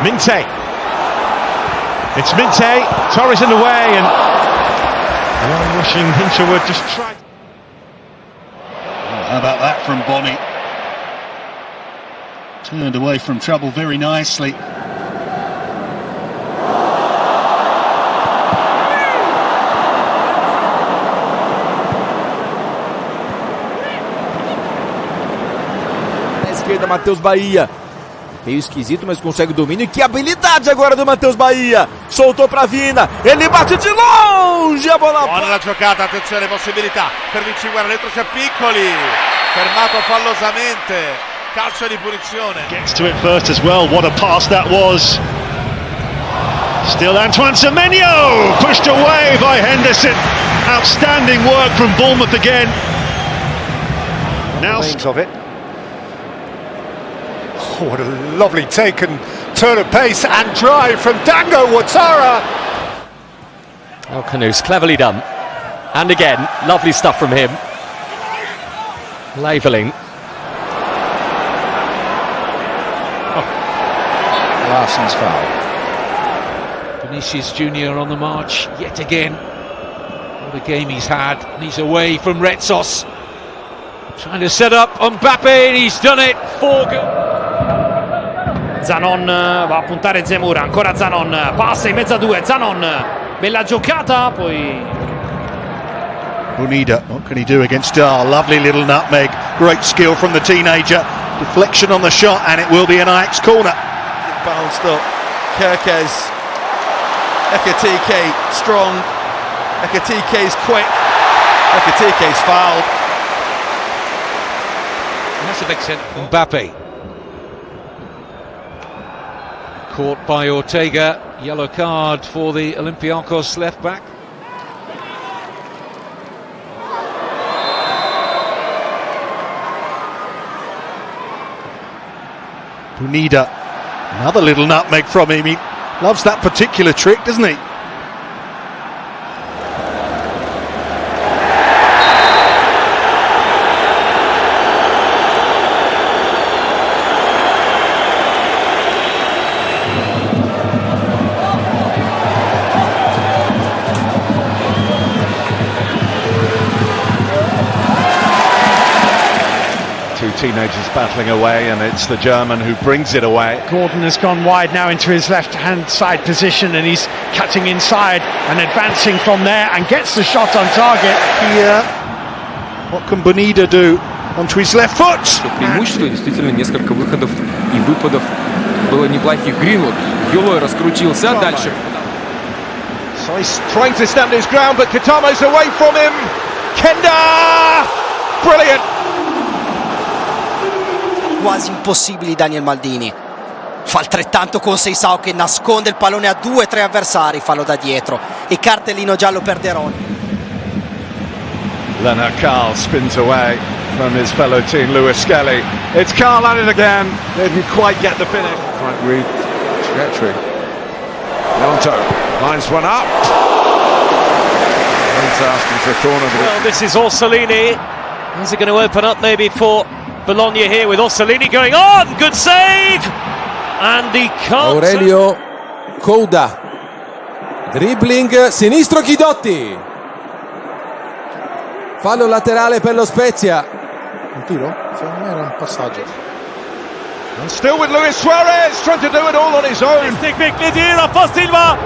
Minte. It's Minte. Torres in the way, and rushing Hinterwood just tried. How about that from Bonnie? Turned away from trouble very nicely. Na esquerda, Matheus Bahia. Meio esquisito, mas consegue o domínio. E que habilidade agora do Matheus Bahia. Soltou pra Vina. Ele bate de longe. A bola. Buona la giocata, attenzione, possibilità per Vinícius Jr, dentro c'è Piccoli. Fermato fallosamente. Calcio di punizione. Gets to it first as well. What a pass that was. Still Antoine Semenyo. Pushed away by Henderson. Outstanding work from Bournemouth again. Now of it. Oh, what a lovely take and turn of pace and drive from Dango Ouattara. Oh, Canoes, cleverly done. And again, lovely stuff from him. Labelling. Larsen's foul. Vinícius Jr on the march yet again. What a game he's had, and he's away from Retsos. Trying to set up Mbappé, and he's done it. 4 goals. Zanon va a puntare Zemura, ancora Zanon, passa in mezzo a due, Zanon, bella giocata, poi Bonita, what can he do against Dar? Lovely little nutmeg, great skill from the teenager. Deflection on the shot, and it will be an Ajax corner. Bounced up. Kerkez. Ekatike strong. Ekatike's quick. Ekatike's fouled. and that's a big centre for Mbappé. Caught by Ortega, yellow card for the Olympiacos left back. Punida, another little nutmeg from him. He loves that particular trick, doesn't he? Two teenagers battling away, and it's the German who brings it away. Gordon has gone wide now into his left-hand side position, and he's cutting inside and advancing from there and gets the shot on target. Here, what can Bonita do onto his left foot? Преимущество, действительно, несколько выходов и выпадов было неплохих. Гринвуд юлой раскрутился дальше. So he's trying to stand his ground, but Katamo's away from him. Kenda! Brilliant! Quasi impossibili Daniel Maldini. Fa altrettanto con Seisao che nasconde il pallone a 2-3 avversari, fallo da dietro e cartellino giallo per De Roni. Leonard Carl spins away from his fellow team Lewis Skelly. It's Carl at it again. Didn't quite get the finish. Right read trajectory. Ronaldo lines one up. He's asking for a corner. Well, this is Orsolini. Is it going to open up maybe for Bologna here with Orsolini going on? Good save! And the counter. Aurelio Couda. Dribbling sinistro Chidotti. Fallo laterale per lo Spezia. Un tiro? Secondo me era un passaggio. And still with Luis Suarez trying to do it all on his own. Destek bekledi Rafa Silva.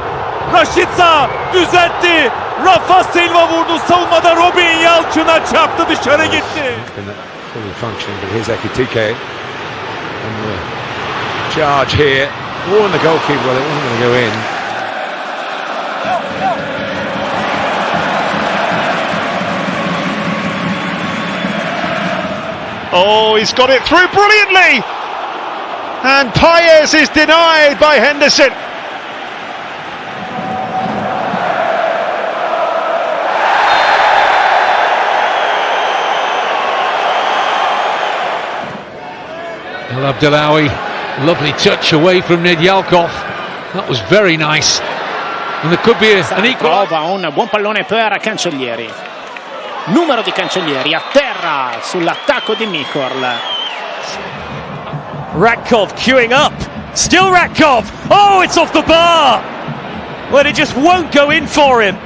Rashica düzeltti. Rafa Silva vurdu, savunmada Robin Yalçın'a çarptı, dışarı gitti. Fully functioning, but here's Ekitike. And the charge here. Oh, and the goalkeeper, well, it wasn't going to go in. Oh, he's got it through brilliantly! And Paez is denied by Henderson. El Abdelawi, lovely touch away from Nedyalkov. That was very nice. And there could be an equal. Prova un buon pallone per Cancellieri. Numero di Cancellieri a terra sull'attacco di Mikol. Ratkov queuing up Still Ratkov. Oh, it's off the bar. Well, it just won't go in for him.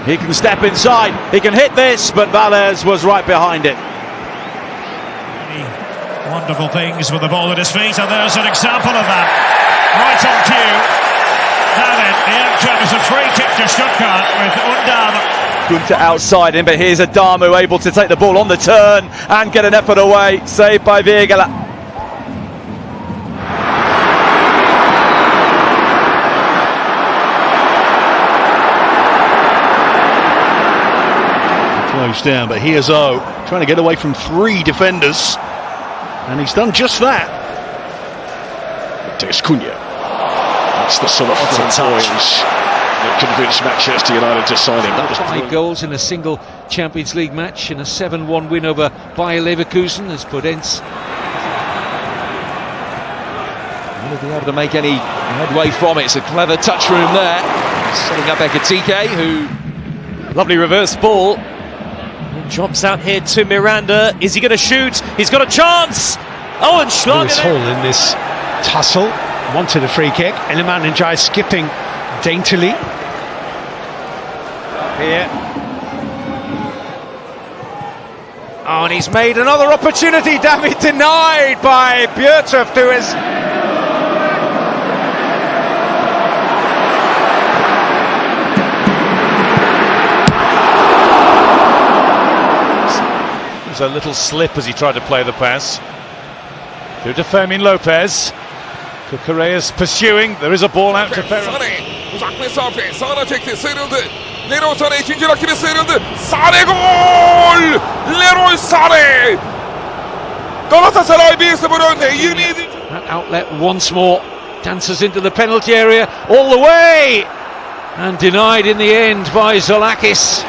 He can step inside, he can hit this, but Valles was right behind it. Wonderful things with the ball at his feet, and there's an example of that. Right on cue. Now then, the outcome is a free kick to Stuttgart with Undam. Gunter outside him, but here's Adamu able to take the ball on the turn and get an effort away. Saved by Vegala. Closed down, but here's O trying to get away from three defenders, and he's done just that. Cunha. That's the sort of touch that convinced Manchester United to sign him. That was 5 goals in a single Champions League match, in a 7-1 win over Bayer Leverkusen as Podence. Will he be able to make any headway from it? It's a clever touch room there. Setting up Ekitike, who... Lovely reverse ball. Drops out here to Miranda. Is he going to shoot? He's got a chance. Oh, and Schlager. Lewis Hall in this tussle wanted a free kick. Iliman Ndiaye skipping daintily. Here. Oh, and he's made another opportunity. Damn it, denied by Bjertrup, who is... A little slip as he tried to play the pass through to Fermin Lopez. Correa's pursuing. There is a ball out to Fermin. Uzak mesafe. Sağına çekti. Sıyrıldı. Leroy Sané ikinci rakibi sıyrıldı. Sané gol! Leroy Sané! Galatasaray 1-0 önde. 27. That outlet once more dances into the penalty area all the way, and denied in the end by Zolakis.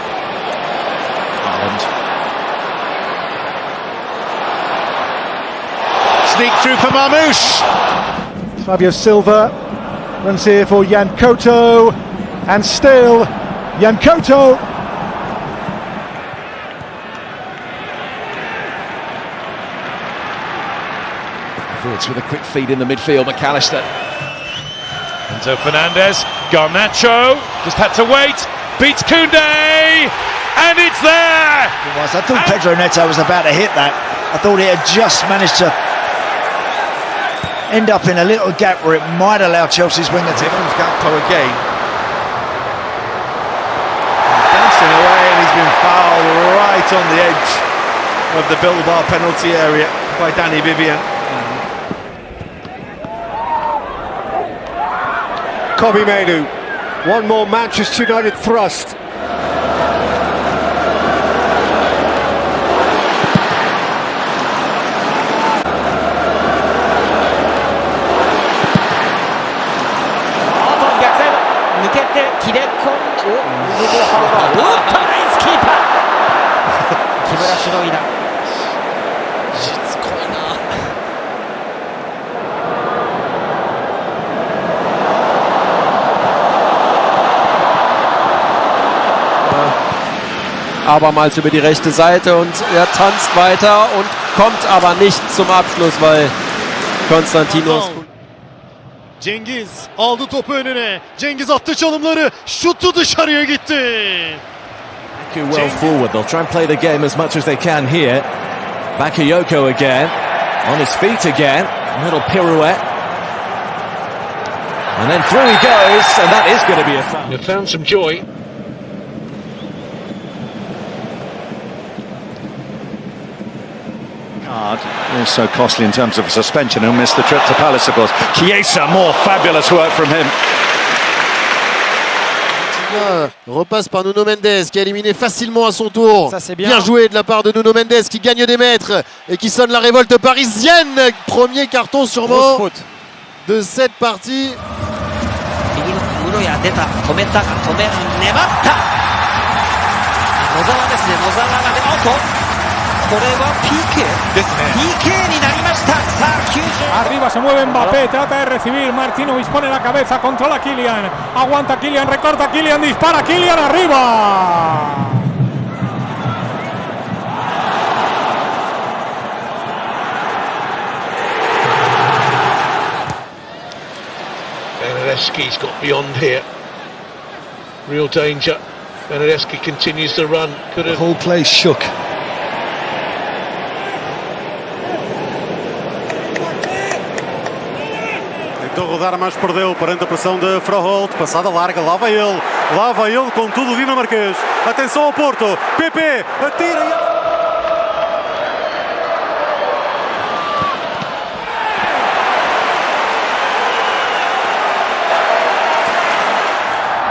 Sneak through for Marmoush. Fabio Silva runs here for Yan Koto, and still Yan Koto. It's with a quick feed in the midfield, McAllister. Enzo Fernandez, Garnacho, just had to wait, beats Koundé, and it's there! I thought Pedro Neto was about to hit that. I thought he had just managed to end up in a little gap where it might allow Chelsea's winger to... Here comes Gakpo again. Dancing away, and he's been fouled right on the edge of the Bilbao penalty area by Danny Vivian. Kobe Mainoo, one more Manchester United thrust. Abermals über die rechte Seite und er tanzt weiter und kommt aber nicht zum Abschluss, weil Konstantinos... Cengiz aldı topu önüne. Cengiz attı çalımları. Şutu dışarıya gitti. Well forward. They'll try and play the game as much as they can here. Bakayoko again. On his feet again. A little pirouette. And then through he goes, and that is going to be a foul. They found some joy. Also costly in terms of suspension. He'll miss the trip to Palace, of course. Chiesa, more fabulous work from him. Repasse par Nuno Mendes qui a éliminé facilement à son tour. Ça, c'est bien joué de la part de Nuno Mendes qui gagne des mètres et qui sonne la révolte parisienne. Premier carton sûrement de cette partie. Arriba se mueve Mbappé, trata de recibir, Martinovic pone la cabeza, controla Kylian, aguanta Kylian, recorta Kylian, dispara Kylian, arriba. Benedeschi's got beyond here. Real danger. Benedeschi continues to run. Could have... The whole place shook. Tentou rodar, mas perdeu perante a pressão de Froholt. Passada larga, lá vai ele com tudo o dinamarquês. Atenção ao Porto, PP, atira e...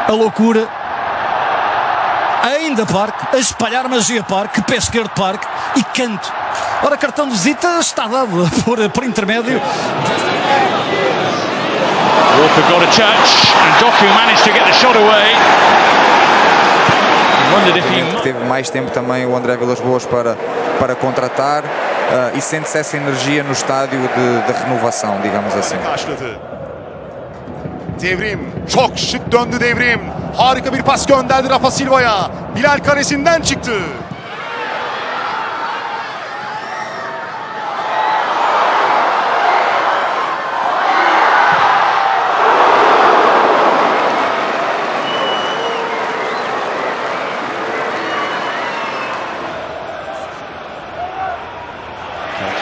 A loucura, ainda Parque, a espalhar magia Parque, pé esquerdo Parque e canto. Ora, cartão de visita está dado por intermédio. Walker got a touch and Doku managed to get the shot away. Wondered if he... Teve mais tempo também o André Vilas-Boas para contratar e sente-se essa energia no estádio de renovação, digamos assim. Devrim, çok şık döndü Devrim. Harika bir pas gönderdi Rafa Silva'ya. Bilal kalesinden çıktı.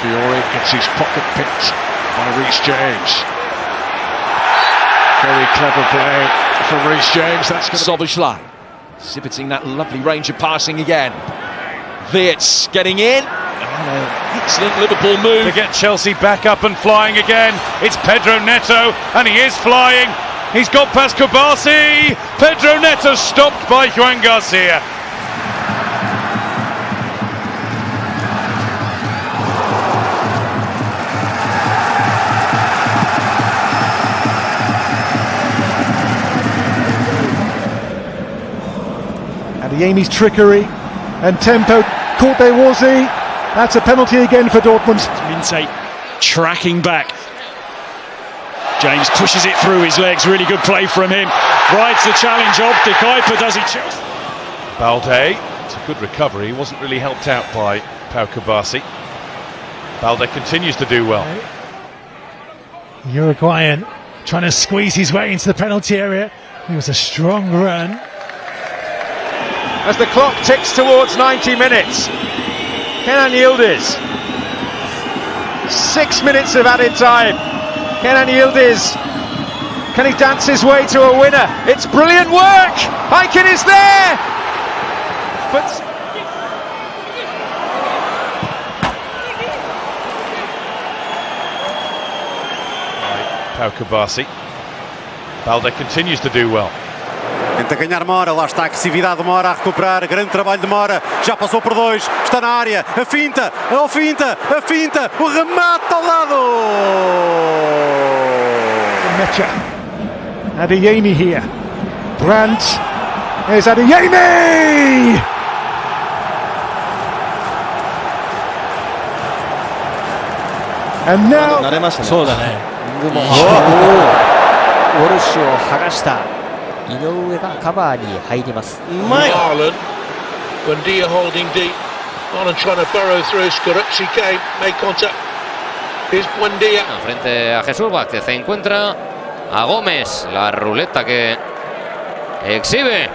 Fiore gets his pocket picked by Reece James. Very clever play from Reece James. That's going to... Soboslai exhibiting that lovely range of passing again. Wirtz getting in. Excellent Liverpool move. To get Chelsea back up and flying again. It's Pedro Neto, and he is flying. He's got past Kvaratskhelia. Pedro Neto stopped by Juan Garcia. Yami's trickery and tempo caught there, was he? That's a penalty again for Dortmund. Minte tracking back. James pushes it through his legs, really good play from him. Rides the challenge off, De Kuyper does he choose? Balde, it's a good recovery, he wasn't really helped out by Pau Kubasi. Balde continues to do well. Uruguayan trying to squeeze his way into the penalty area. It was a strong run. As the clock ticks towards 90 minutes, Kenan Yildiz, 6 minutes of added time. Kenan Yildiz, can he dance his way to a winner? It's brilliant work! Aiken is there! But... Pau Kubasi. Balde continues to do well. Tenta ganhar Mora, lá está a agressividade de Mora a recuperar, grande trabalho de Mora, já passou por dois, está na área, a finta, o remate ao lado! Mecha, Adeyemi here, Brandt, there's Adeyemi! And now... 慣れましたね。そうだね。ウォルシュを剥がした。井上がカバーに入ります。Marlon, Buendia holding deep. Marlon trying to burrow through. Skorupski came, made contact. Here's Buendia. Frente a Jesús Vázquez se encuentra a Gómez. La ruleta que exhibe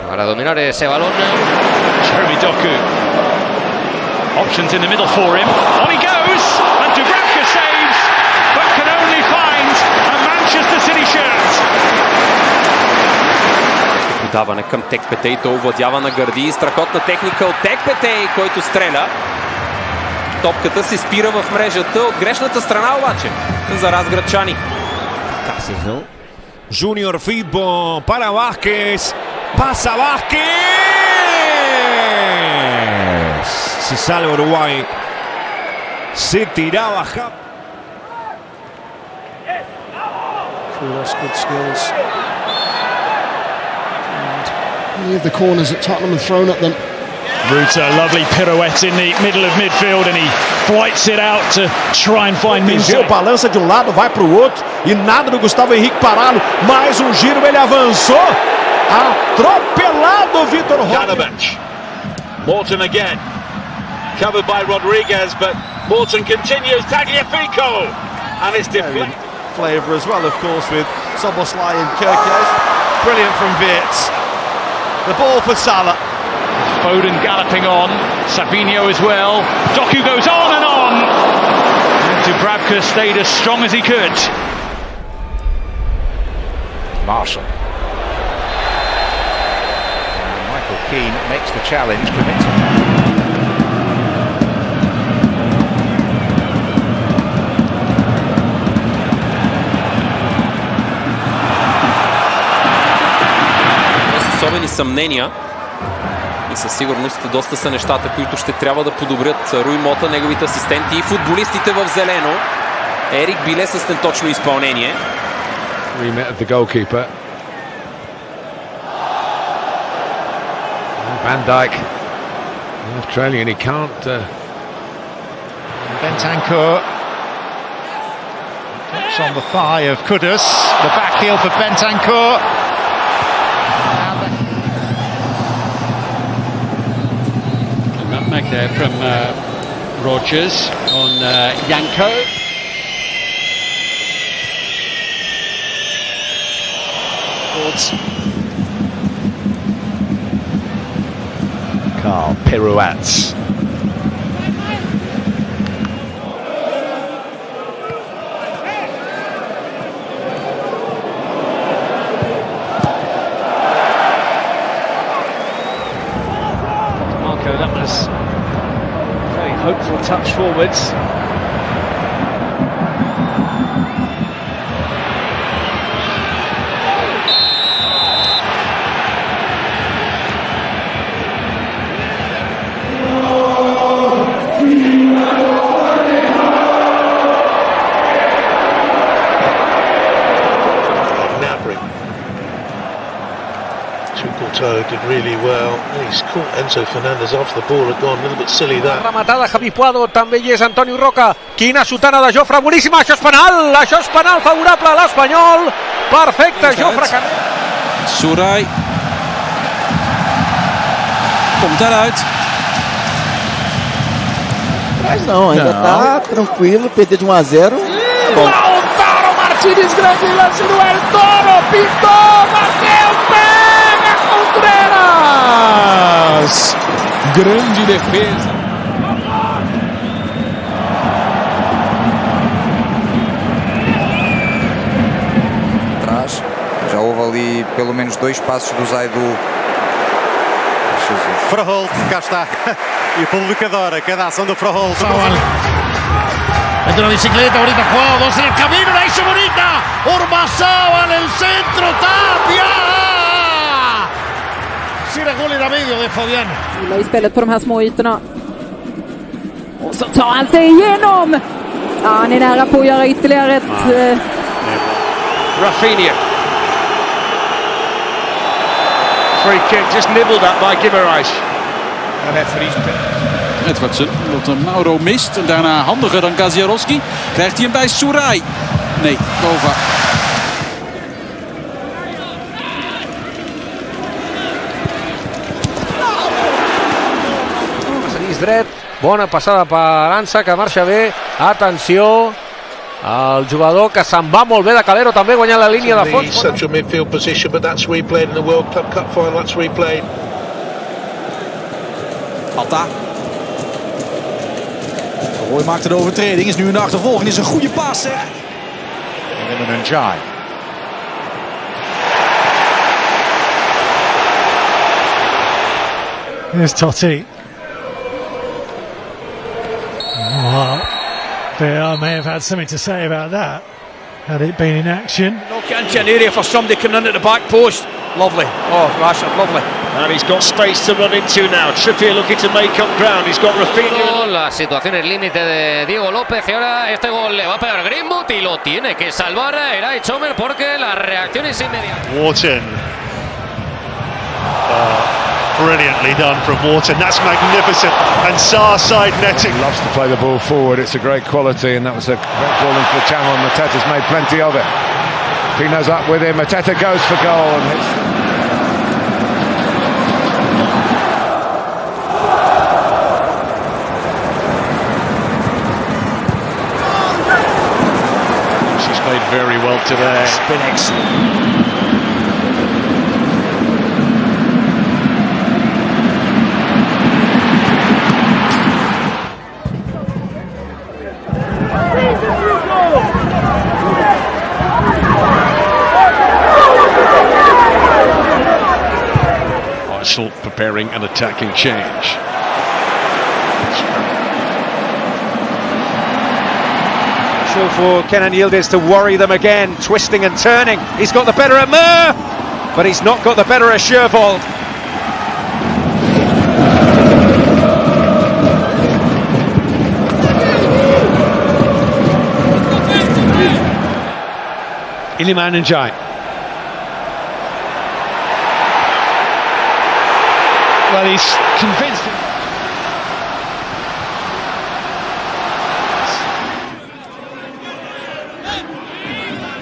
para dominar ese balón. Jeremy Doku. Options in the middle for him. On he goes! And Dubravka saves, but can only find a Manchester City shirt. Подаване към Текпете и то овладява на гърди. Страхотна техника от Текпете, който стреля. Топката се спира в мрежата от грешната страна обаче за разградчани. Junior Fitball para Vázquez. Pasa Vázquez. Se salva Uruguay. Se tiraba. That's good skills. Many of the corners that Tottenham have thrown at them Ruta, lovely pirouette in the middle of midfield and he flights it out to try and find Messi. Balança de um lado, vai para o outro e nada do Gustavo Henrique pará-lo. Mais um giro, ele avançou. Atropelado Vitor Roque. Morton again. Covered by Rodriguez, but Morton continues. Tagliafico. And it's deflected. Flavour as well, of course, with Szoboszlai and Kirkes. Brilliant from Wirtz. The ball for Salah. Foden galloping on, Savinho as well. Doku goes on and on. And Dubravka stayed as strong as he could. Marshall. Michael Keane makes the challenge, commits. Особени съмнения и със сигурност доста са нещата, които ще трябва да подобрят Руй Мота, неговите асистенти и футболистите в зелено. Ерик Биле с неточно изпълнение. Remit of the goalkeeper. Van Dijk off trailing and he can't. Bentancur drops on the thigh of Kudus. The back heel for Bentancur. Nutmeg there from Rogers on Yanko. Carl pirouettes. Marco, that was a very hopeful touch forwards. Did really well. He's caught Enzo Fernandez off the ball, had gone a little bit silly there. Rematada Javi Puado, també hi és Antonio Roca. Quina sotana de Jofre, boníssima, això és penal favorable a l'Espanyol. Perfecte, Jofre Canet. Soerai. Komt daaruit. Mas não, ainda tá tranquilo, perder de 1 a 0. Bom. Lautaro Martínez, grande lance do El Toro, pintou, bateu, pega, Contreras. Grande defesa. Atrás, já houve ali pelo menos 2 passos do Zaidu. Verholt, cá está. E o público adora cada ação do Verholt. Mete una bicicleta, bonita jugada, 2 en el camino, la hizo bonita. Ormazábal en el centro, Tapia. Siragul i medio de Fabian. Gillar istället på de här små ytorna. Och så tar han sig igenom. Ja, han är nära på att göra ytterligare ett... Rafinha. Free kick, just nibbled at by Guimaraes. En referees. Edwardsen, wat Mauro mist en daarna handiger dan Gaziarowski. Krijgt hij hem bij Soerai? Nee, Kova. Dret, bona passada per Arança, que marxa bé, atenció, el jugador que se'n va molt bé de Calero, també guanyant la línia de fons. Central midfield position, but that's replayed in the World Club Cup final, that's replayed. Atta. Roy maakt een overtreding, is nu in de achtervolging, is een goede paas zeg. En dan een Njai. Here's Totti. Well, VR may have had something to say about that, had it been in action. Can't an area for somebody coming in at the back post. Lovely. Oh, Rashford, lovely. And he's got space to run into now. Trippier looking to make up ground. He's got Rafinha. La situación es límite de Diego López y ahora este gol le va a pegar Greenwood y lo tiene que salvar Eray Chomer porque la reacción es inmediata. Wharton. brilliantly done from Wharton. That's magnificent. And Sarr side netting. He loves to play the ball forward. It's a great quality, and that was a great ball into the channel, and Mateta's made plenty of it. Pino's up with him. Mateta goes for goal and hits. She's played very well today. It's been excellent. Preparing an attacking change. Sure for Kenan Yildiz to worry them again, twisting and turning. He's got the better of Mur, but he's not got the better of Shervold. Iliman Njai. Well, he's convinced.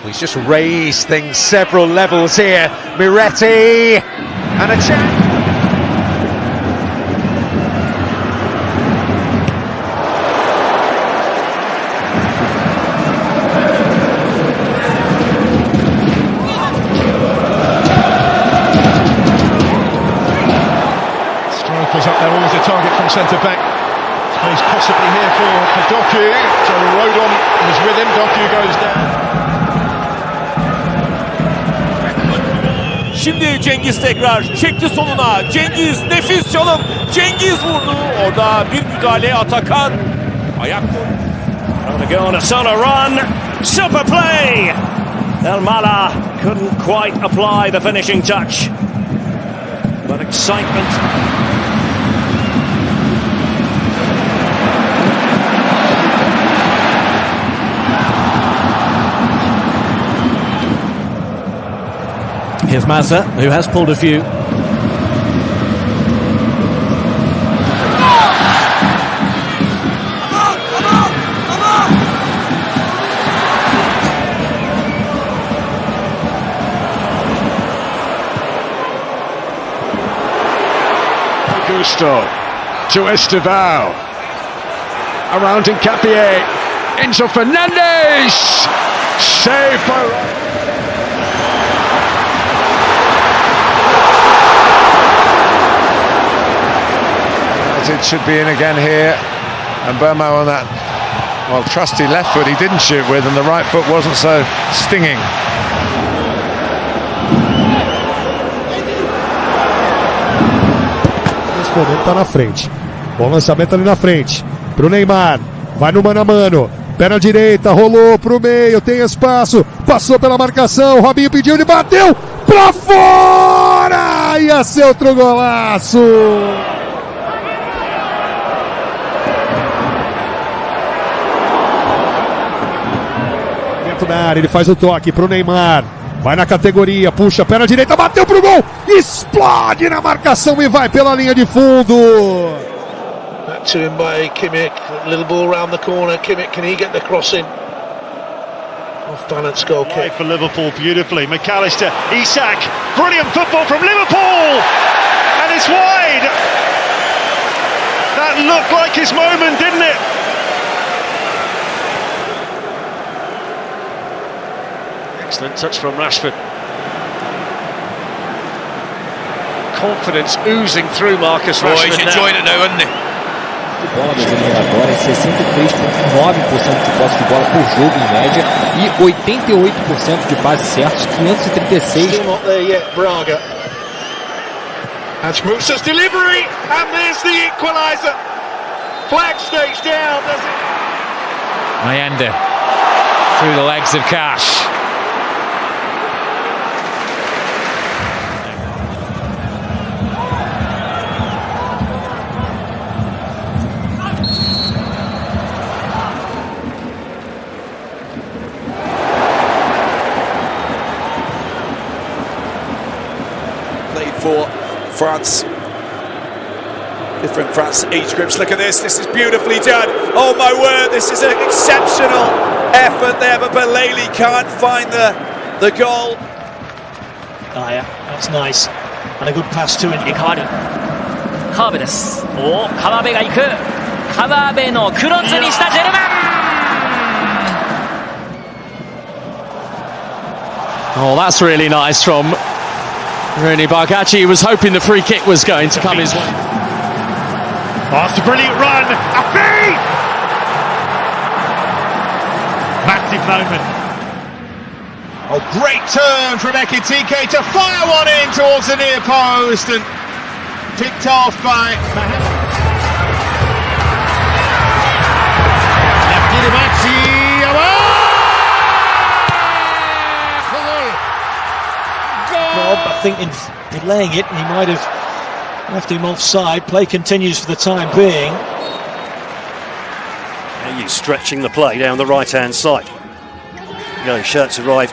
He's just raised things several levels here. Miretti and a chance. Strikers up there, always a target from centre-back. Space possibly here for Doku. So Rodon was with him, Doku goes down. Şimdi Cengiz tekrar çekti soluna. Cengiz nefis çalım. Cengiz vurdu. Orada bir müdahale Atakan. Ayak. On the go on a solo run. Super play. Elmala couldn't quite apply the finishing touch. But excitement. Here's Mazza, who has pulled a few. Gusto to Estevao. Around Hincapié. Enzo Fernandez. Saved by... It should be in again here, and Burmo on that, well, trusty left foot he didn't shoot with, and the right foot wasn't so stinging. Nesse momento tá na frente. Bom lançamento ali na frente pro Neymar. Vai no mano a mano. Pé na direita, rolou pro meio, tem espaço. Passou pela marcação. Robinho pediu, ele bateu pra fora! Ia ser outro golaço! Na área, ele faz o toque pro Neymar, vai na categoria, puxa, pé na direita, bateu pro gol, explode na marcação e vai pela linha de fundo. Back to him by Kimmich, little ball round the corner. Kimmich, can he get the cross in? Off balance goal kick. For Liverpool beautifully. McAllister, Isak, brilliant football from Liverpool, and it's wide. That looked like his moment, didn't it? Excellent touch from Rashford. Confidence oozing through Marcus Rashford. He's enjoying it now, isn't he? Bola das eliminatórias, 63,9% de posse de bola por jogo em média e 88% de passes certos, 536. Still not there yet, Braga. That's Musa's delivery, and there's the equaliser. Flag stays down, does it? Mayanda through the legs of Cash. For France different France age groups. Look at this is beautifully done. Oh my word, this is an exceptional effort there, but Bellingham can't find the goal. Ah, yeah, that's nice. And a good pass to it. 変わるカーベです。川辺が行く。川辺のクロスにしたジェルマン。 Oh, that's really nice from Rooney Bargachi. He was hoping the free kick was going to come his way. After a brilliant run, Mbappé! Massive moment. Oh, great turn from Ekitike to fire one in towards the near post and picked off by Rob, I think in delaying it, he might have left him offside. Play continues for the time being. And he's stretching the play down the right-hand side. Shirts arrive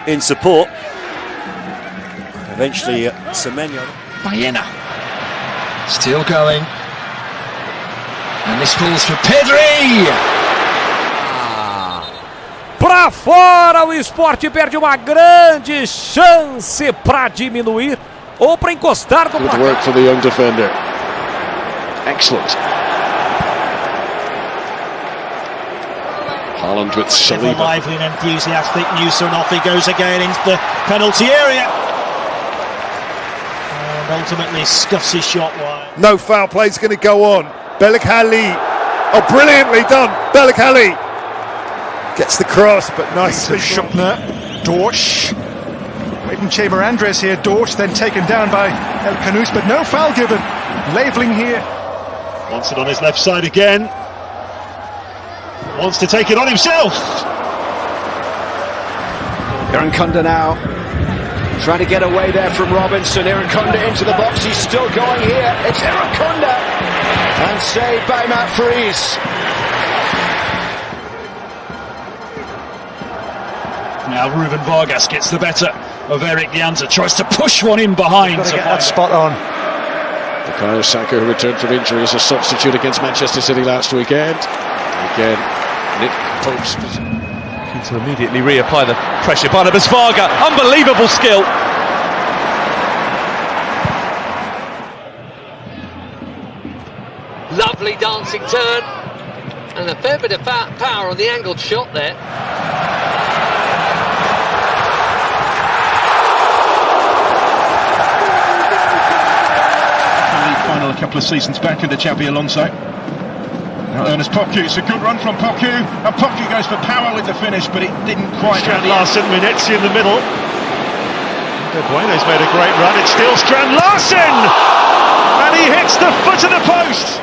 in support. Eventually, Semenyo. Baena still going, and this falls for Pedri. Pra fora, o Sport perde uma grande chance para diminuir ou para encostar do Good work for the young defender. Excellent. Haaland with Saliba. Lively and enthusiastic. Musa, and off he goes again into the penalty area. And ultimately scuffs his shot wide. No foul play is going to go on. Bellingham. Oh, brilliantly done. Bellingham. Gets the cross, but nice. Schupner, Dorsch. Away from Chamber Andres here. Dorsch then taken down by El Canous, but no foul given. Labelling here. Wants it on his left side again. Wants to take it on himself. Irankunda now trying to get away there from Robinson. Irankunda into the box. He's still going here. It's Irankunda. And saved by Matt Freese. Now Ruben Vargas gets the better of Eric Janza. Tries to push one in behind. Got to get that spot on. Bukayo Saka, who returned from injury as a substitute against Manchester City last weekend. Again, Nick Pope's Looking to immediately reapply the pressure. Barnabas Varga, unbelievable skill. Lovely dancing turn. And a fair bit of power on the angled shot there. Final a couple of seasons back in the Champions Alonso. Now Ernest Poku, it's a good run from Poku, and Poku goes for power with the finish, but it didn't quite. Strand Larsen, Vinícius in the middle. De Bruyne's made a great run. It's still Strand Larsen, and he hits the foot of the post.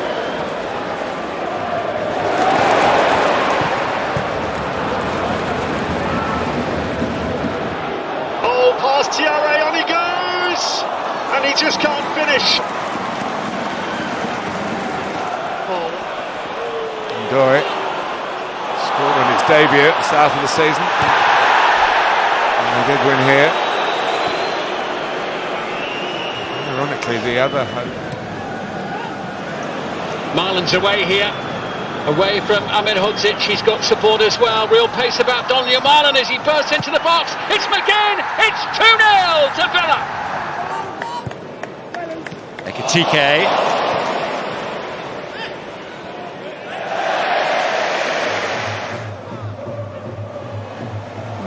Oh, past Thierry, on he goes, and he just can't finish. Doue scored on his debut at the start of the season. And they did win here. Ironically, the other Marlon's away here, away from Ahmed Hodzic. He's got support as well. Real pace about Don Yamal, and as he bursts into the box, it's McGinn. It's 2-0 to Villa. Ekitike.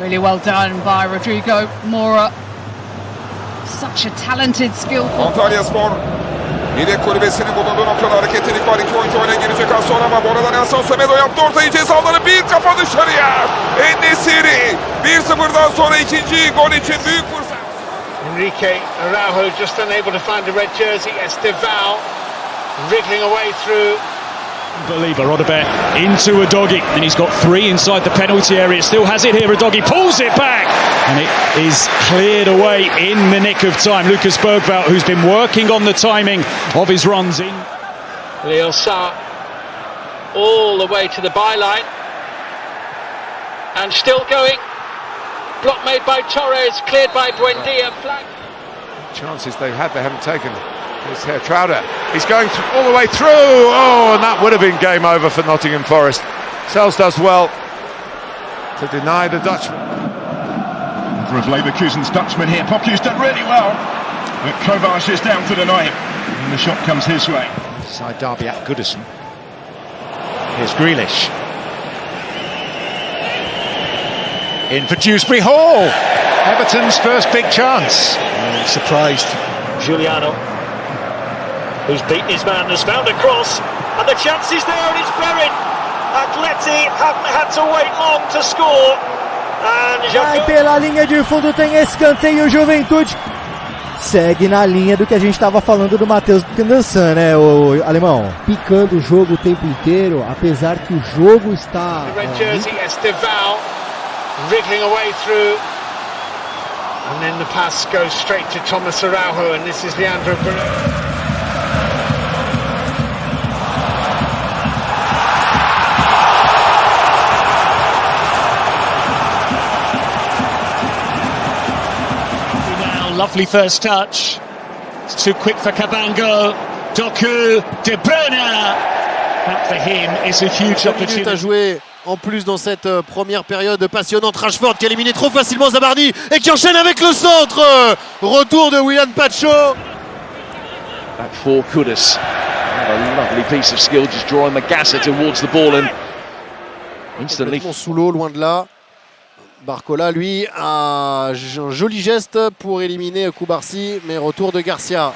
Really well done by Rodrigo Mora. Such a talented, skillful. Antalya Spor yedek kulübesinin bulunduğu noktada hareketlilik var. İki oyuncu oyuna girecek az sonra ama bu arada Nelson Semedo yaptı ortayı, cezaları bir kafa dışarıya. En-Nesyri 1-0'dan sonra ikinci gol için büyük fırsat. Enrique Araujo just unable to find the red jersey. Estevao wriggling away through. Believer, Rodabert into Udogie, and he's got three inside the penalty area. Still has it here. Udogie pulls it back, and it is cleared away in the nick of time. Lucas Bergveld, who's been working on the timing of his runs in. Leo Sa all the way to the byline, and still going. Block made by Torres, cleared by Buendia. Flag. chances they've had, they haven't taken. Here's here, Trouder. He's going all the way through. Oh, and that would have been game over for Nottingham Forest. Sells does well to deny the Dutchman. Of Leverkusen's Dutchman here. Poku's done really well, but Kovac is down to deny him, and the shot comes his way. Side derby at Goodison. Here's Grealish. In for Dewsbury Hall. Everton's first big chance. Surprised. Giuliano, who's beaten his man, has found a cross, and the chance is there, and it's buried. Atleti haven't had to wait long to score. Vai pela linha de fundo, tem escanteio, Juventude. Segue na linha do que a gente estava falando do Matheus Candançan, né, o alemão? Picando o jogo o tempo inteiro, apesar que o jogo está... The red jersey, Estevão, wriggling away through. And then the pass goes straight to Thomas Araujo, and this is Leandro Barreto. Lovely first touch. It's too quick for Cabango. Doku, De Bruyne. That for him is a huge opportunity. À jouer en plus dans cette première période passionnante. Rashford qui a éliminé trop facilement Zabardi et qui enchaîne avec le centre. Retour de Willian Pacho. Back for Kudus. A lovely piece of skill, just drawing Magassa towards the ball and instantly. Sous l'eau, loin de là. Barcola, lui, a un joli geste pour éliminer Koubarsi, mais retour de Garcia.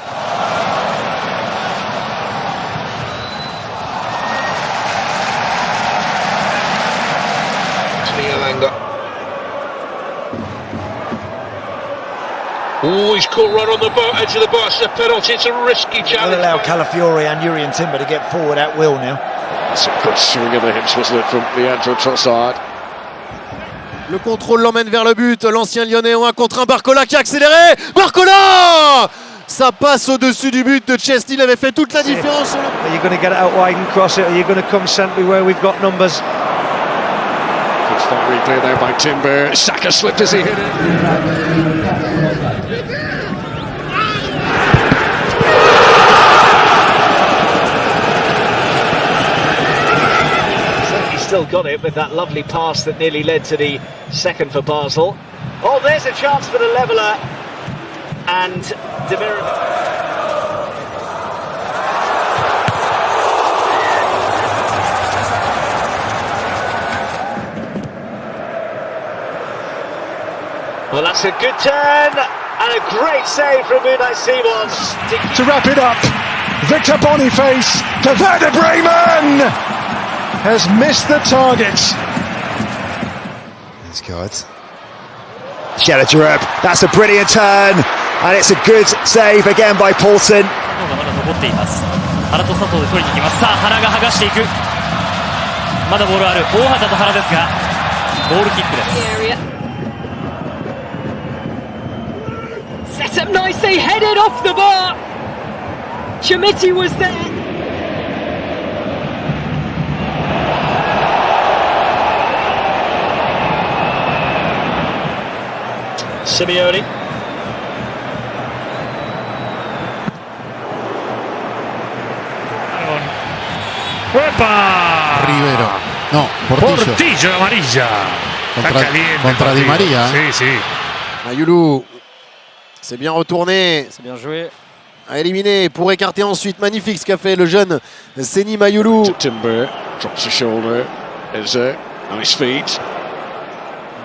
Oh, he's caught right on the edge of the box. It's a penalty. It's a risky challenge. Will allow Calafiori and Urian Timber to get forward at will now. That's a good swing of the hips, wasn't it, from Leandro Trossard? Le contrôle l'emmène vers le but. L'ancien Lyonnais en 1 contre 1. Barcola qui a accéléré. Barcola! Ça passe au-dessus du but de Chesney. Il avait fait toute la différence. Are you going to get it out wide and cross it? Are you going to come centrally where we've got numbers? Good start replay there by Timber. Saka slipped as he hit it. Still got it with that lovely pass that nearly led to the second for Basel. Oh, there's a chance for the leveller, and Demir. Well, that's a good turn and a great save from Unai Simons. To wrap it up, Victor Boniface to Werder Bremen has missed the target. These guys. Shelajarup, that's a brilliant turn, and it's a good save again by Paulson. 残っています。原と佐藤で取りに行きます。さあ原が剥がしていく。まだボールある。大畑と原ですが、ボールキックです。Set up nicely, headed off the bar. Chamiti was there. Simeone. Rivero. No, Portillo. Portillo amarilla. Contra Di Maria. Sí, sí. Mayoulou. C'est bien retourné. C'est bien joué. A éliminé pour écarter ensuite. Magnifique ce qu'a fait le jeune Seni Mayoulou. Timber drops a shoulder. There's on his feet.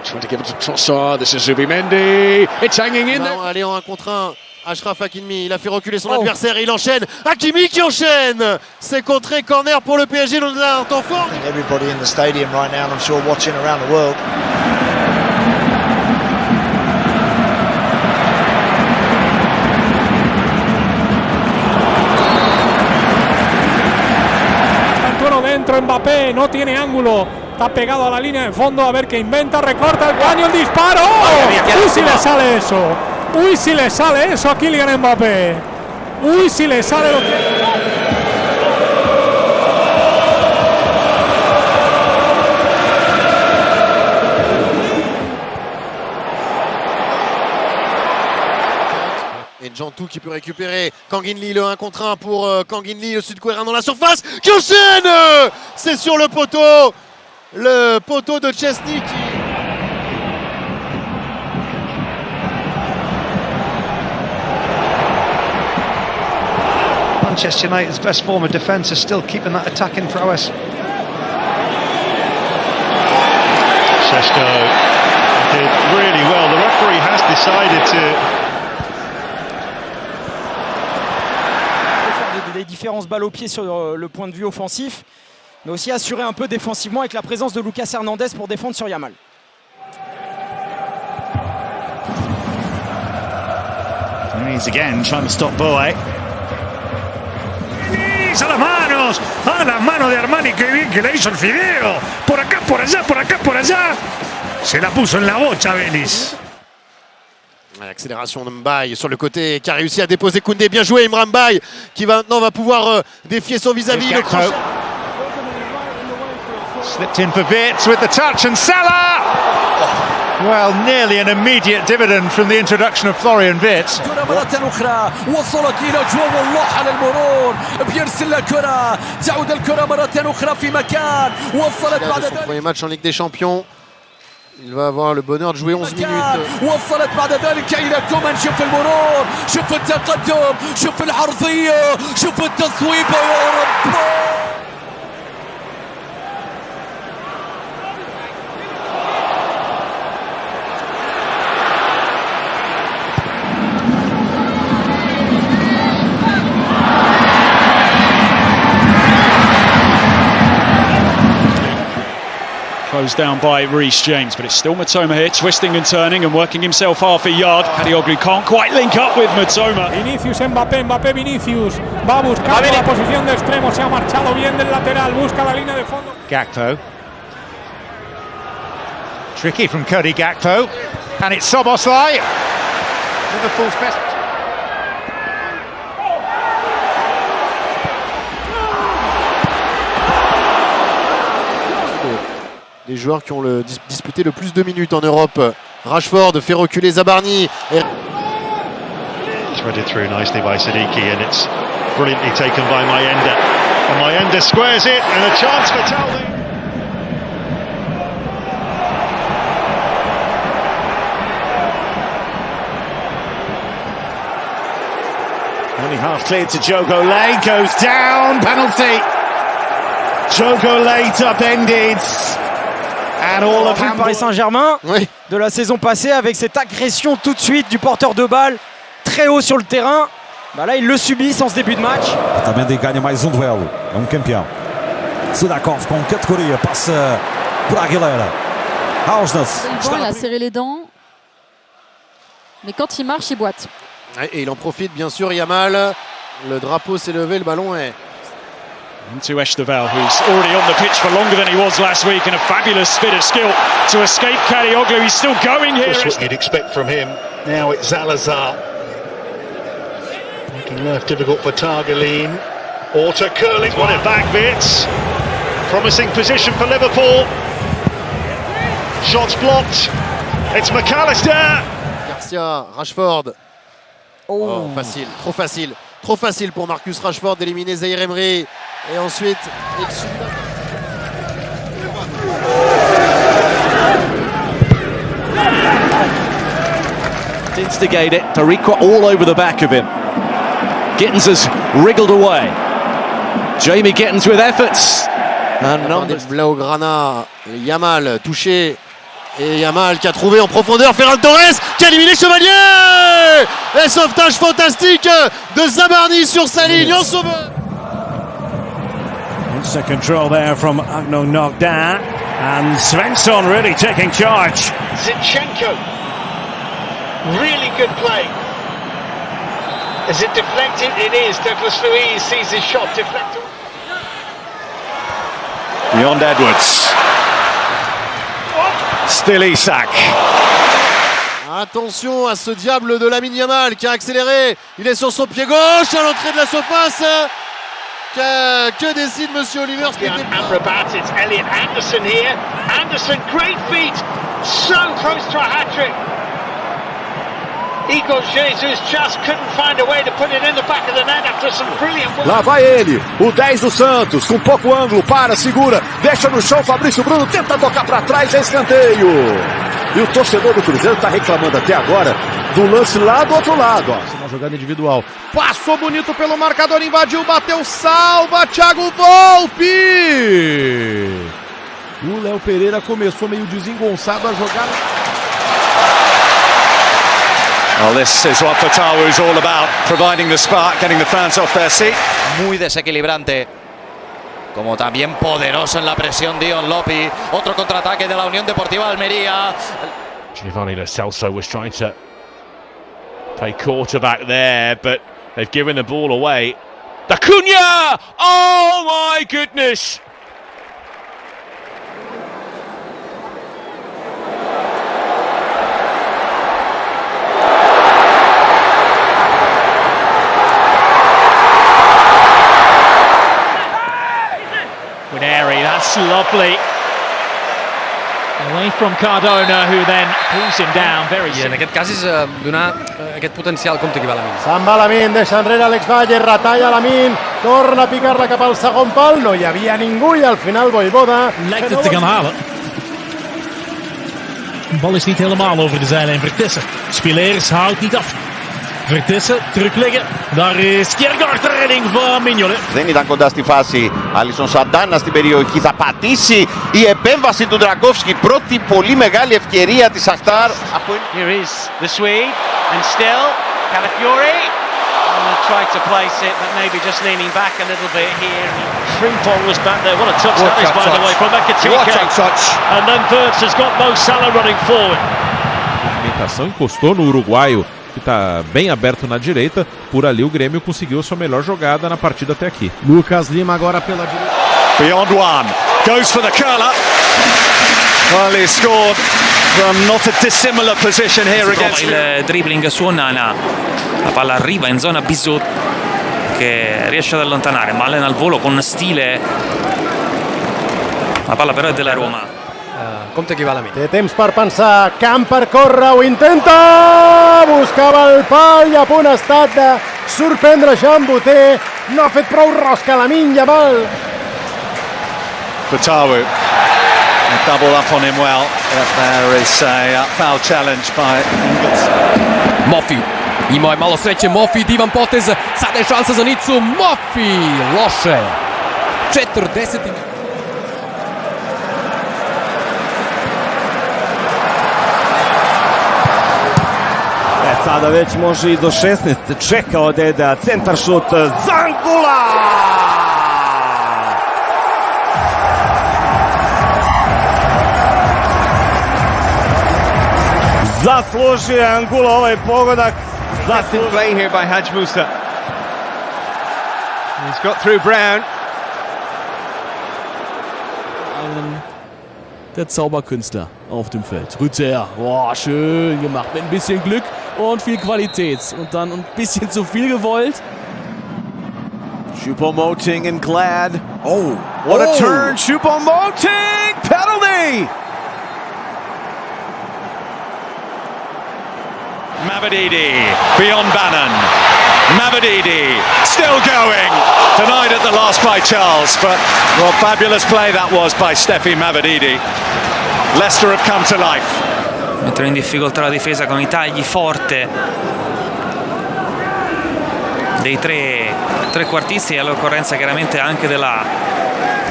Trying to give it to Trossard. This is Zubimendi. It's hanging in there. Allez en 1 contre 1. Achraf Hakimi, il a fait reculer son adversaire et il enchaîne. Hakimi qui enchaîne. C'est contré, corner pour le PSG dans un temps fort. Everybody in the stadium right now, and I'm sure watching around the world. Dentro Mbappé, no tiene ángulo, está pegado a la línea de fondo, a ver qué inventa, recorta el caño, el disparo. Uy, si le sale eso, uy, si le sale eso a Kylian Mbappé, uy, si le sale lo que... Et Jantou qui peut récupérer. Kanginli, le 1 contre 1 pour Kanginli, le sud-coréen dans la surface. Qui enchaîne. C'est sur le poteau de Chesney qui... Manchester United's best form of defence is still keeping that attacking prowess. Sesko did really well. The referee has decided to faire des différences balles au pied sur le point de vue offensif, mais aussi assurer un peu défensivement avec la présence de Lucas Hernandez pour défendre sur Yamal. He's again trying to stop Doué. A las manos de Armani, qué bien que le hizo el fideo. Por acá, por allá, por acá, por allá. Se la puso en la bocha, Vélez. Accélération de Mbaye sur le côté qui a réussi à déposer Koundé. Bien joué, Imran Mbaye qui maintenant va pouvoir défier son vis-à-vis. Slipped in for Vitz with the touch and Salah. Well, nearly an immediate dividend from the introduction of Florian Wirtz. مرة أخرى وصلت إلى جو والله على المرور بيرسل الكرة تعود الكرة مرة أخرى في مكان وصلت بعد ذلك. Premier match en Ligue des Champions. Il va avoir le bonheur de jouer 11 minutes. وصلت بعد ذلك إلى كومان. شوف المرور شوف التقدم شوف العرضية شوف التصويبة يا رب. Closed down by Reece James, but it's still Mitoma here, twisting and turning and working himself half a yard. Kadioglu can't quite link up with Mitoma. Vinícius, Mbappé, Mbappé, Vinícius. Va a buscar la posición de extremo, se ha marchado bien del lateral, busca la línea de fondo. Gakpo. Tricky from Cody Gakpo. And it's Szoboszlai. Liverpool's best. Les joueurs qui ont disputé le plus de minutes en Europe. Rashford fait reculer Zabarni. Threaded through nicely by Siddiqui, and it's brilliantly taken by Mayenda. And Mayenda squares it, and a chance for Taldi. Only half cleared to Jogo Lay, goes down, penalty. Jogo Lay upended. And all of Paris Saint-Germain de la saison passée avec cette agression tout de suite du porteur de balle très haut sur le terrain. Bah là, il le subit en ce début de match. Otamendi ganha mais duelo. Campeão. Sudakov com categoria. Passa por Aguilera. Hausness. Il a serré les dents. Mais quand il marche, il boite. Et il en profite, bien sûr, Yamal. Le drapeau s'est levé, le ballon est... Into Esteval, who's already on the pitch for longer than he was last week, and a fabulous bit of skill to escape Kadioglu. He's still going here. That's what you'd expect from him. Now it's Zalazar. Making life difficult for Targaline. Auto curling, won it back, Vitz. Promising position for Liverpool. Shots blocked. It's McAllister. Garcia, Rashford. Oh, facile, trop facile. Trop facile pour Marcus Rashford d'éliminer Zaïre Emery. Et ensuite, instigate it. Tariqa all over the back of him. Gittins has wriggled away. Jamie Gittins with efforts. And numbers. Blaugrana, Yamal touché. Et Yamal qui a trouvé en profondeur Ferran Torres qui a éliminé Chevalier. Et sauvetage fantastique de Zabarni sur sa ligne en sauveur. Instant control there from Agno knocked down, and Svensson really taking charge. Zinchenko, really good play. Is it deflected? It is. Douglas Luiz sees his shot deflected. Beyond Edwards. Still Isak. Attention à ce diable de Lamine Yamal qui a accéléré. Il est sur son pied gauche à l'entrée de la surface. Que décide Monsieur Oliver? Amrabat, it's Elliot Anderson here. Anderson, great feet, so close to a hat-trick. Igor Jesus just couldn't find a way to put it in the back of the net after some brilliant work. Lá vai ele, o 10 do Santos, com pouco ângulo, para, segura, deixa no chão, Fabrício Bruno tenta tocar para trás, é escanteio. E o torcedor do Cruzeiro está reclamando até agora do lance lá do outro lado. Ó. Uma jogada individual, passou bonito pelo marcador, invadiu, bateu, salva, Thiago Volpi! O Léo Pereira começou meio desengonçado a jogar. Well, this is what Fatawu is all about, providing the spark, getting the fans off their seat. Muy desequilibrante, como también poderoso en la presión Dion Lopi. Otro contraataque de la Unión Deportiva Almería. Giovanni Lo Celso was trying to play quarterback there, but they've given the ball away. Acuna! Oh my goodness! That's lovely. Away from Cardona, who then pulls him down very I en aquest cas és donar aquest potencial compte que va Lamine. Se'n va Lamine, deixa enrere Alex Valle, retalla Lamine, torna a picar-la cap al segon pal, no hi havia ningú i al final Voivoda... Lijkt het te gaan halen. De bal is niet helemaal over de zijlijn. Vertissen. Spileers houdt niet af. Vertissen, terugleggen. Daar is Kiergaard, de redding van Mignolet. Δεν ήταν κοντά στη φάση. Άλισον Σαντάνα στην περιοχή. Θα πατήσει η επέμβαση του Ντραγκόφσκι. Πρώτη πολύ μεγάλη ευκαιρία της Αχτάρ. Here is the Swede. And still, Calafiori. Tried to place it, but maybe just leaning back a little bit here. Frimpong was back there. What a touch that is, by the way, from Ekatike. What a touch. And then Wirtz has got Mo Salah running forward. A movimentação encostou no uruguaio, que está bem aberto na direita. Por ali o Grêmio conseguiu sua melhor jogada na partida até aqui. Lucas Lima agora pela direita. Beyond one, goes for the curler. Well, he scored from not a dissimilar position here against... Il dribbling suona, la palla arriva in zona Bisot che riesce ad allontanare, ma allena al volo con stile. La palla però è della Roma. Compte qui va Lamine. Té temps per pensar, camp per córrer, ho intenta! Buscava el pal i a punt ha estat de sorprendre Jean Boutet. No ha fet prou rosca Lamine Yamal. Fatawu, double up on him well. There is a foul challenge by Ingles. Mofi. Ima je malo sreće, Mofi, divan potez, sada je šansa za Nicu, Mofi, loše. 40. Sada već može i do 16, čekao Deda, centar šut, Zangula! Zaslužio Angula ovaj pogodak. Play here by Haj Musa. He's got through Brown. Der Zauberkünstler auf dem Feld. Rüther, boah, schön gemacht, mit ein bisschen Glück und viel Qualität. Und dann ein bisschen zu viel gewollt. Choupo-Moting and Glad. Oh, what a turn! Choupo-Moting, penalty! Mavididi, beyond Bannon. Mavididi, still going. Denied at the last by Charles, but what fabulous play that was by Steffi Mavididi. Leicester have come to life. Mettono in difficoltà la difesa con i tagli forte dei tre quartisti e all'occorrenza chiaramente anche della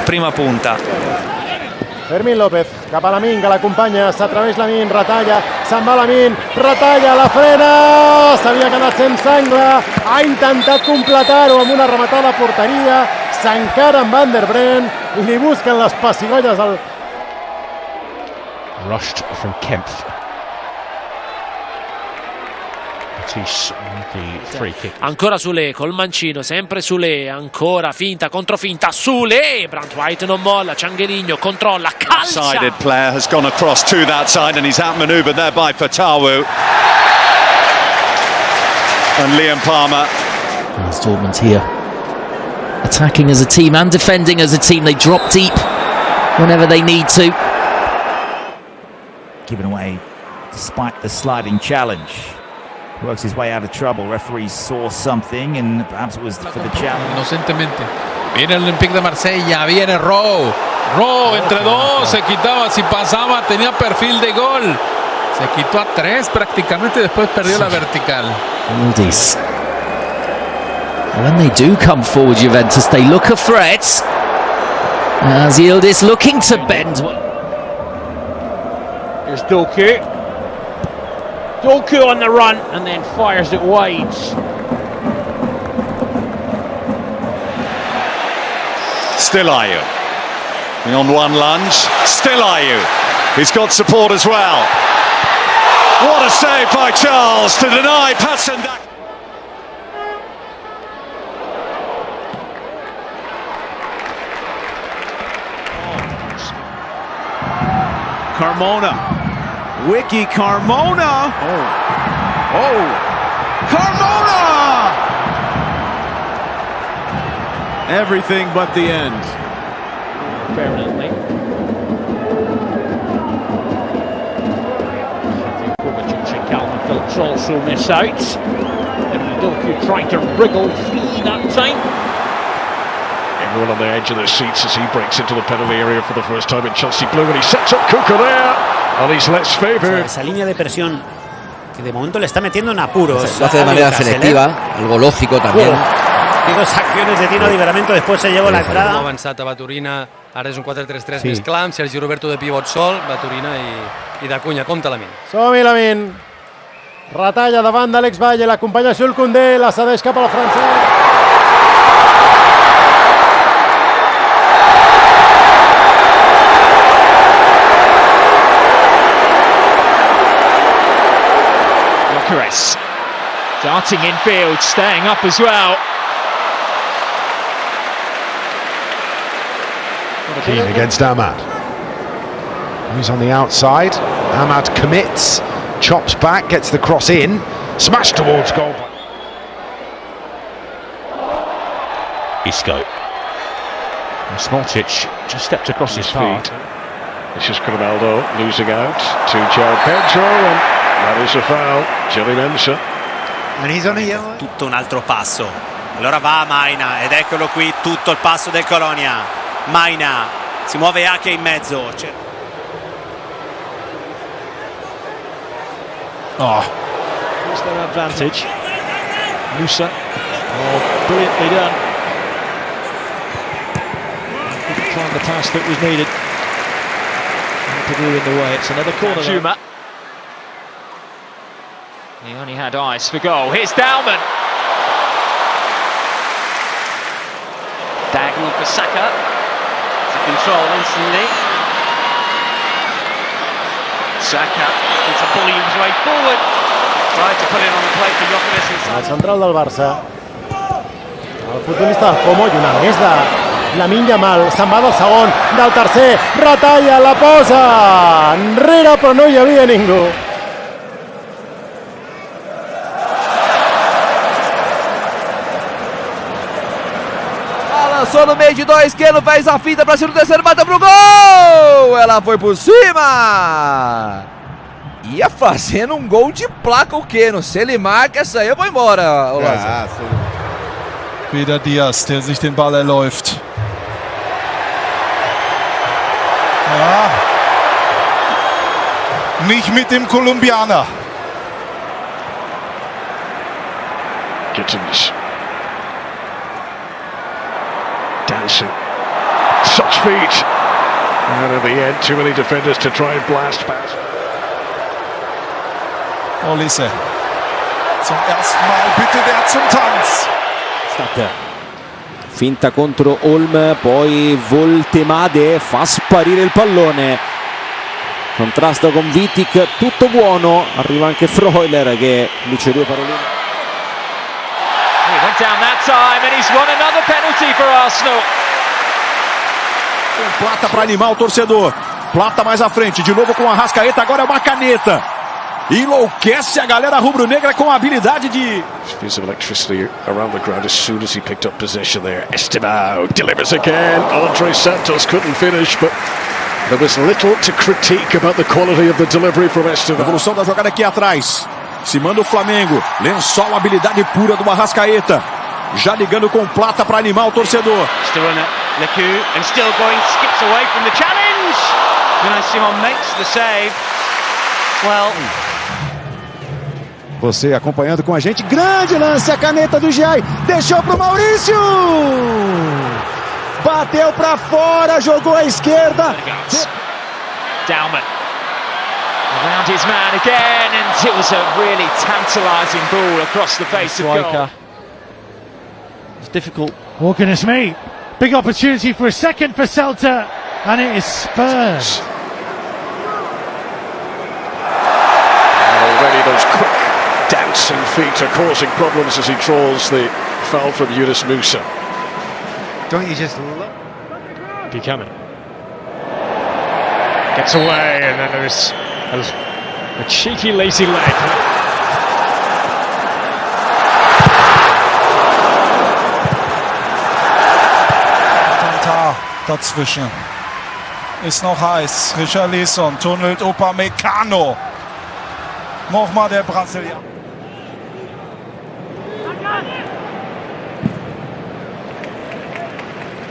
prima punta. Fermín López, cap a Lamine, que l'acompanya, s'atreveix Lamine, retalla, se'n va Lamine, retalla, la frena, s'havia quedat sense angle, ha intentat completar-ho amb una rematada a porteria, s'encara amb Van der Bren, i li busquen les pessigolles al... Rushed from Kempf. The free kick. Ancora Sule col mancino, sempre Sule, ancora finta, controfinta, Sule, Brandt White non molla, Ciangeligno controlla, calcia. Sided player has gone across to that side and he's outmaneuvered there by Fatawu. And Liam Palmer. Dortmund here, attacking as a team and defending as a team. They drop deep whenever they need to. Given away despite the sliding challenge. Works his way out of trouble. Referees saw something and perhaps it was for the challenge. Inocentemente. Viene el Olympique de Marsella, viene Rowe. Rowe entre dos, se quitaba, si pasaba tenía perfil de gol. Se quitó a 3 prácticamente, después perdió la vertical. Oldies. And when they do come forward, Juventus, they look a threat. As Yildiz looking to bend. Here's Doku. Doku on the run and then fires it wide. Still Ayew. On one lunge. Still Ayew. He's got support as well. What a save by Charles to deny Patson. Carmona. Wiki Carmona. Oh. Carmona! Everything but the end. Permanently. Calvin Phillips also miss out. Doku trying to wriggle free that time. Everyone on the edge of their seats as he breaks into the penalty area for the first time in Chelsea blue, and he sets up Kuka there, and he's less favoured. Esa línea de presión que de momento le está metiendo en apuros. Lo hace de manera selectiva, algo lógico también. Té 2 accions de tiro de Liberamento, després se lleva la entrada. Ha avançat a Baturina, ara és un 4-3-3 més clar, amb Sergi Roberto de pivot sol, Baturina i d'Acuña, compta Lamine. Som-hi, Lamine. Retalla davant d'Àlex Valle, l'acompanya Jules Koundé, la cedeix cap a la francesa. Darting infield, staying up as well. Keen against Ahmad. He's on the outside. Ahmad commits, chops back, gets the cross in, smashed towards goal. Isco. Smolcic just stepped across his feet. This is Ronaldo losing out to João Pedro, and that is a foul. Gilly Mensa. Tutto un altro passo. Allora va Maina ed eccolo qui tutto il passo del Colonia. Maina si muove anche in mezzo. Here's their advantage. Musa. Oh, brilliantly done. Couldn't find the pass that was needed. In the way. It's another corner. Juma. He only had eyes for goal. Here's Dauman. Diagonal for Saka. To control instantly. Saka into bullying his way forward. Tried to put it on the plate for Jokeres. El central del Barça. El futbolista del Como i una més de Lamine Yamal. Se'n va del segon, del tercer. Retalla, la posa. Enrere, però no hi havia ningú. Lançou no meio de 2, esquerdo, fez a finta pra cima do terceiro, mata pro gol! Ela foi por cima! Ia fazendo um gol de placa o Keno. Se ele marca, essa aí eu vou embora. Ja, wieder Diaz, der sich den Ball erläuft. Ja. Nicht mit dem Kolumbianer. Gittins. Dancing. Such speed. And at the end, too many defenders to try and blast past. Olise. Zum ersten Mal bittet zum Tanz. Finta contro Olm, poi Voltemade fa sparire il pallone. Contrasto con Vitic, tutto buono. Arriva anche Freuler che dice 2 paroline. He went down that time and he's won another penalty for Arsenal. Plata para animar o torcedor. Plata mais à frente, de novo com a Arrascaeta, agora é uma caneta. Enlouquece a galera rubro-negra com a habilidade de... Fuse of electricity around the ground as soon as he picked up possession there. Estevao delivers again. Andre Santos couldn't finish, but there was little to critique about the quality of the delivery from Estevao. Evolução da jogada aqui atrás. Se manda o Flamengo. Lençol, habilidade pura do Arrascaeta. Já ligando com plata para animar o torcedor. Still on Doku and still going, skips away from the challenge. Unai Simon makes the save. Well. Você acompanhando com a gente. Grande lance, a caneta do Giai. Deixou pro Maurício. Bateu para fora, jogou à esquerda. Dauman around his man again, and it was a really tantalising ball across the face of goal. It's difficult. Oh goodness me, big opportunity for a second for Celta, and it is Spurs. Already those quick dancing feet are causing problems as he draws the foul from Yunus Musa. Don't you just look? Buchanan gets away, and then there's a cheeky lazy leg. Dazwischen. Ist noch heiß. Richarlison tunnelt Upamecano. Nochmal der Brasilianer.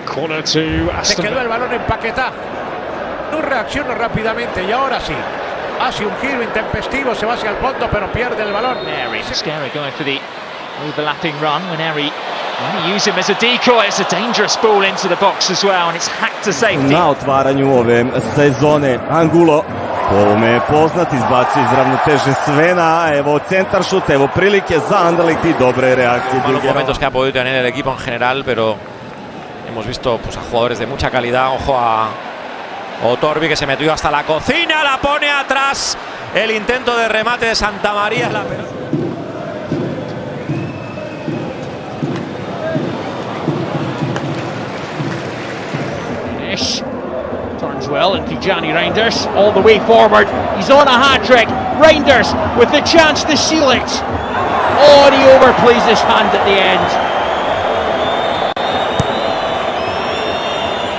Corner to Se Aston. quedó el balón en Paquetá. No reacciona rápidamente y ahora sí. Hace un giro intempestivo, se va hacia el fondo, pero pierde el balón. Scary going for the overlapping run when Harry use him as a decoy. It's a dangerous ball into the box as well, and it's hacked to safety. Na otvaranju ove sezone Angulo, po ovome je poznat, izbacio iz ravnoteže Svena, evo centar šut, evo prilike za Anderlecht i dobre reakcije. Los momentos que ha podido tener el equipo en general, pero hemos visto pues, a jugadores de mucha calidad. Ojo a Otorbi, que se metió hasta la cocina, la pone atrás. El intento de remate de Santa María. La pelota. Turns well, and Tijani Reinders all the way forward. He's on a hat-trick. Reinders with the chance to seal it. Oh, and he overplays his hand at the end.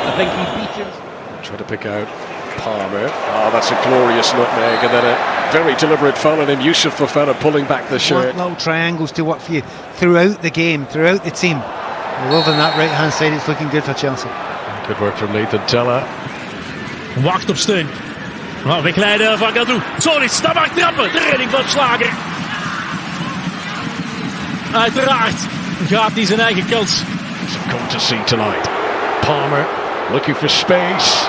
I think he beat him. Trying to pick out Palmer. Oh, that's a glorious nutmeg, and then a very deliberate foul on him. Yusuf Fofana pulling back the shirt. Little triangles to work for you throughout the game, throughout the team. Over on that right-hand side, it's looking good for Chelsea. Good work from Nathan Teller. Wacht op steun. Nou, wegleiden van Gadou. Sorry, Stabak trappen. De redding van Slager. Uiteraard gaat hij zijn eigen kans. Come to see tonight. Palmer looking for space.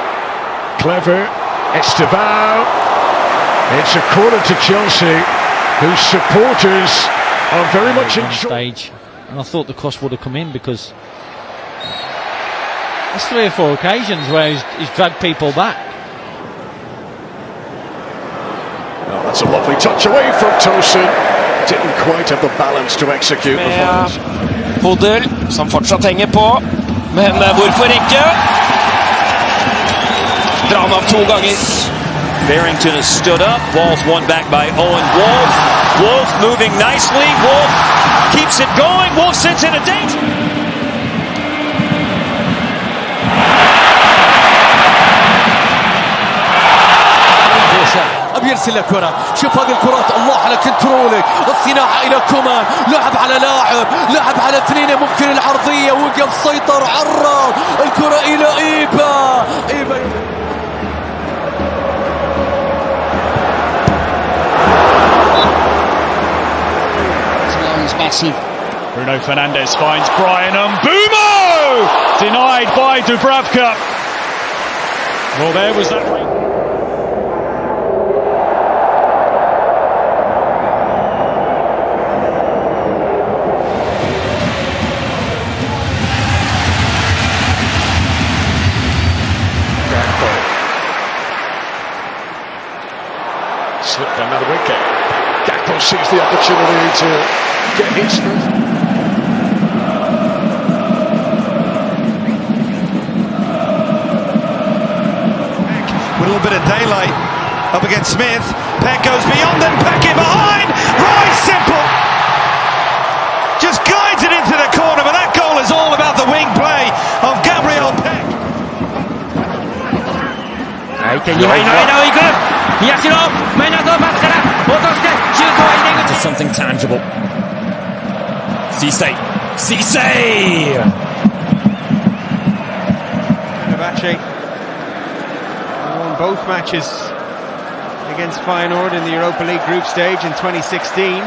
Clever. Estevao. It's a corner to Chelsea, whose supporters are very much in stage. And I thought the cross would have come in because there's 3 or 4 occasions where he's dragged people back. Oh, that's a lovely touch away from Tosin. Didn't quite have the balance to execute the finals. Hodel, som fortsatt henger på. Men hvorfor ikke? Drar han av 2 ganger. Barrington has stood up. Ball's won back by Owen Wolf. Wolf moving nicely. Wolf keeps it going. Wolf sits in a danger. بيرسل الكرة. شوف هذه الكرات، الله على كنترولك، الصناعة إلى كومان، لعب على لعب على 2، ممكن العرضية، وقف سيطر، عرض الكرة إلى إيبا. Massive. Bruno Fernandes finds Brian Mbeumo! Denied by Dubravka. Well, there was that. Slipped another wicket. Gakpo sees the opportunity to get his first. With a little bit of daylight up against Smith. Peck goes beyond and Peck in behind. Right, simple. Just guides it into the corner, but that goal is all about the wing play of Gabriel Peck. Ahí te lleva y no, y gol. Y así lo, menos 2 para To something tangible. Cisse. Fenerbahce won both matches against Feyenoord in the Europa League group stage in 2016.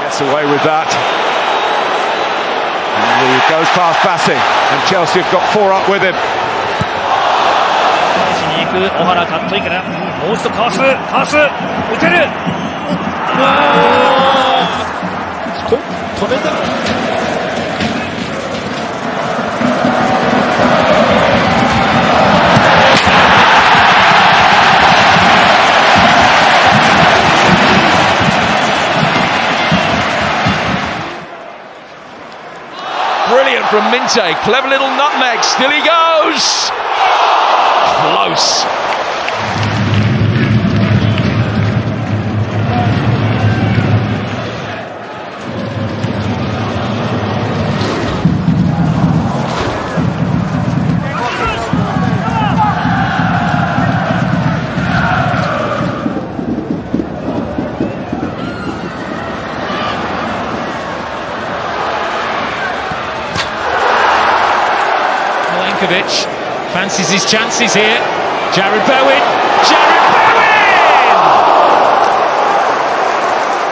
Gets away with that. And he goes past Bassi, and Chelsea have got 4 up with him. 小原カットインからもう一度かわす打てる止めた。Brilliant from Minte, clever little nutmeg, still he goes! Close. Fancies his chances here. Jared Bowen!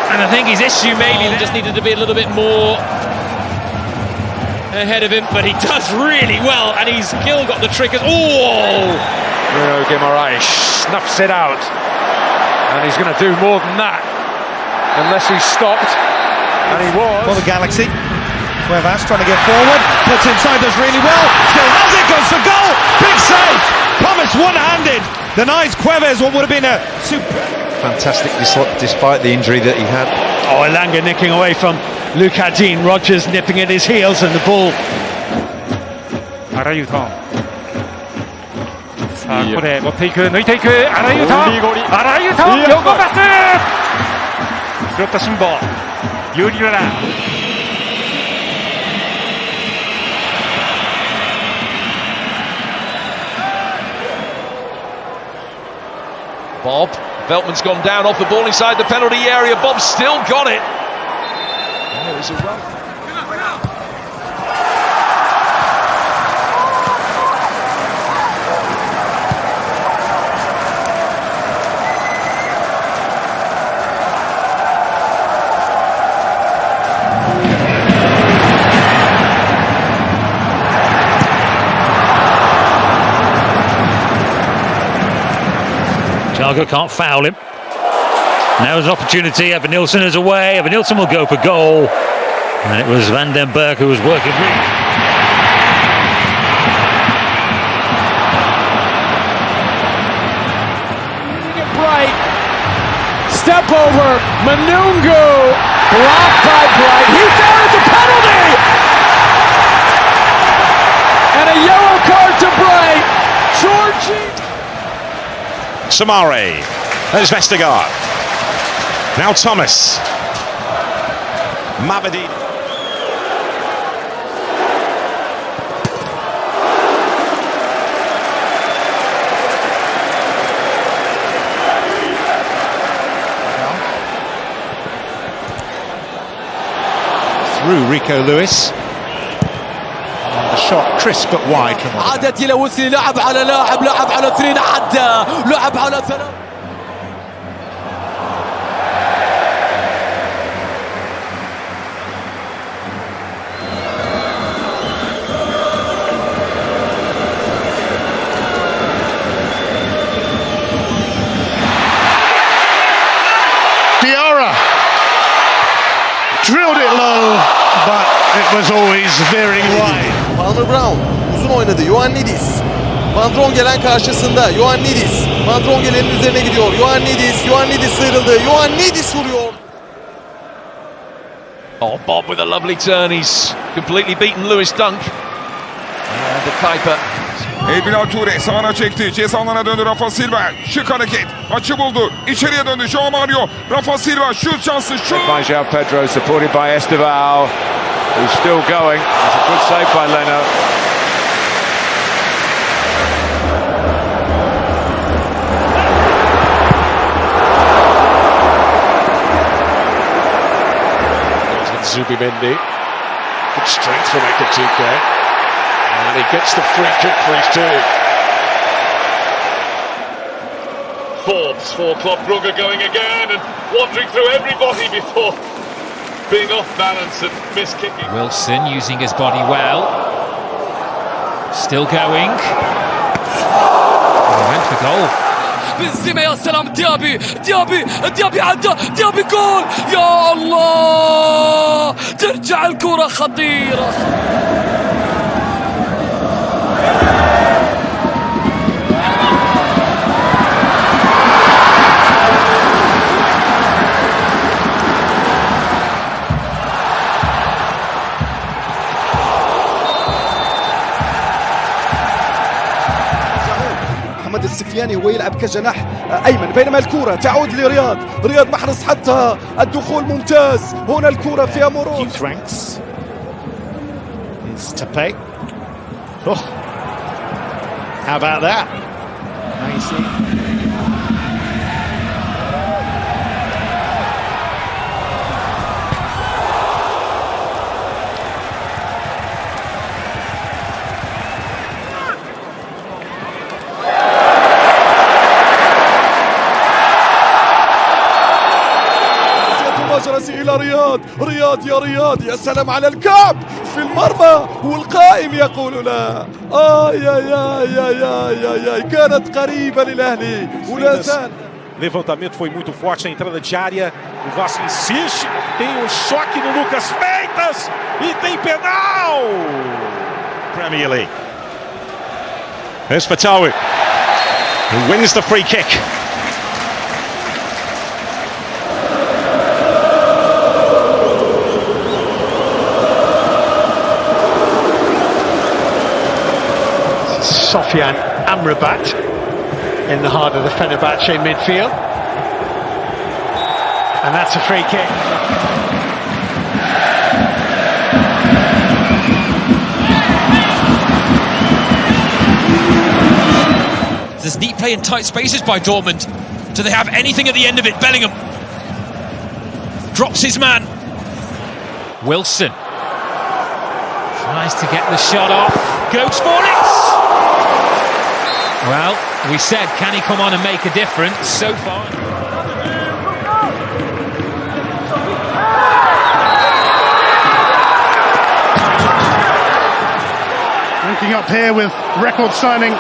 And I think his issue maybe just needed to be a little bit more ahead of him, but he does really well, and he's still got the trick. Bruno Guimaraes snuffs it out, and he's going to do more than that unless he's stopped, and he was. For the Galaxy, Cuevas trying to get forward, puts inside, does really well, still has it, goes for goal, big save, Thomas one-handed, denies Cuevas what would have been a super... Fantastic despite the injury that he had. Oh, Elanga nicking away from Lucadine, Rodgers nipping at his heels, and the ball. 荒井さあここで持っていく、抜いていく、荒井横パス拾った辛抱、ユーリララ。Bob, Veltman's gone down off the ball inside the penalty area. Bob's still got it. And there is a run. Thiago can't foul him. Now there's an opportunity. Evanilson is away. Evanilson will go for goal. And it was Van den Berg who was working really. Bright. Step over. Manungu. Blocked by Bright. He's there. It's a penalty. And a yellow card to Bright. Georgie. Samare, there's Vestergaard, now Thomas, Mavadi. Through Rico Lewis. The shot crisp but wide from عدت إلى وسلي لعب على لاعب على اثنين عدى لعب على ثلاث. Diarra drilled it low, but it was always veering wide. Van Brown uzun oynadı. Ioannidis. Van Drongelen karşısında. Ioannidis. Van Drongelen'in üzerine gidiyor. Ioannidis sıyrıldı. Ioannidis vuruyor. Oh, Bob with a lovely turn. He's completely beaten Lewis Dunk. And the Kuiper. Elbilal Toure sağına çekti. Ceza alanına döndü Rafa Silva. Şık hareket. Açı buldu. İçeriye döndü. João Mario. Rafa Silva şut şansı. Şut. By João Pedro, supported by Esteval, who's still going. It's a good save by Leno. Zubimendi. Good strength from Ekatike. And he gets the free kick for his team. Forbes for Club Brugge going again and wandering through everybody before being off balance and miskicking. Wilson using his body well. Still going. He went for goal. بنزيما يا سلام ديابي عدى ديابي جول يا الله ترجع الكرة خطيرة السفياني هو يلعب كجناح ايمن بينما الكره تعود لرياض محرز حتى الدخول ممتاز هنا الكره فيها مرور How about that? إلى رياض يا سلام على الكعب في المرمى والقائم يقول لا يا كانت قريبة للأهلي ولا زال. Levantamento foi muito forte, a entrada de área. O Vasco insiste, tem um choque no Lucas Freitas e tem penal. Premier League. Here's Fatawu, who wins the free kick. Sofian Amrabat in the heart of the Fenerbahce midfield, and that's a free kick. There's neat play in tight spaces by Dortmund. Do they have anything at the end of it? Bellingham drops his man. Wilson tries to get the shot off. Goes for it. Well, we said, can he come on and make a difference? So far. Linking up here with record signing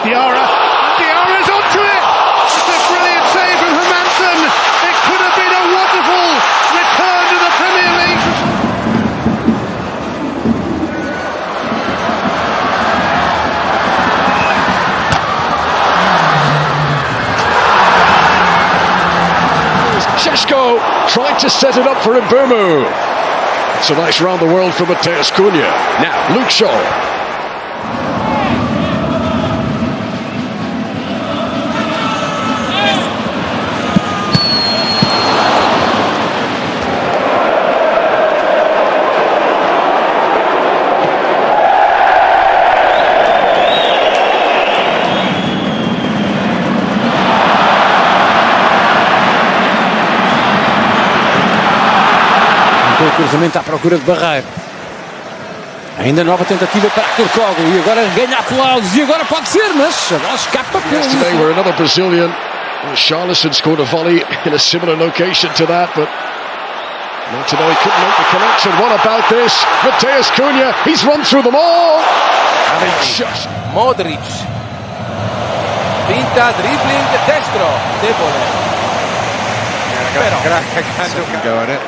Diarra. Diarra's onto it! It's a brilliant save from Hermansen. It could have been a wonderful return to the Premier League. Šeško tried to set it up for Mbumu. It's a nice round the world for Matheus Cunha. Now, Luke Shaw. Cruzamento à procura de barreiro. Ainda nova tentativa para Turcoglu e agora ganha aplausos e agora pode ser, mas a bola escapa pelo. Yesterday where another Brazilian, Charleston, scored a volley in a similar location to that, but not to know he couldn't make the connection. What about this? Matheus Cunha, he's run through them all, and he just. Modric. Finta, dribbling, destro, debole. Go at it.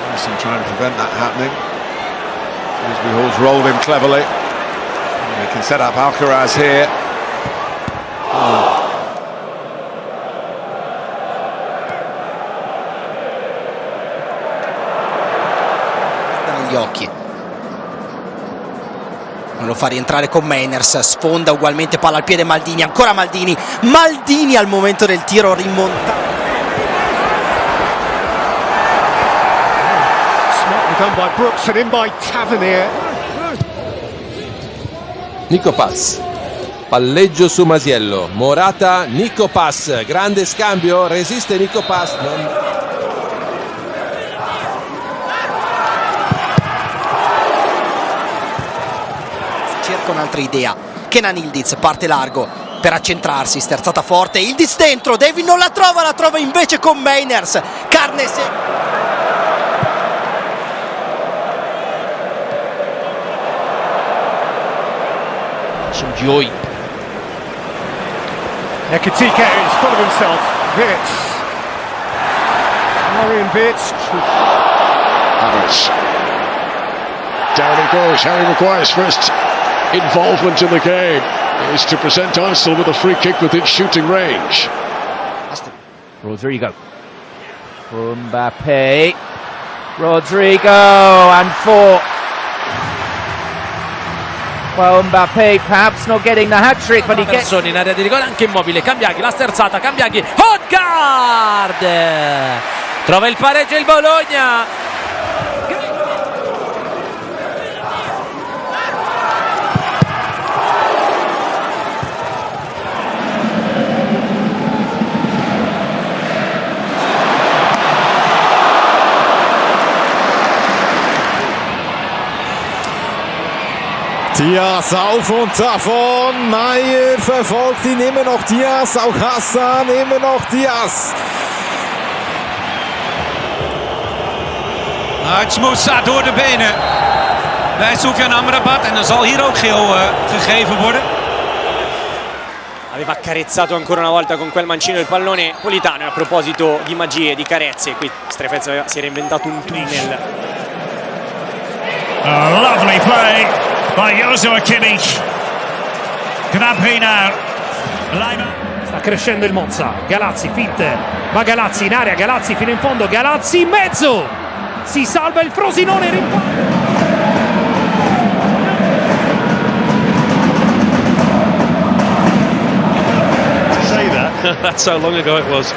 Messi trying to prevent that happening. Hall's rolled him cleverly. He can set up Alcaraz here. Gli occhi. Non lo fa rientrare con Meiners, sfonda ugualmente, palla al piede Maldini, ancora Maldini al momento del tiro rimontato. Done by Brooks and in by Tavernier. Nico Pass, palleggio su Masiello, Morata, Nico Pass, grande scambio, resiste Nico Pass. con altra idea. Kenan Yildiz parte largo per accentrarsi, sterzata forte, Yildiz dentro, David non la trova invece con Meiners, carne Joy. Ekitike is full of himself. Wirtz. Florian Wirtz. Havertz. Down he goes. Harry Maguire's first involvement in the game is to present Arsenal with a free kick within shooting range. Rodrigo. From Mbappé. Rodrigo and 4. Well, Mbappé perhaps not getting the hat-trick, but he gets... in area di rigore, anche Immobile, Cambiaghi, la sterzata, Cambiaghi, Odegaard! Trova il pareggio il Bologna! Diaz auf und davon. Maier verfolgt ihn, immer noch Diaz. Auch Hassan, immer noch Diaz. Het Moussa door de benen bij Soufiane Amrabat en dan zal hier ook geel gegeven worden. Aveva accarezzato ancora una volta con quel mancino il pallone Politano, e a proposito di magie, di carezze, qui Strefez si era inventato un tunnel. A lovely play by Joshua Kimmich. Gnabry now. Sta crescendo il Monza. Galazzi, finte. Va Galazzi in area, Galazzi fino in fondo, Galazzi in mezzo. Si salva il Frosinone. To say that, that's how long ago it was.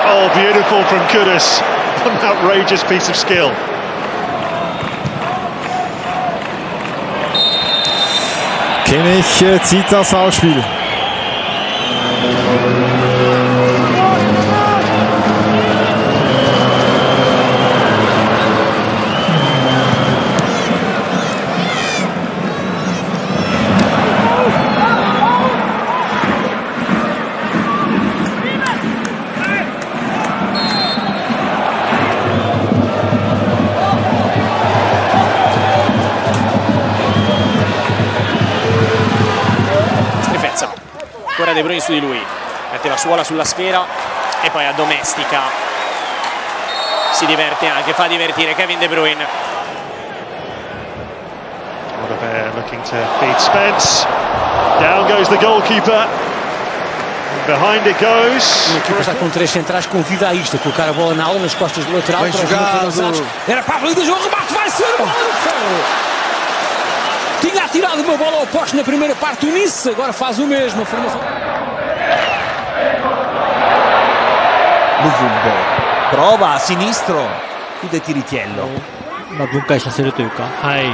Oh, beautiful from Kudus. An outrageous piece of skill. Kimmich zieht das Ausspiel. Ancora De Bruyne su di lui, mette la suola sulla sfera e poi addomestica, si diverte anche, fa divertire Kevin De Bruyne. Rodobert looking to feed Spence. Down goes the goalkeeper. Behind it goes. Uma equipa está com 3 centrais, convida a isto, colocar a bola na aula, nas costas do lateral. Bem jogado. Era para a valida, o remate vai ser tinha atirado uma bola ao poste na primeira parte, o Nice agora faz o mesmo. Luvumbo prova a sinistro, chiude Tiritiello. 分解させるというか、はい。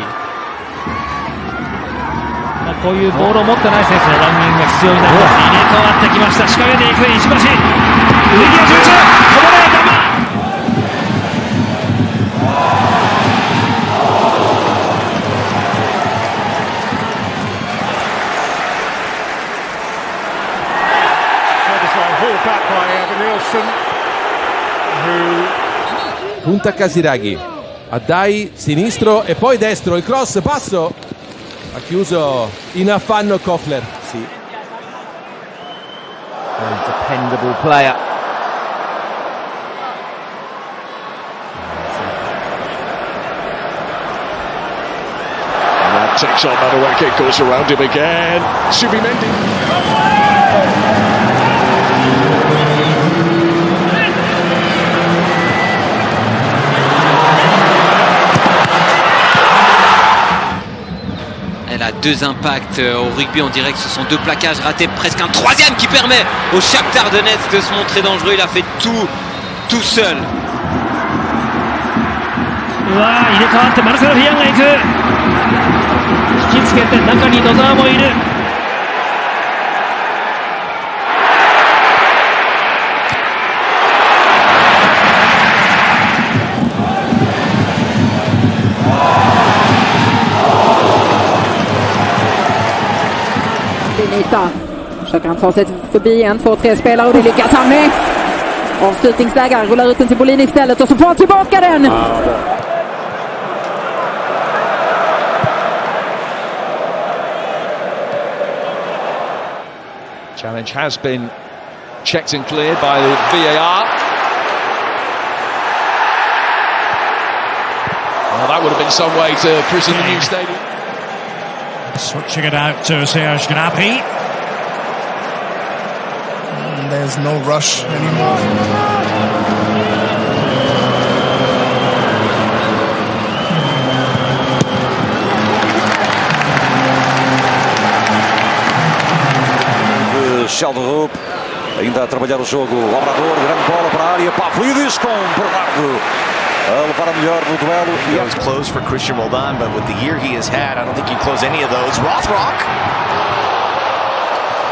こういうボールを持ってない選手のランニングが必要になります。入れ替わってきました。仕掛けていく石橋。右足打つ。こぼれ球。Punta Casiraghi, Addai sinistro e poi destro, il cross basso, ha chiuso in affanno Kofler. Sì. A dependable player. That takes on Madueke, goes around him again. Subimendi. Elle a 2 impacts au rugby, on dirait que ce sont 2 plaquages ratés, presque un 3e qui permet au Shakhtar Donetsk de se montrer dangereux. Il a fait tout seul. うわ入れ替わってマルセロ・フィアンが行く。引きつけて中に野沢もいる。Yta. Försöker han ta sig förbi 1, 2, 3 spelare och det lyckas han med. Avslutningsläge, rullar ut den till Bolin istället och så får han tillbaka den. Challenge has been checked and cleared by the VAR. Well, that would have been some way to christen the new stadium. Switching it out to Serge Gnabry. There's no rush anymore. Sheldon ainda a trabalhar o jogo. O Obrador, grande bola para a área. Pavlidis com Bernardo a levar a melhor no duelo. It was close for Christian, well done, but with the year he has had, I don't think you close any of those. Rothrock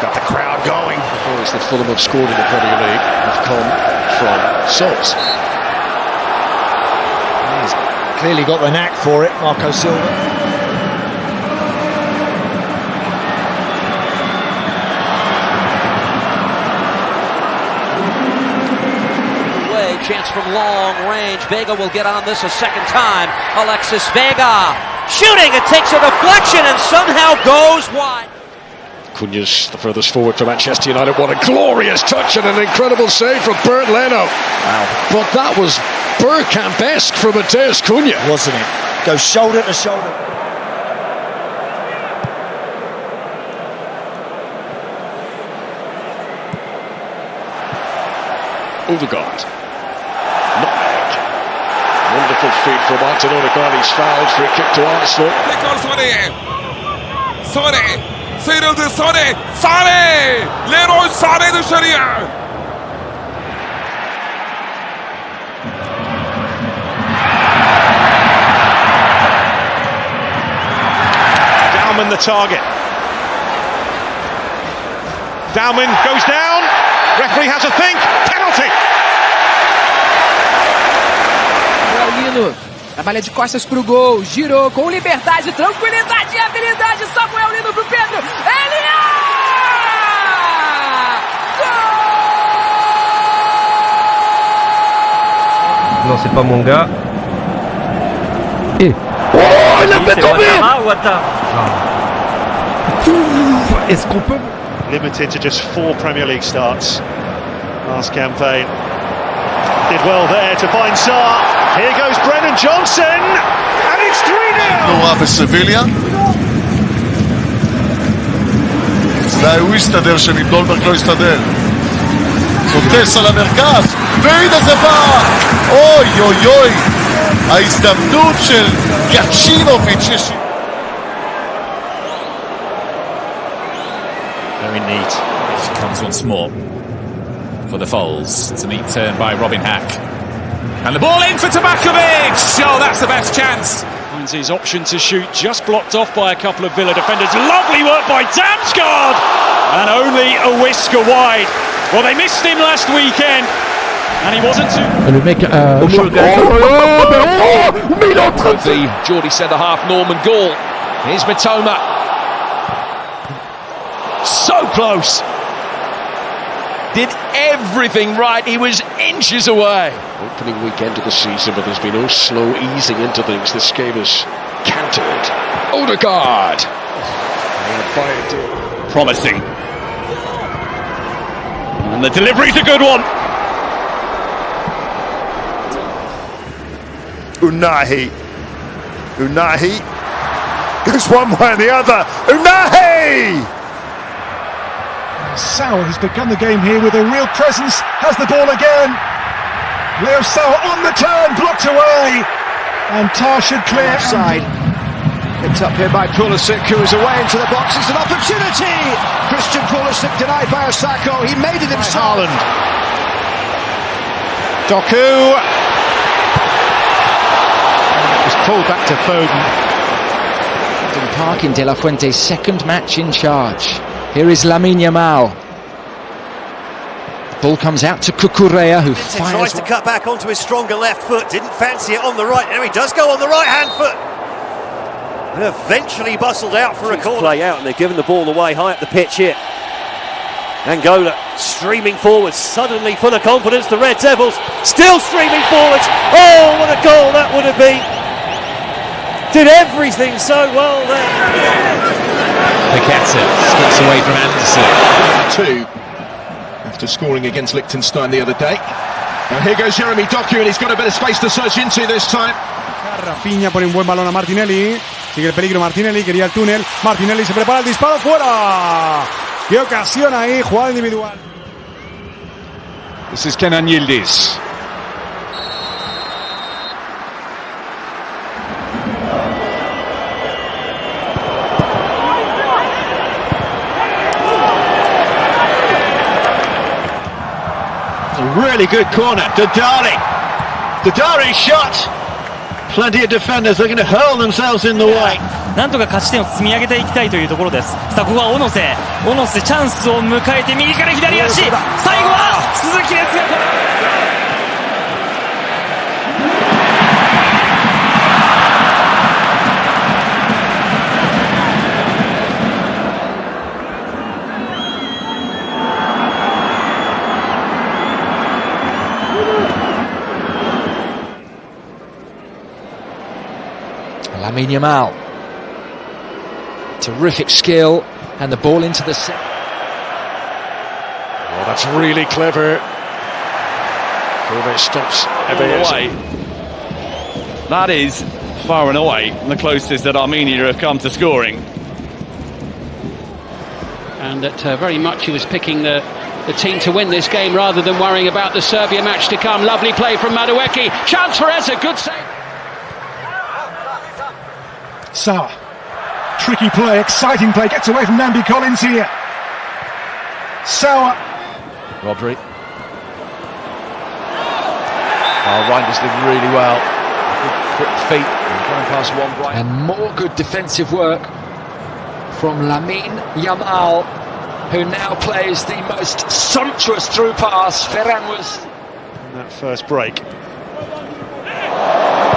got the crowd going. The goals that Fulham have scored in the Premier League have come from subs. He's clearly got the knack for it, Marco Silva. Chance from long range. Vega will get on this a second time. Alexis Vega shooting. It takes a deflection and somehow goes wide. Cunha's the furthest forward for Manchester United. What a glorious touch and an incredible save from Bernd Leno. Wow. But that was Bergkamp-esque from Mateus Cunha. Wasn't it? Goes shoulder to shoulder. Odegaard. Wonderful feed from Martin Odegaard. He's fouled. Free kick to Arsenal. Tekrar Sané. Sané. Sıyrıldı Sané. Sané. Leroy Sané dışarıya. Dauman the target. Dauman goes down. Referee has a think. Penalty. Lino trabalha de costas pro gol, girou com liberdade, tranquilidade e habilidade. Samuel Lino pro Pedro. Ele Non, c'est pas mon gars. Et oh, il a fait tomber. Est-ce qu'on peut limited to just 4 Premier League starts last campaign. Did well there to find Sarr. Here goes Brennan Johnson, and it's 3-0. נורא בסביליה. אולי הוא יסתדר שמדולברג לא יסתדר. נוטס על המרכז, והנה זה בא! אוי אוי אוי! ההזדמנות של גצ'ינוביץ'. Very neat. She comes once more for the Foles. It's a neat turn by Robin Hack. And the ball in for Tabakovic! Oh, that's the best chance. Finds his option to shoot, just blocked off by a couple of Villa defenders. Lovely work by Damsgaard! And only a whisker wide. Well, they missed him last weekend. And he wasn't too... Le mec mais il est en train de the Geordie centre-half Norman Gall. Here's Mitoma. So close. Did everything right. He was inches away. Opening weekend of the season, but there's been no slow easing into things. This game is cantered. Odegaard. Promising. And the delivery's a good one. Unahi goes one way and the other. Unahi! Sauer has begun the game here with a real presence, has the ball again. Leo Sauer on the turn, blocked away. And Tar should clear. Offside. Picked up here by Pulisic, who is away into the box. It's an opportunity. Christian Pulisic denied by Osako. He made it himself. Haaland. Doku. It was pulled back to Foden. Park in De La Fuente's second match in charge. Here is Lamine Yamal. Ball comes out to Cucurella, who fires. Tries to cut back onto his stronger left foot. Didn't fancy it on the right. Now he does go on the right hand foot. And eventually bustled out for a corner. Play out, and they're giving the ball away high up the pitch here. Angola streaming forwards, suddenly full of confidence. The Red Devils still streaming forwards. Oh, what a goal that would have been. Did everything so well there. Paqueta skips away from Anderson. 2 after scoring against Liechtenstein the other day. Now here goes Jeremy Doku, and he's got a bit of space to search into this time. Rafinha pone un buen balón a Martinelli. Sigue el peligro Martinelli, quería el túnel. Martinelli se prepara el disparo, fuera. Qué ocasión ahí, jugada individual. This is Kenan Yildiz. A really good corner. Dadari's shot. Plenty of defenders are going to hurl themselves in the way. なんとか勝ち点を積み上げていきたいというところです。さあここは小野瀬チャンスを迎えて右から左足、最後は鈴木ですが、Lamine Yamal. Terrific skill, and the ball into the set. Oh, that's really clever. Kobe stops away. That is far and away the closest that Armenia have come to scoring. And that very much he was picking the team to win this game rather than worrying about the Serbia match to come. Lovely play from Madueke. Chance for Eza, good save. Sawa. Tricky play, exciting play, gets away from Nambi Collins here. Sawa. Rodri. Oh, Reinders did really well. Good quick feet, going past one right. And more good defensive work from Lamine Yamal, who now plays the most sumptuous through pass. Ferran was in that first break.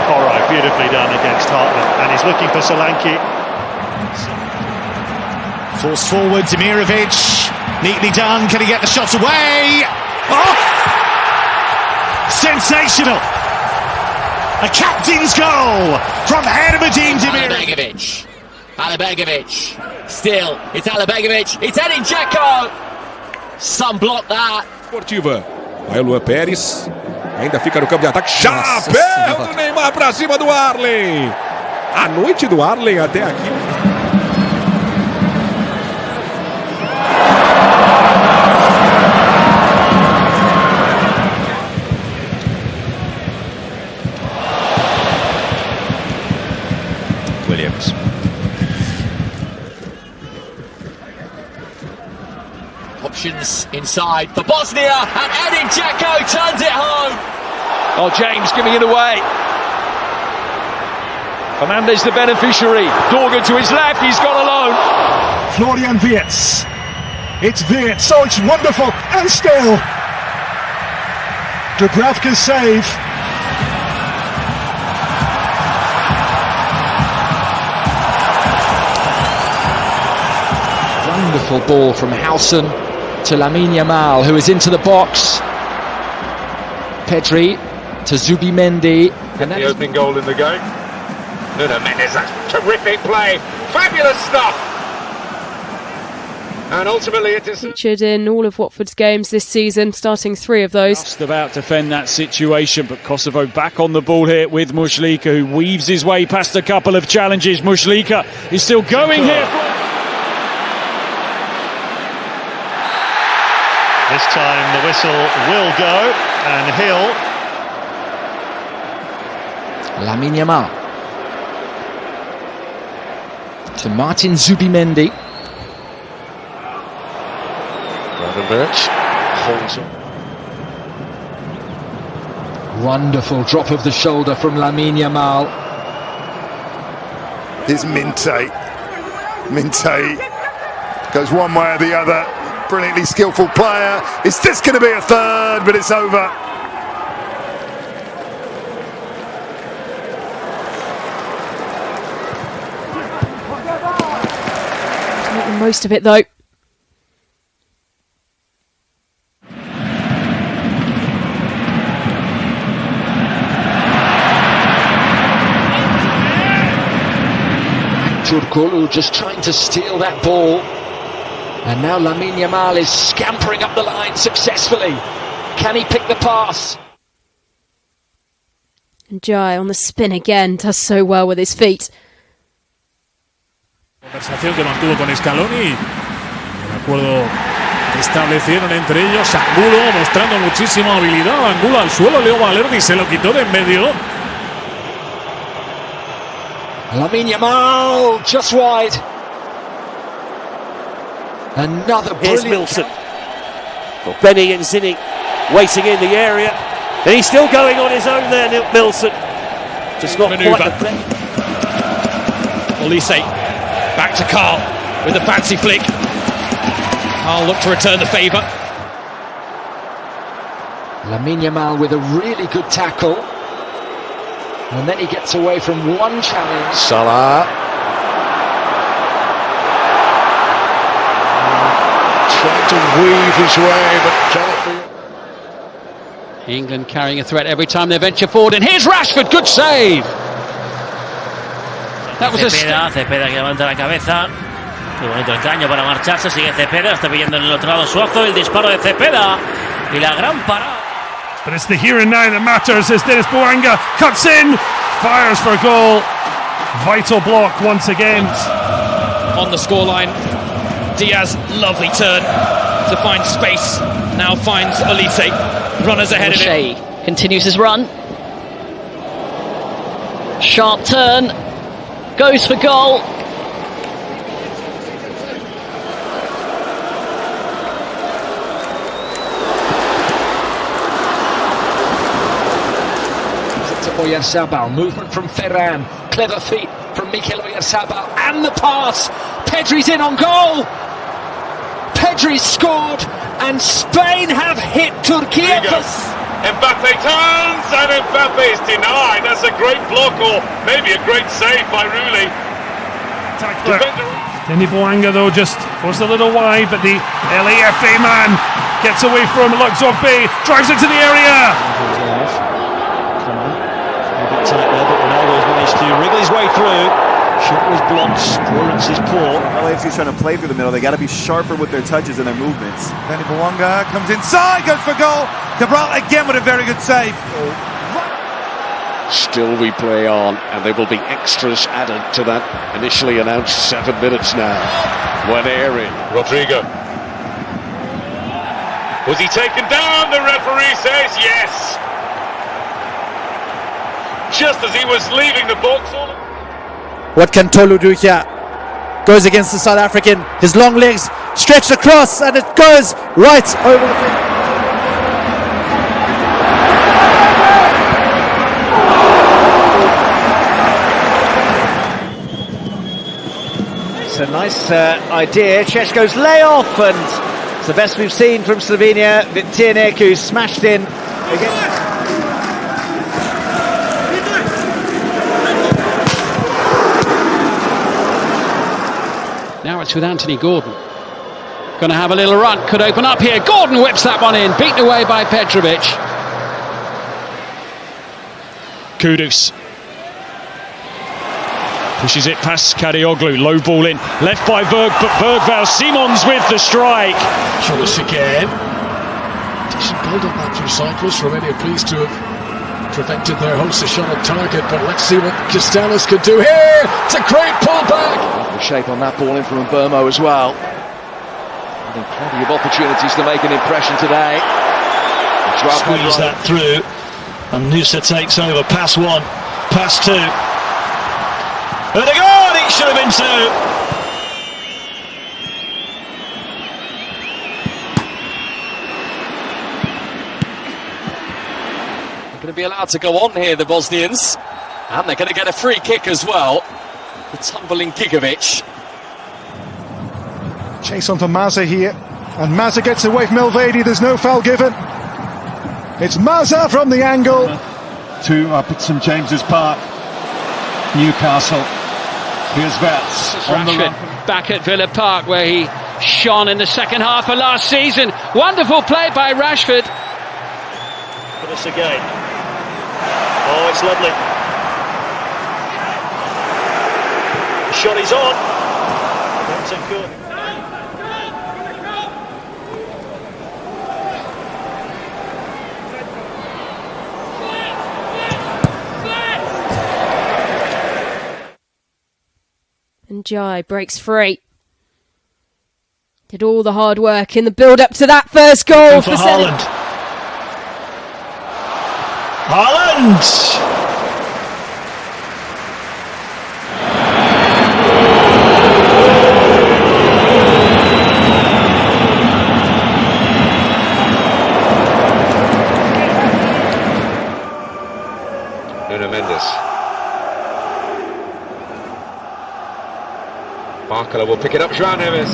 Alright, beautifully done against Hartman, and he's looking for Solanke. Forced forward, Demirovic. Neatly done, can he get the shot away? Oh! Sensational! A captain's goal from Hermedin Demirovic. Alibegovic. Still, it's Alibegovic. It's Edin Dzeko. Some block that. Portiva. Aí o Luan Pérez. Ainda fica no campo de ataque. Chapéu do Neymar pra cima do Arlen. A noite do Arlen até aqui. Williams. Options inside for Bosnia, and Edin Dzeko turns it home. Oh, James giving it away. Fernandez the beneficiary. Dorgan to his left, he's gone alone. Florian Wirtz. It's Wirtz, oh it's wonderful, and still. Dubravka's save. Wonderful ball from Howson to Lamine Yamal, who is into the box. Pedri to Zubimendi. And the opening goal in the game. Nuno Mendes, that's terrific play. Fabulous stuff. And ultimately it is featured in all of Watford's games this season, starting 3 of those. Just about to defend that situation, but Kosovo back on the ball here with Muslika, who weaves his way past a couple of challenges. Muslika is still going here. This time the whistle will go, and Hill. Lamine Yamal to Martin Zubimendi. Birch holds on. Wonderful drop of the shoulder from Lamine Yamal. Here's Minte goes one way or the other. Brilliantly skillful player. Is this going to be a third? But it's over. Make the most of it though. Turkoglu just trying to steal that ball. And now Lamine Yamal is scampering up the line successfully. Can he pick the pass? And Jai on the spin again, does so well with his feet. Conversación que mantuvo con Scaloni. El acuerdo que establecieron entre ellos. Angulo mostrando muchísima habilidad. Angulo al suelo, Leo Valerdi se lo quitó de en medio. Lamine Yamal just wide. Another Here's brilliant. Milson. Well, Benny and Zinni waiting in the area. And he's still going on his own there, Milson. Just not Manoeuvre. quite the Olise back to Carl with a fancy flick. Carl look to return the favour. Lamine Yamal with a really good tackle. And then he gets away from one challenge. Salah. Trying to weave his way, but cannot be. England carrying a threat every time they venture forward, and here's Rashford, good save! That was Cepeda que levanta la cabeza. Qué bonito engaño para marcharse, sigue Cepeda, está pidiendo en el otro lado Suazo, el disparo de Cepeda y la gran parada. But it's the here and now that matters as Dennis Boanga cuts in, fires for goal. Vital block once again. On the scoreline, Diaz, lovely turn to find space. Now finds Olise. Runners ahead of him. Continues his run. Sharp turn. Goes for goal. Oyarzabal, movement from Ferran, clever feet from Mikel Oyarzabal, and the pass. Pedri's in on goal. Pedri's scored, and Spain have hit Turkey. Mbappé turns, and Mbappé is denied. That's a great block, or maybe a great save by Rooney. Denny Boanga though just goes a little wide, but the LAFA man gets away from Luxorbe, drives into the area. Tight there, but Ronaldo's managed to wriggle his way through. Shot was blocked, clearance is poor. LAFC's trying to play through the middle. They got to be sharper with their touches and their movements. Denny Boanga comes inside, goes for goal. Cabral again with a very good save. Still we play on, and there will be extras added to that initially announced 7 minutes now. When airing. Rodrigo. Was he taken down? The referee says yes. Just as he was leaving the box. What can Tolu do here? Goes against the South African. His long legs stretched across, and it goes right over the fence. It's a nice idea. Češko's layoff, and it's the best we've seen from Slovenia. Vitierneku smashed in again. Now it's with Anthony Gordon. Going to have a little run, could open up here. Gordon whips that one in, beaten away by Petrovic. Kudus pushes it past Kadioglu, low ball in, left by Bergvall. Simons with the strike. Cholis again. Decent build on that through cyclists. Romania pleased to have prevented their hosts a shot on target, but let's see what Castellas could do here. It's a great pullback. The shape on that ball in from Mburmo as well. Having plenty of opportunities to make an impression today. Squeeze that through, and Nusa takes over. Pass one, pass two. And a goal! It should have been two. Going to be allowed to go on here, the Bosnians, and they're going to get a free kick as well. The tumbling Gigovic. Chase on for Mazza here, and Mazza gets away from Elvedi. There's no foul given. It's Mazza from the angle. Two up at St James's Park, Newcastle. Here's Vets on the run. Back at Villa Park, where he shone in the second half of last season. Wonderful play by Rashford. For this again. Oh, it's lovely. The shot is on. That's a good. And Jai breaks free. Did all the hard work in the build-up to that first goal for Haaland. Haaland! Nuno Mendes. Barcola will pick it up, João Neves.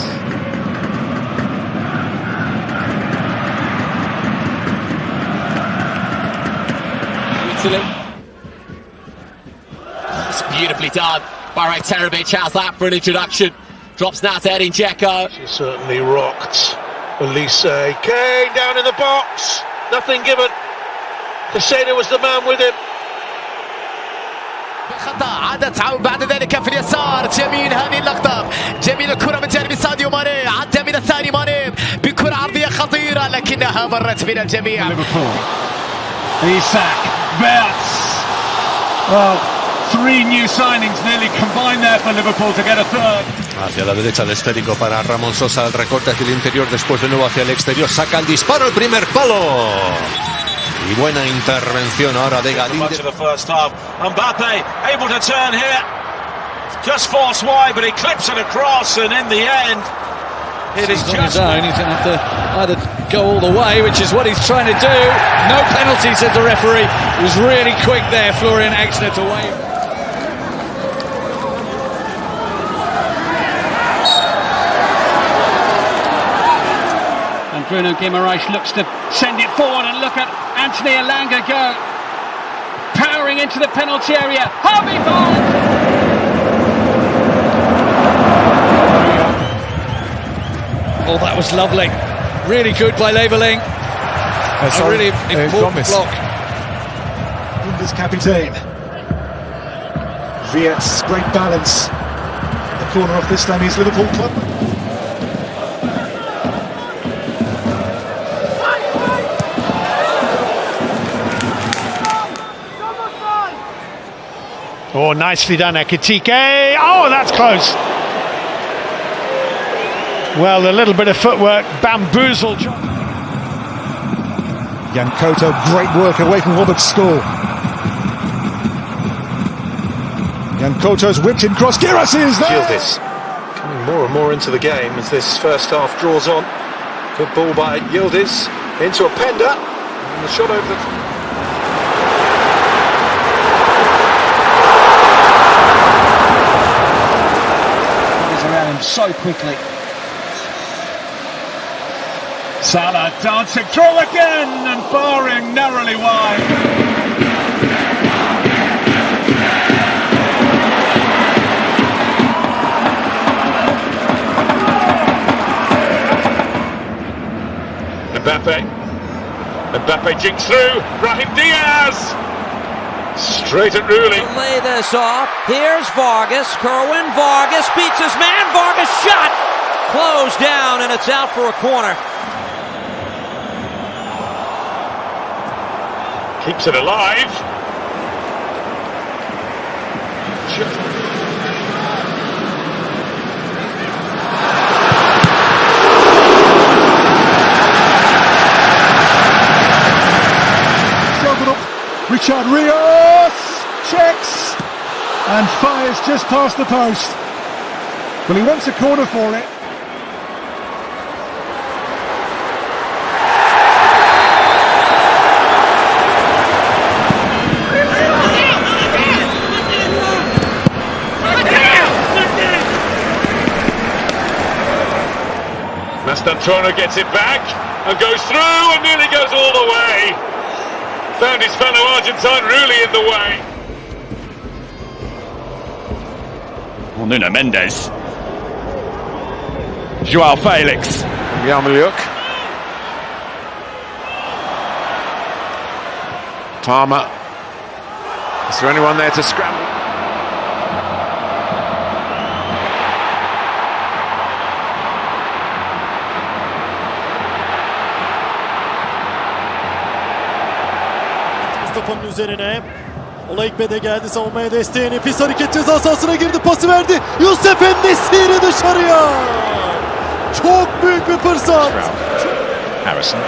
It's beautifully done by Terebic. How's that for an introduction? Drops now to Edin Dzeko. She certainly rocked Elise. Kane down in the box. Nothing given. Cristiano was the man with him. خطأ عاد تعاون بعد ذلك في اليسار. جميل هذه اللقطة. جميل الكرة من جانب ساديو ماني. عدى من الثاني ماني بكرة عرضية خطيرة لكنها مرت من الجميع. Isak, Vets. Well, 3 new signings nearly combined there for Liverpool to get a third. Hacia la derecha el esférico para Ramón Sosa, el recorte hacia el interior, después de nuevo hacia el exterior, saca el disparo, el primer palo. Y buena intervención ahora de Galín. Much of the first half. Mbappé able to turn here. Just forced wide, but he clips it across, and in the end, it is just on his own. He's going to have to either go all the way, which is what he's trying to do. No penalty, says the referee. It was really quick there, Florian Exner to wave. And Bruno Guimaraes looks to send it forward, and look at Anthony Elanga go. Powering into the penalty area. Harvey Barnes! Oh, that was lovely. Really good by Leveling. A really important block. Bundescapitän. Viets, great balance. The corner of this time is Liverpool club. Oh, nicely done, Ekitike. Oh, that's close. Well, a little bit of footwork bamboozled. Jan Koto, great work away from Robert's score. Jan Koto's whipped in cross. Giras is there! Yildiz coming more and more into the game as this first half draws on. Good ball by Yildiz into a Penda. And the shot over the... Around him so quickly. Salah dancing through again and firing narrowly wide. Mbappé jinks through. Brahim Diaz straight at Rooney. Lay this off. Here's Vargas. Kerwin Vargas beats his man. Vargas shot. Closed down, and it's out for a corner. Keeps it alive. Richard Rios checks and fires just past the post. Well, he wants a corner for it. Mastantuono gets it back and goes through and nearly goes all the way. Found his fellow Argentine really in the way. Nuno Mendes. Joao Felix. Yamal. Palmer. Is there anyone there to scramble? Mustafa'nın üzerine. Olaikbe de geldi savunmaya desteğini. Pis hareket ceza sahasına girdi. Pası verdi. Yusuf En-Nesyri dışarıya. Çok büyük bir fırsat. Harrison.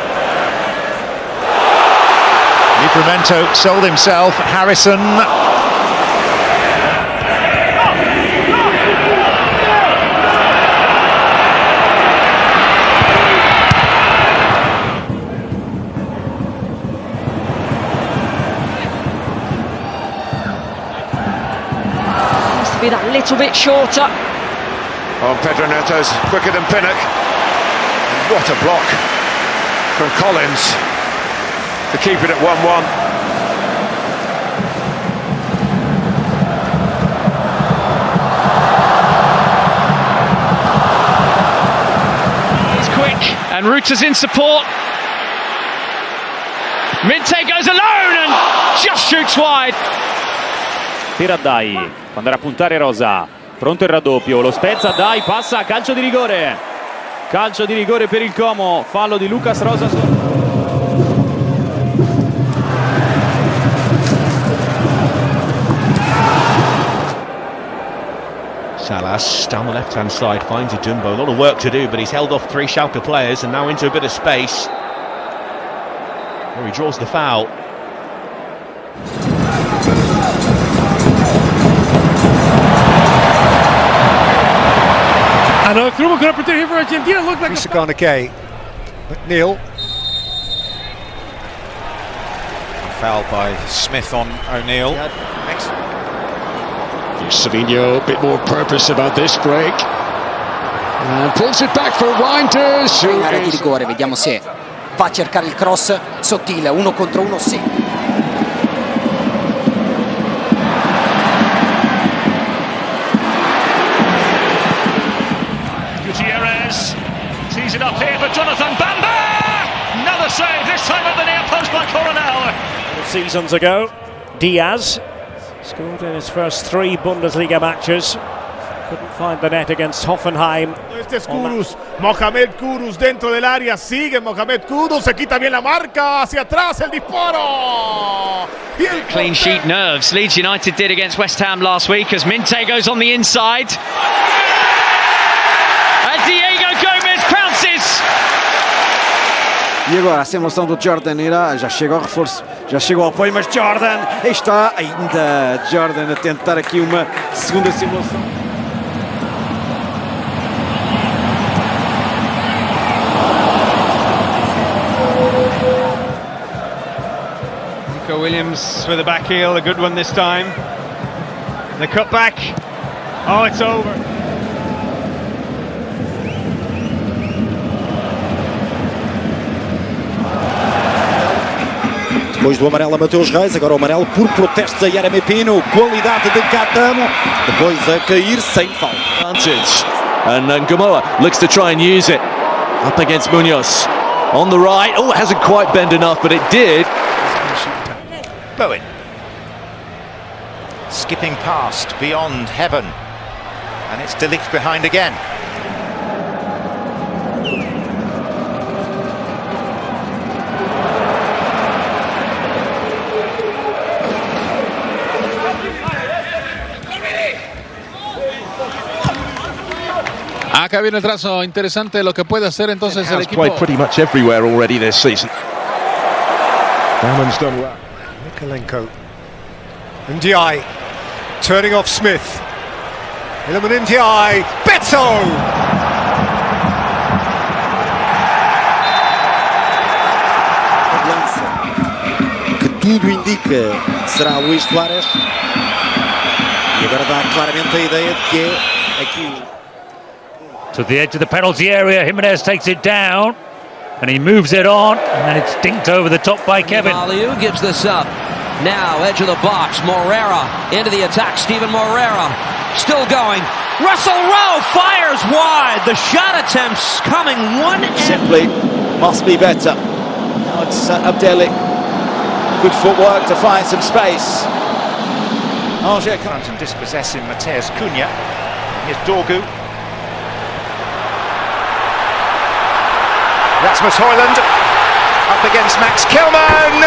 Livramento sold himself. Harrison. Be that little bit shorter. Oh, Pedro Neto's quicker than Pinnock. What a block from Collins to keep it at 1-1. He's quick and Ruta's in support. Minte goes alone and just shoots wide. Tira Dai, quando era a puntare Rosa, pronto il raddoppio, lo spezza Dai, passa, calcio di rigore per il Como, fallo di Lucas Rosa. Salas down the left hand side finds Idumbo, a lot of work to do, but he's held off three Schalke players and now into a bit of space where he draws the foul. Another through good opportunity here for Argentina. Looked like a K. McNeil. Foul by Smith on O'Neill. Savino, a bit more purpose about this break. And pulls it back for Reinders. In area di rigore, vediamo se va a cercare il cross sottile, 1 contro 1, sì. Tees it up here for Jonathan Bamba! Another save, this time at the near post by Coronel. Seasons ago, Diaz scored in his first 3 Bundesliga matches. Couldn't find the net against Hoffenheim. Este es Kudus, Mohamed Kudus dentro del área, sigue Mohamed Kudus, se quita bien la marca, hacia atrás el disparo. Clean sheet nerves. Leeds United did against West Ham last week as Minte goes on the inside. And Diego Gomes pounces. E agora, sem noção do Jordan, já chega ao reforço, já chegou ao apoio, mas Jordan, aí está ainda Jordan a tentar aqui uma segunda simulação. Nico Williams with a back heel, a good one this time. The cut back. Oh, it's over. Depois do amarelo a Mateus Reis, agora o amarelo por protestos a Yeremy Pino, qualidade de Catamo, depois a cair sem falta. And Gamoa looks to try and use it up against Munoz on the right. Oh, it hasn't quite bent enough, but it did. Bowen. Skipping past beyond heaven. And it's De Ligt behind again. Acá viene el trazo interesante de lo que puede hacer entonces el equipo. Played pretty much everywhere already this season. Bauman's done well. Nikolenko. Ndiaye turning off Smith. Iliman Ndiaye. Beto! Que tudo indica será Luís Suárez. E agora dá claramente a ideia de que é aqui. To the edge of the penalty area, Jimenez takes it down and he moves it on and then it's dinked over the top by Kevin. Aliu gives this up. Now edge of the box, Morera into the attack, Steven Morera still going. Russell Rowe fires wide. The shot attempts coming one. Simply must be better. Now it's Abdelli. Good footwork to find some space. Angers front and dispossessing Matheus Cunha. Here's Dogu. Rasmus Højlund up against Max Kilman.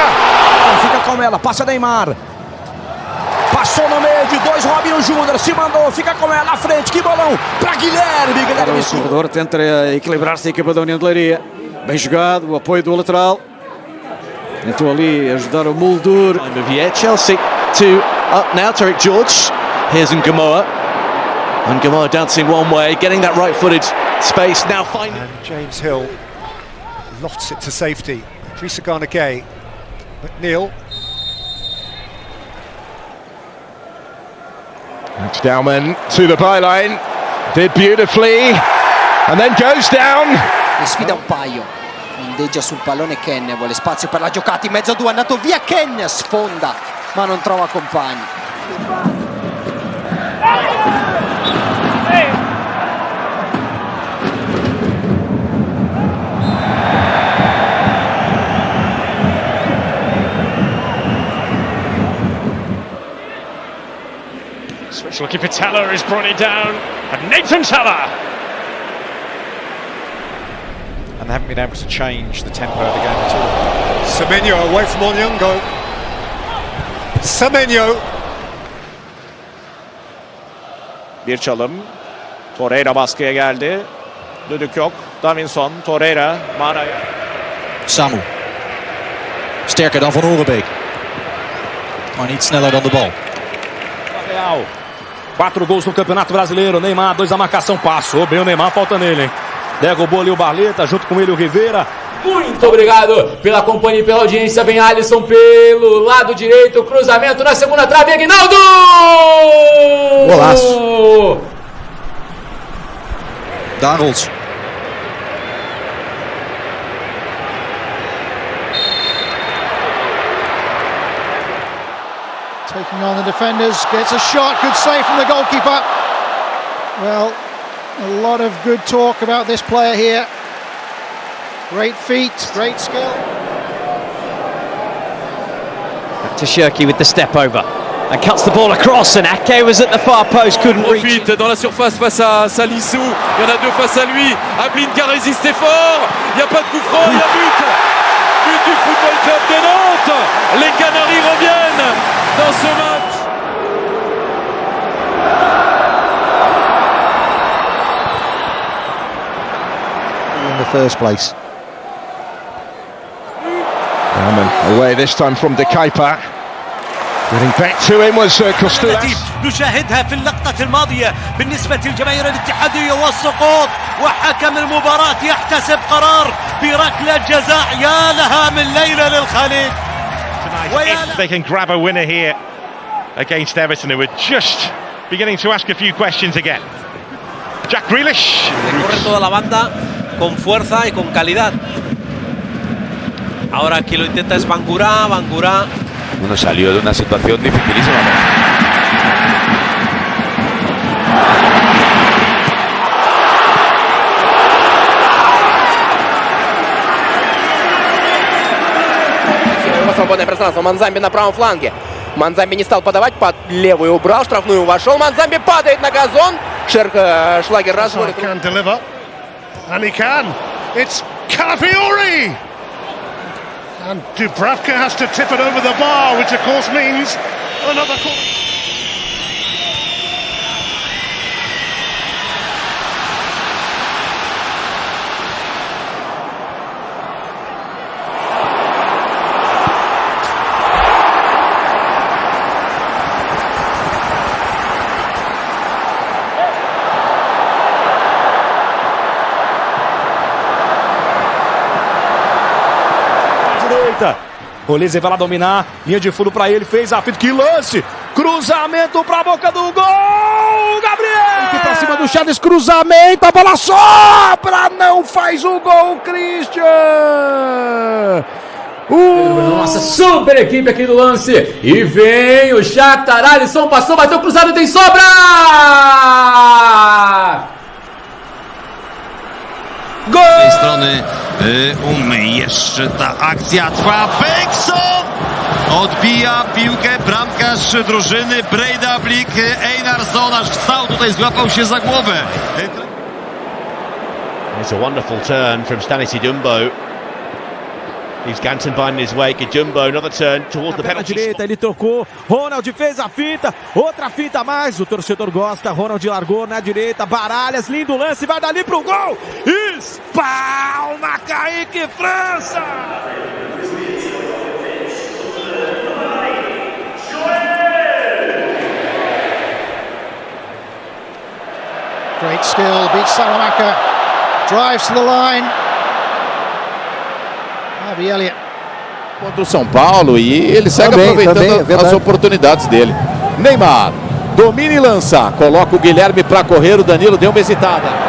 Fica com ela, passa Neymar. Passou no meio de dois, Robinho Júnior se mandou, fica com ela à frente, que bolão para Guilherme. O corredor tenta equilibrar-se a equipa da União de Leiria. Bem jogado, o apoio do lateral. Tentou ali ajudar o Muldur. Chelsea to up now, Tariq George. Here's Ngamoa. And Ngamoa dancing one way, getting that right-footed space. Now finding... And James Hill lofts it to safety. Idrissa Gana Gueye. McNeil. It's Dauman to the byline. Did beautifully. And then goes down. Ne sfida un paio. Ondeggia sul pallone Ken, vuole spazio per la giocata in mezzo a due, è andato via Ken, sfonda ma non trova compagni. Switch looking for Teller, has brought it down, and Nathan Teller. And they haven't been able to change the tempo of the game at all. Semenyo away from Onyungo. Semenyo. Bir çalım. Torreira baskıya geldi. Düdük yok. Davinson, Torreira, Mara'ya. Samu. Sterker dan Van Horenbeek. Maar niet sneller dan de bal. Real. 4 gols no Campeonato Brasileiro. Neymar, 2 a marcação. Passou bem o Neymar, falta nele, hein? Derrubou ali o Barleta, junto com ele o Rivera. Muito obrigado pela companhia e pela audiência. Vem Alisson pelo lado direito. Cruzamento na segunda trave. Aguinaldo! Golaço. Darels. Taking on the defenders, gets a shot, good save from the goalkeeper. Well, a lot of good talk about this player here. Great feet, great skill. Back to Shirky with the step over. And cuts the ball across, and Ake was at the far post, couldn't reach. Profite dans la surface face à Salissou. Il y en a deux face à lui. Ablin qui a résisté fort. Il n'y a pas de coup franc, il y a but. But du Football Club de Nantes. Les Canaries reviennent dans ce match. In the first place. Away this time from De Kuyper. Getting back to him was Costellas. نشاهدها في اللقطة الماضية بالنسبة للجماهير الاتحادية والسقوط وحكم المباراة يحتسب قرار بركلة جزاء. يا لها من ليلة للخليج. If they can grab a winner here against Everton, who were just beginning to ask a few questions again. Jack Grealish. Corre toda la banda con fuerza y con calidad. Ahora quien lo intenta es Bangura. Bueno, salió de una situación dificilísima. Свободное пространство. Манзамби на правом фланге. Манзамби не стал подавать, под левую убрал, штрафную вошел. Манзамби падает на газон. Шлагер разводит. Can deliver, and he can. It's Calafiori, and Dubravka has to tip it over the bar, which of course means another corner. Roleze vai lá dominar, linha de fundo para ele, fez a fita, que lance, cruzamento para a boca do gol, Gabriel! Aqui para cima do Charles, cruzamento, a bola sobra, não faz o gol, Christian! Nossa, super equipe aqui do lance. E vem o Shakhtar. Alisson passou, bateu cruzado, tem sobra! Gol! Z tej strony jeszcze ta akcja trwa. Bengtsson odbija piłkę bramkarz drużyny Breidablik Einarsson aż wstał tutaj, złapał się za głowę. It's a wonderful turn from Stanislas Dumbo. He's Ganton finding his way. Jumbo, another turn towards the penalty. Direita, ele tocou. Ronald fez a finta. Outra finta a mais. O torcedor gosta. Ronald largou na direita. Baralhas, lindo lance. Vai dali pro gol. Espalma, Kaique, França! Great skill. Beats Salamanca. Drives to the line. Contra o São Paulo e ele segue aproveitando as oportunidades dele. Neymar domina e lança, coloca o Guilherme para correr, o Danilo deu uma hesitada.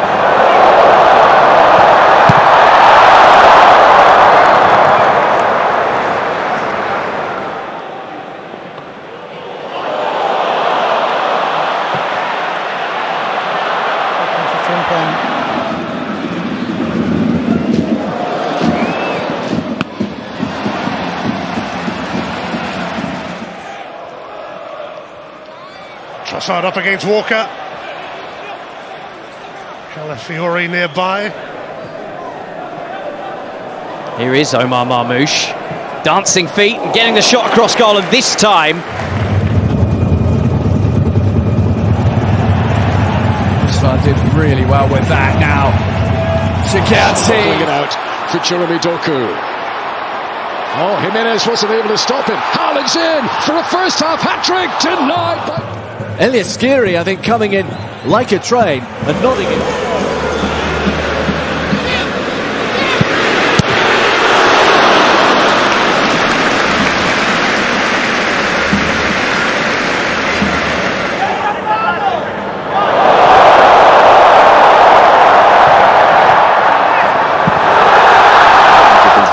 Trossard up against Walker. Calafiori nearby. Here is Omar Marmoush. Dancing feet and getting the shot across goal, and this time Oscar did really well with that now. Sikati. It out for Jeremy Doku. Oh, Jimenez wasn't able to stop him. Haaland's in for a first half hat-trick denied by... Elias Skiri, I think, coming in like a train and nodding it.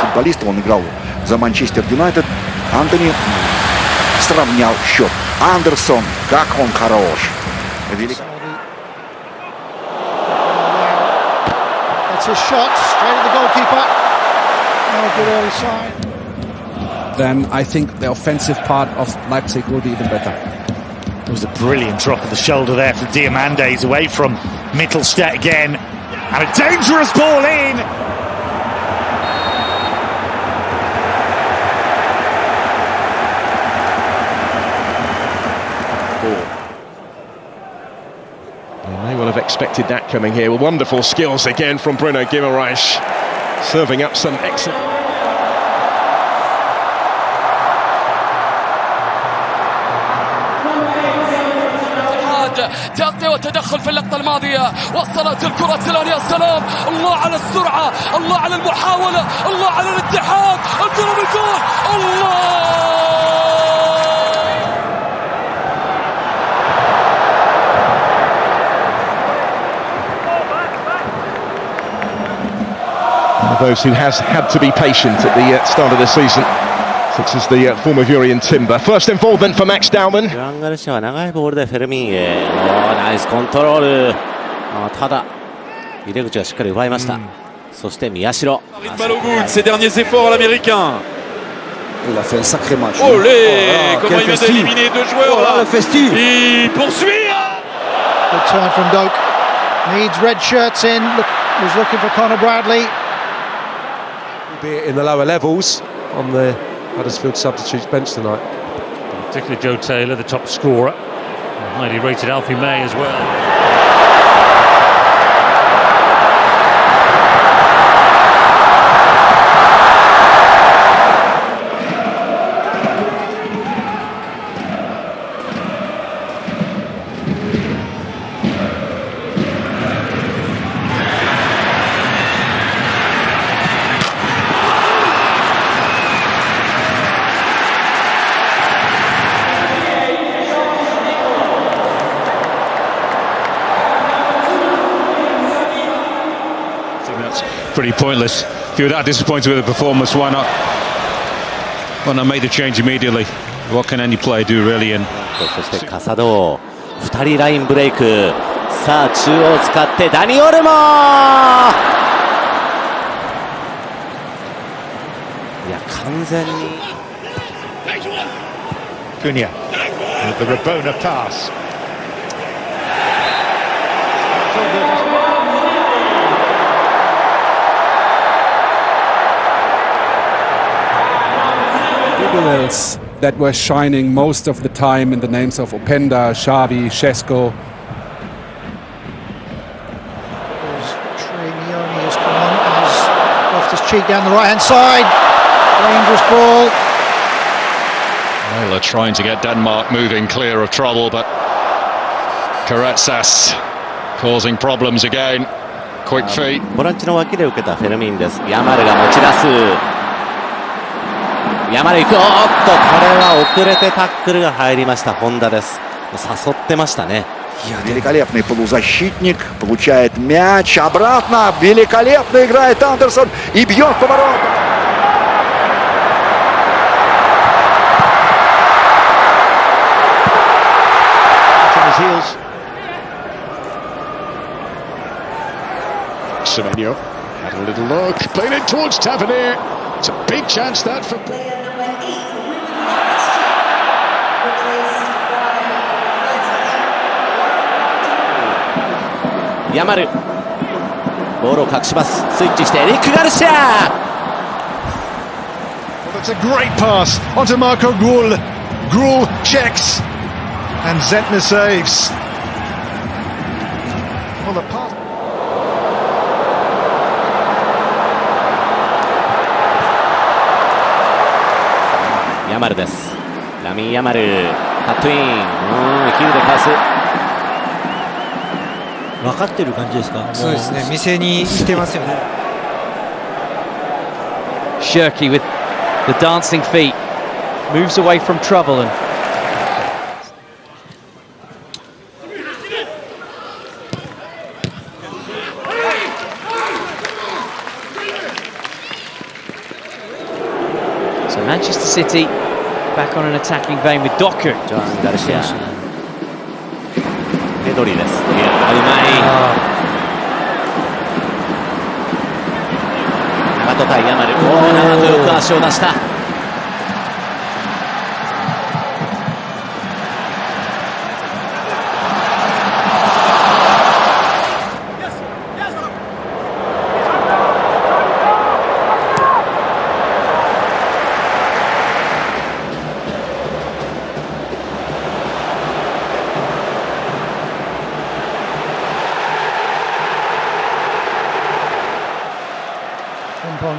Футболист, он играл за Манчестер Юнайтед. Антони сравнял счет. Андерсон, как он хорош. That's a shot straight at the goalkeeper. No good early sign. Then I think the offensive part of Leipzig will be even better. It was a brilliant drop of the shoulder there from Diamande. He's away from Mittelstadt again. And a dangerous ball in. They will have expected that coming here. Well, wonderful skills again from Bruno Guimaraes, serving up some excellent. تغطية وتدخل في اللقطة الماضية، وصلت الكرة سلام، يا سلام، الله على السرعة، الله على المحاولة، الله على الاتحاد، الكرة بالجول، الله! Those who has had to be patient at the start of the season, such as the former Urian Timber. First involvement for Max Daumann. 長いボールでフェルミンへ、ナイスコントロール。ただ入れ口はしっかり奪いました。そして宮代。Balle au bout de ses derniers efforts à l'américain. Il a fait un sacré match. Olé, comment il vient d'éliminer deux joueurs là. Le festif. Il poursuit. Good turn from Doke. Needs red shirts in. Was looking for Conor Bradley. Albeit in the lower levels on the Huddersfield substitutes bench tonight. Particularly Joe Taylor, the top scorer. And highly rated Alfie May as well. Pretty pointless. If you're that disappointed with the performance, why not Well, I made the change immediately. What can any player do really? And そしてカサド2人ラインブレイク。さあ中央使ってダニ・オルモ。いや完全に。Cunha with the Rabona pass. Dribbles that were shining most of the time in the names of Openda, Xavi, Šeško. Tremioni has come on as Loftus-Cheek down the right hand side. Dangerous ball. Well, they're trying to get Denmark moving clear of trouble, but Kvaratskhelia causing problems again. Quick feet. ボランチの脇で受けたフェルミンです。ヤマルが持ち出す。ヤマル行く。おっとこれは遅れてタックルが入りました。本田です。誘ってましたね。Великолепный полузащитник, получает мяч, обратно, великолепно играет Андерсон и бьет поворот. Semenyo had a little look, played it towards Tavernier. It's a big chance that for. Yamal ボールを隠します。スイッチしてエリック・ガルシア。 Well, that's a great pass onto Marco Gruel. Gruel checks and Zentner saves. Well, the pass. Yamal です。ラミン・ヤマルカットイン。ヒルでパス。分かってる感じですか？そうですね。店に行ってますよね。Shirky with the dancing feet moves away from trouble and so Manchester City back on an attacking vein with Doku. Joan Garcia. ペドリです。いや、うまい。長戸対ヤマル。長戸よく足を出した。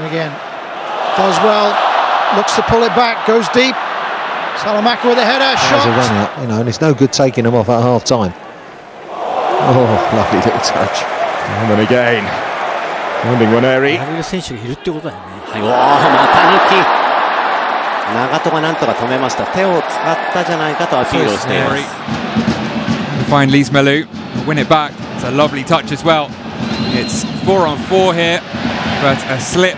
Again, does well, looks to pull it back, goes deep. Salamanca with a header, shot. There's a run out, you know, and it's no good taking them off at half time. Oh, lovely little touch. and then again, finding Waneri. やれる選手がいるってことだよね。はい、おお、また抜き。長戸がなんとか止めました。手を使ったじゃないかとアピールをしています。Find Lees-Melou, win it back. It's a lovely touch as well. It's 4-on-4 here, but a slip.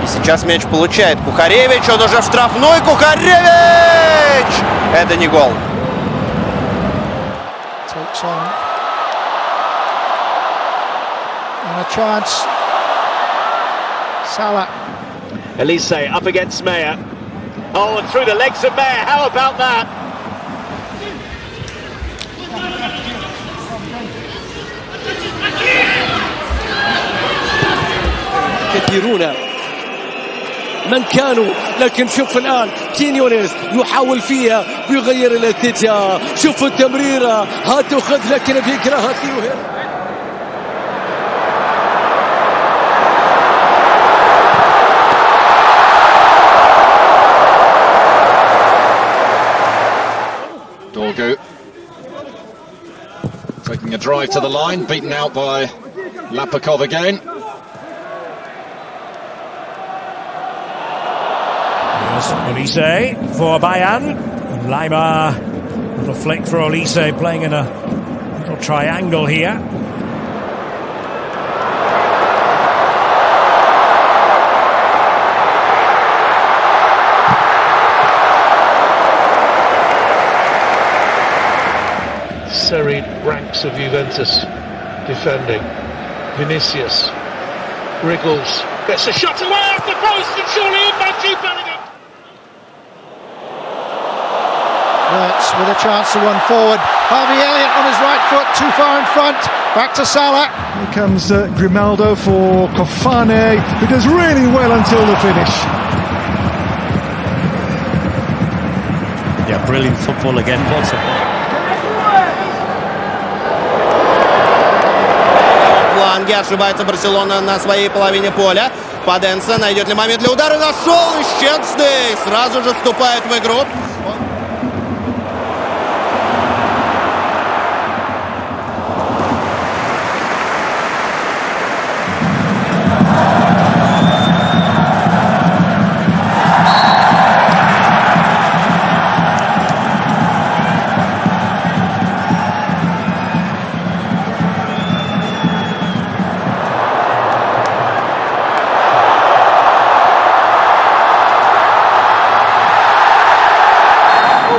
Сейчас мяч получает Кухаревич, он уже в штрафной. Кухаревич! Это не гол. Takes on. And a chance. Salah. Elise up against Meyer. Oh, and through the legs of Meyer. How about that? كثيرون من كانوا، لكن شوف الآن كينيونيز يحاول فيها يغير الاتجاه. شوف التمريرة، هات وخذ، لكن بيكرهها ثيو. Doku taking a drive to the line, beaten out by Lapakov again. Olise for Bayern. Neymar, little flick for Olise, playing in a Little triangle here. Serried ranks of Juventus defending. Vinicius wriggles, gets a shot away off the post, and surely Mbappé Bellingham. Wirtz with a chance to run forward. Harvey Elliott on his right foot, too far in front. Back to Salah. Here comes Ronaldo for Kofane, who does really well until the finish. Yeah, brilliant football again. Фланге ошибается Барселона на своей половине поля. Паденса найдет ли момент для удара? Нашел! И Щенсный сразу же вступает в игру.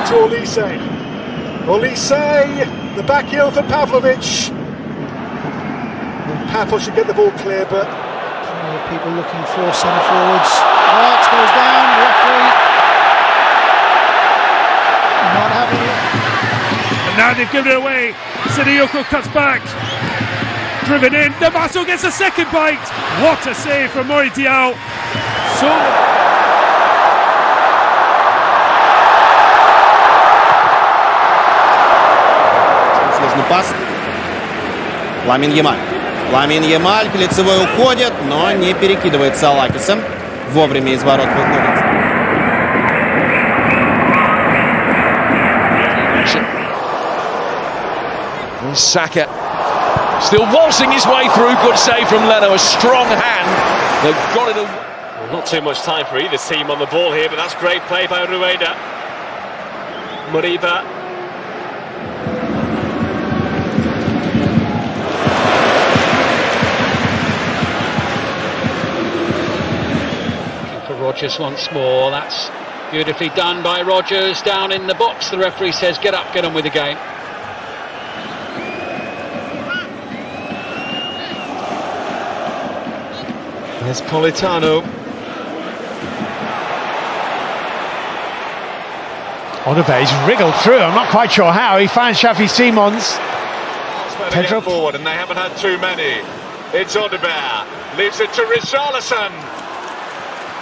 To Olise, the back heel for Pavlovic. Pavel should get the ball clear, but people looking for centre forwards. Wirtz goes down, referee not having it. And now they've given it away. Sidiyoko cuts back. Driven in. Navasso gets a second bite. What a save from Mori Diao. Сложный пас. Ламин Ямаль к лицевой уходит, но не перекидывает Салакиса. Вовремя из ворот выходит. Saka still waltzing his way through. Good save from Leno. A strong hand. They've got it. Well, not too much time for either team on the ball here, but that's great play by Rueda. Moriba. Rodgers once more. That's beautifully done by Rodgers. Down in the box, the referee says get up, get on with the game. There's Politano. Odebe's wriggled through. I'm not quite sure how. He finds Shafi Simons. Pedro forward, and they haven't had too many. It's Odebe. Leaves it to Richarlison.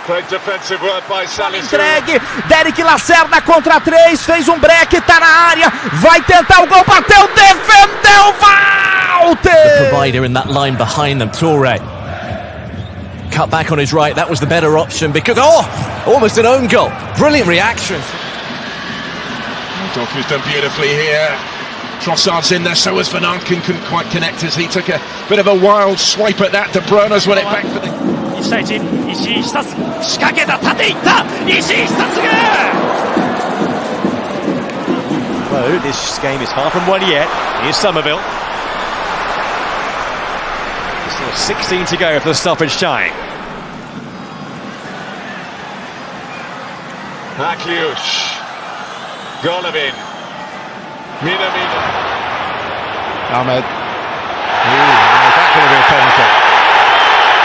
Great defensive work by Salisu. Entregue, Derek Lacerda contra 3, fez break, tá na área, vai tentar o gol, bateu, defendeu, Walter! The provider in that line behind them, Toure. Cut back on his right, that was the better option because, almost an own goal. Brilliant reaction. Doku's done beautifully here. Trossard's in there, so was Van Arken, couldn't quite connect as he took a bit of a wild swipe at that. De Bruyne's won it back for the... 1対1、石井久志仕掛けた、縦いった、石井久志が Well, this game is far from won yet. Here's Somerville. Still 16 to go for the stoppage time. Akliush. Golovin. Mina. Ahmed. Is that going to be a penalty?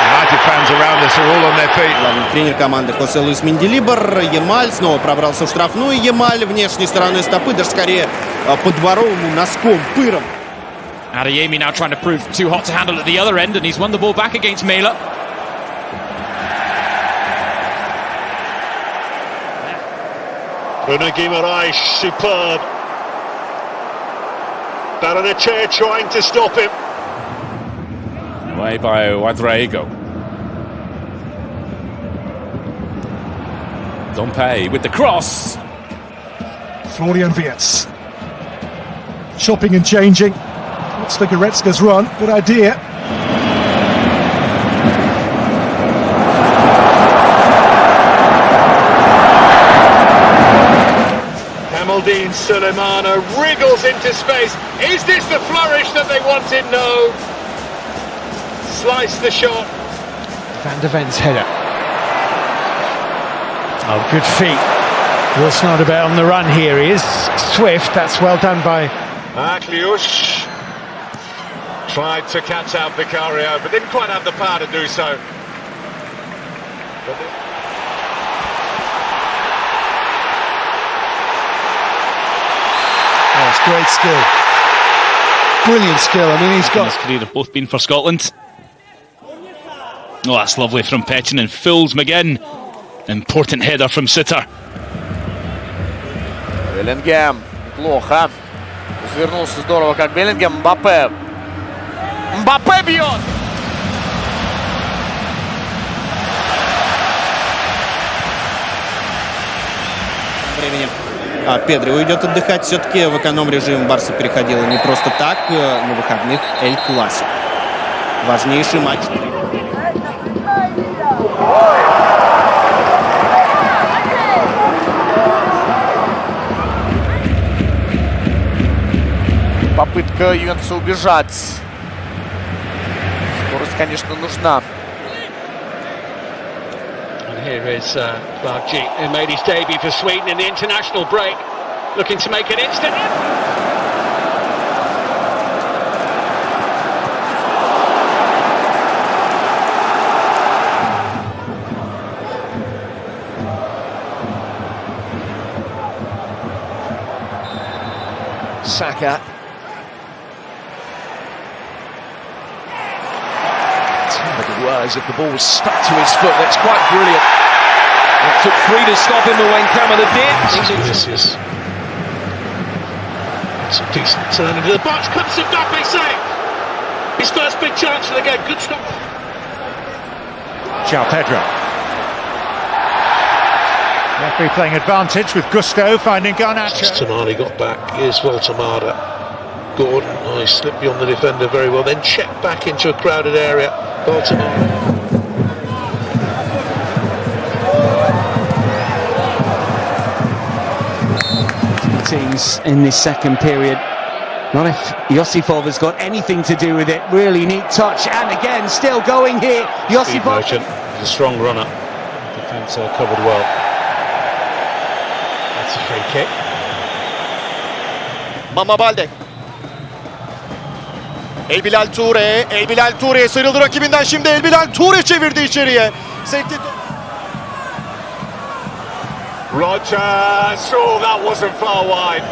United fans around us are all on their feet. Главный тренер команды Хосе Луис Менделибар. Ямаль снова пробрался в штрафную. Ямаль внешней стороной стопы, даже скорее по дворовому носком, пыром. Adeyemi now trying to prove too hot to handle at the other end, and he's won the ball back against Mela. Bruno Guimaraes, superb. Barrenetxea trying to stop him. Away by Rodrigo. Dompe with the cross. Florian Wirtz. Chopping and changing. What's the Goretzka's run? Good idea. Zinaldine Sulemana wriggles into space. Is this the flourish that they wanted? No. Slice the shot. Van der Ven's header. Oh, good feet. Wilson not about on the run here. He is swift. That's well done by Akliush. Tried to catch out Vicario, but didn't quite have the power to do so. Oh, it's great skill. Brilliant skill. I mean, he's got... In his career have both been for Scotland. Oh, that's lovely from Petchen and fools McGinn. Important header from Sitter. Bellingham. Плохо. Развернулся здорово, как Беллингем. Мбаппе. Мбаппе бьет! Временем Педри уйдет отдыхать. Все-таки в эконом-режим Барса переходила не просто так. На выходных Эль Классико. Важнейший матч. Попытка Ювентуса убежать. Скорость, конечно, нужна. And here is Kvaratskhelia, who made his debut for Sweden in the international break, looking to make an instant. Saka. It was if the ball was stuck to his foot. That's quite brilliant. It took 3 to stop him, but when Kamada did... Vinicius. It's a decent turn into the box. Comes to Mbappé save. His first big chance for the game. Good stop. João Pedro. Referee playing advantage with Gusto finding Garnacho. Tonali got back. Here's Voltemada. Gordon, oh, he slipped beyond the defender very well. Then checked back into a crowded area. Voltemada. Teams in this second period. Not if Josifov has got anything to do with it. Really neat touch, and again, still going here. Josifov. He's a strong runner. Defence covered well. That's a free kick. Mama Balde. Elbilal Toure. Elbilal Toure'ye sıyrıldı rakibinden şimdi. Elbilal Toure çevirdi içeriye. Sekti. Rogers. Oh, that wasn't far wide.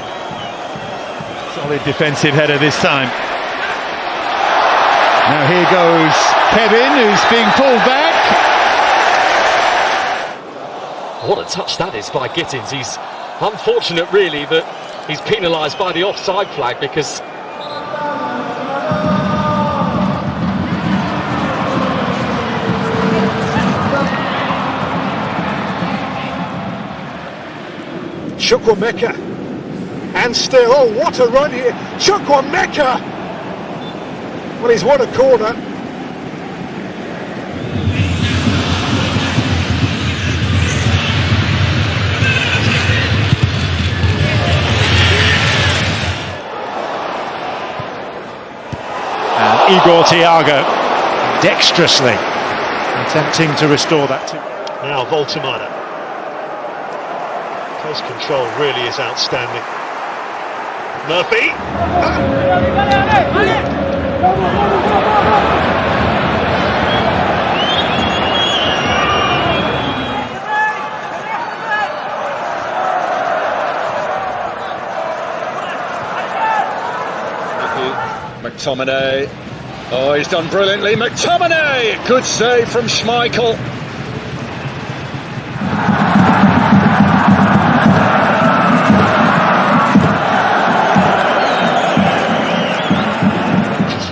Solid defensive header this time. Now here goes Kevin, who's being pulled back. What a touch that is by Gittins. He's unfortunate, really, that he's penalised by the offside flag because... Chukwuemeka. And still, oh, what a run here. Chukwuemeka! Well, he's won a corner. And Igor Thiago dexterously attempting to restore that to... Now Voltemada. Close control really is outstanding. Murphy. McTominay. Oh, he's done brilliantly. McTominay! Good save from Schmeichel.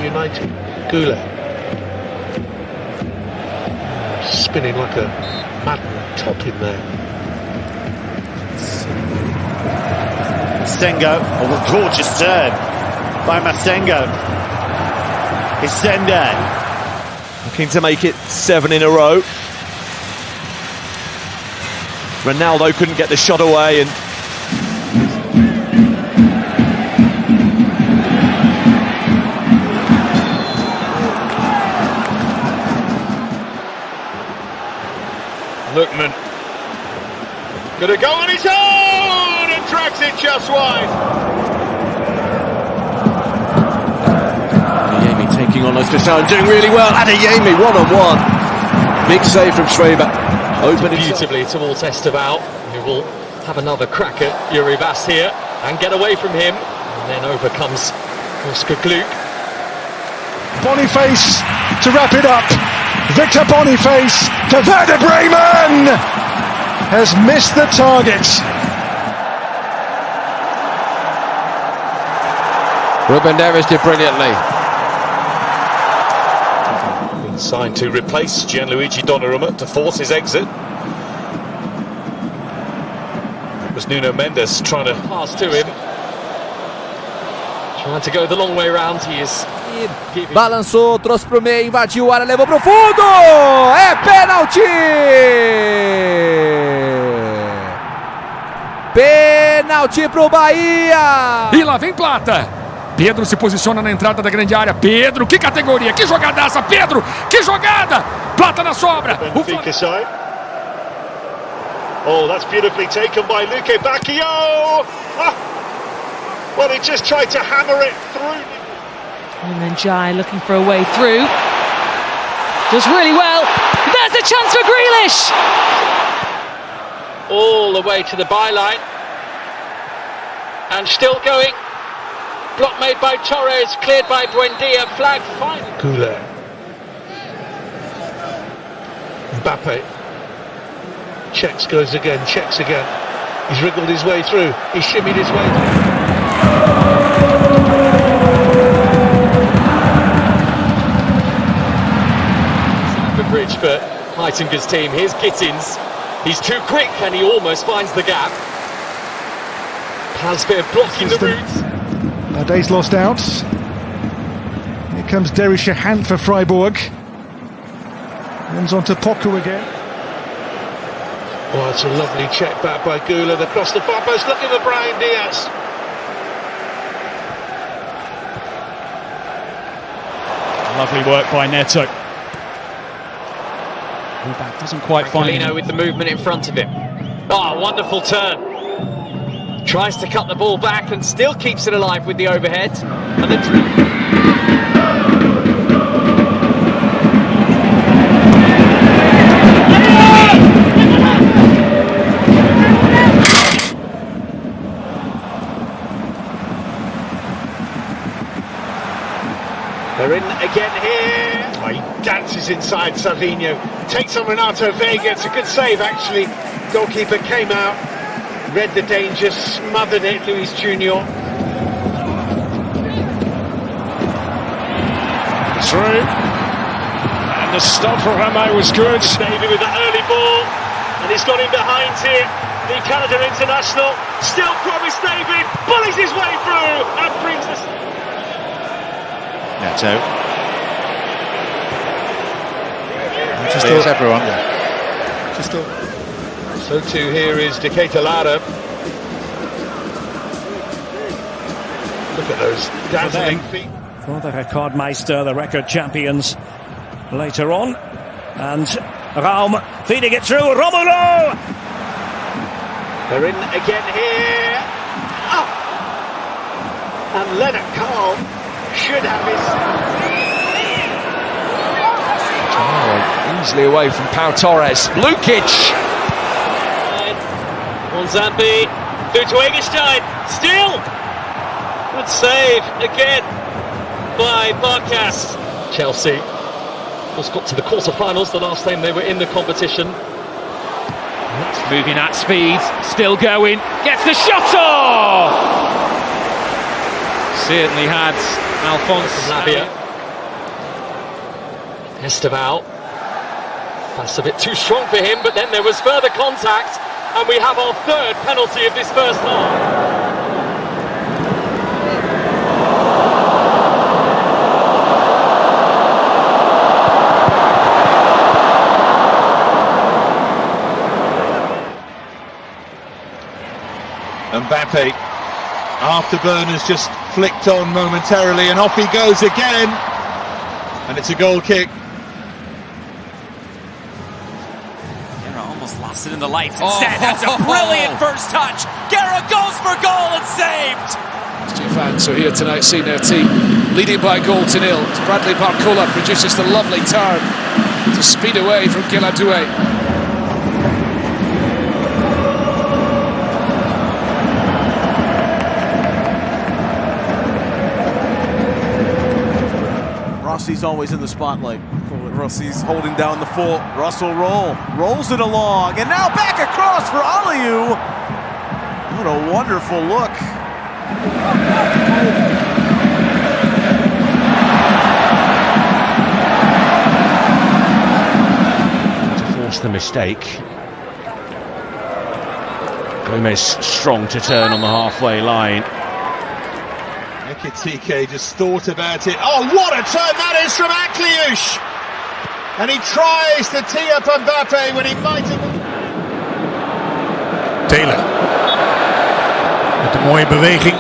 United. Gula. Spinning like a madman top in there. Masengo. Oh, a gorgeous turn by Masengo. Isende. Looking to make it 7 in a row. Ronaldo couldn't get the shot away, and Gonna go on his own and drags it just wide. Adeyemi taking on Cristiano and doing really well. Adeyemi one-on-one. Big save from Schreiber. Open beautifully towards Esteval, who will have another crack at Uribas here and get away from him. And then over comes Oscar Gluck. Boniface to wrap it up. Victor Boniface to Werder Bremen has missed the target. Ruben Neves did brilliantly. Been signed to replace Gianluigi Donnarumma to force his exit. It was Nuno Mendes trying to pass to him. Trying to go the long way round. He is balançou, trouxe pro meio, invadiu a área, levou pro fundo! É pênalti! Pênalti pro Bahia! E lá vem Plata. Pedro se posiciona na entrada da grande área. Pedro, que categoria, que jogadaça! Pedro, que jogada! Plata na sobra. Benfica side. Oh, that's beautifully taken by Luque Bacchio! Ah! Well, he just tried to hammer it through. And then Jai looking for a way through. Does really well. There's a chance for Grealish. All the way to the byline. And still going. Block made by Torres, cleared by Buendia, flag fine. Goulet. Mbappé. Checks, goes again, checks again. He's wriggled his way through. He's shimmied his way through. Bridge for Heitinger's team. Here's Gittins. He's too quick and he almost finds the gap. Pazbir blocking the route. Days lost out. Here comes Derry Shahan for Freiburg. Runs on to Poku again. Oh, it's a lovely check back by Goulet across the far post. Look at the Brian Diaz. Lovely work by Neto. Back doesn't quite find him. With the movement in front of him. Oh, wonderful turn. Tries to cut the ball back and still keeps it alive with the overhead. And then they're in again here. Oh, he dances inside Savinho. Takes on Renato Vega. It's a good save, actually. Goalkeeper came out, read the danger, smothered it, Luis Jr. Through. And the stop for Ramay was good. David with that early ball. And he's got him behind here. The Canada international. Still promised David. Bullies his way through. And brings the... Neto. Just clears everyone. So too here is Decatur Lara. Look at those dazzling feet. For the Rekordmeister, the record champions later on. And Raum feeding it through. Romulo! They're in again here. Oh! And Leonard Carl should have his... Easily away from Pau Torres. Lukic! Monzambi through to Eggestein. Still! Good save again by Barkas. Chelsea just got to the quarter-finals the last time they were in the competition. Moving at speed, still going, gets the shot off! Certainly had Alphonse Lavia. Esteval. That's a bit too strong for him, but then there was further contact, and we have our third penalty of this first half. Mbappé, afterburner's just flicked on momentarily, and off he goes again, and it's a goal kick. Almost lost it in than the lights. Instead, that's a brilliant first touch. Guerra goes for goal and saved. Two fans who are here tonight seeing their team leading by a goal to nil. Bradley Barcola produces the lovely turn to speed away from Doué. Rossi's always in the spotlight. Rossi's holding down the fort. Russell rolls it along, and now back across for Aliou. What a wonderful look. To force the mistake. Gomez strong to turn on the halfway line. Ekitike just thought about it. Oh, what a turn that is from Akliouche! And he tries to tee up Mbappé when he might have... Taylor. Met een mooie beweging.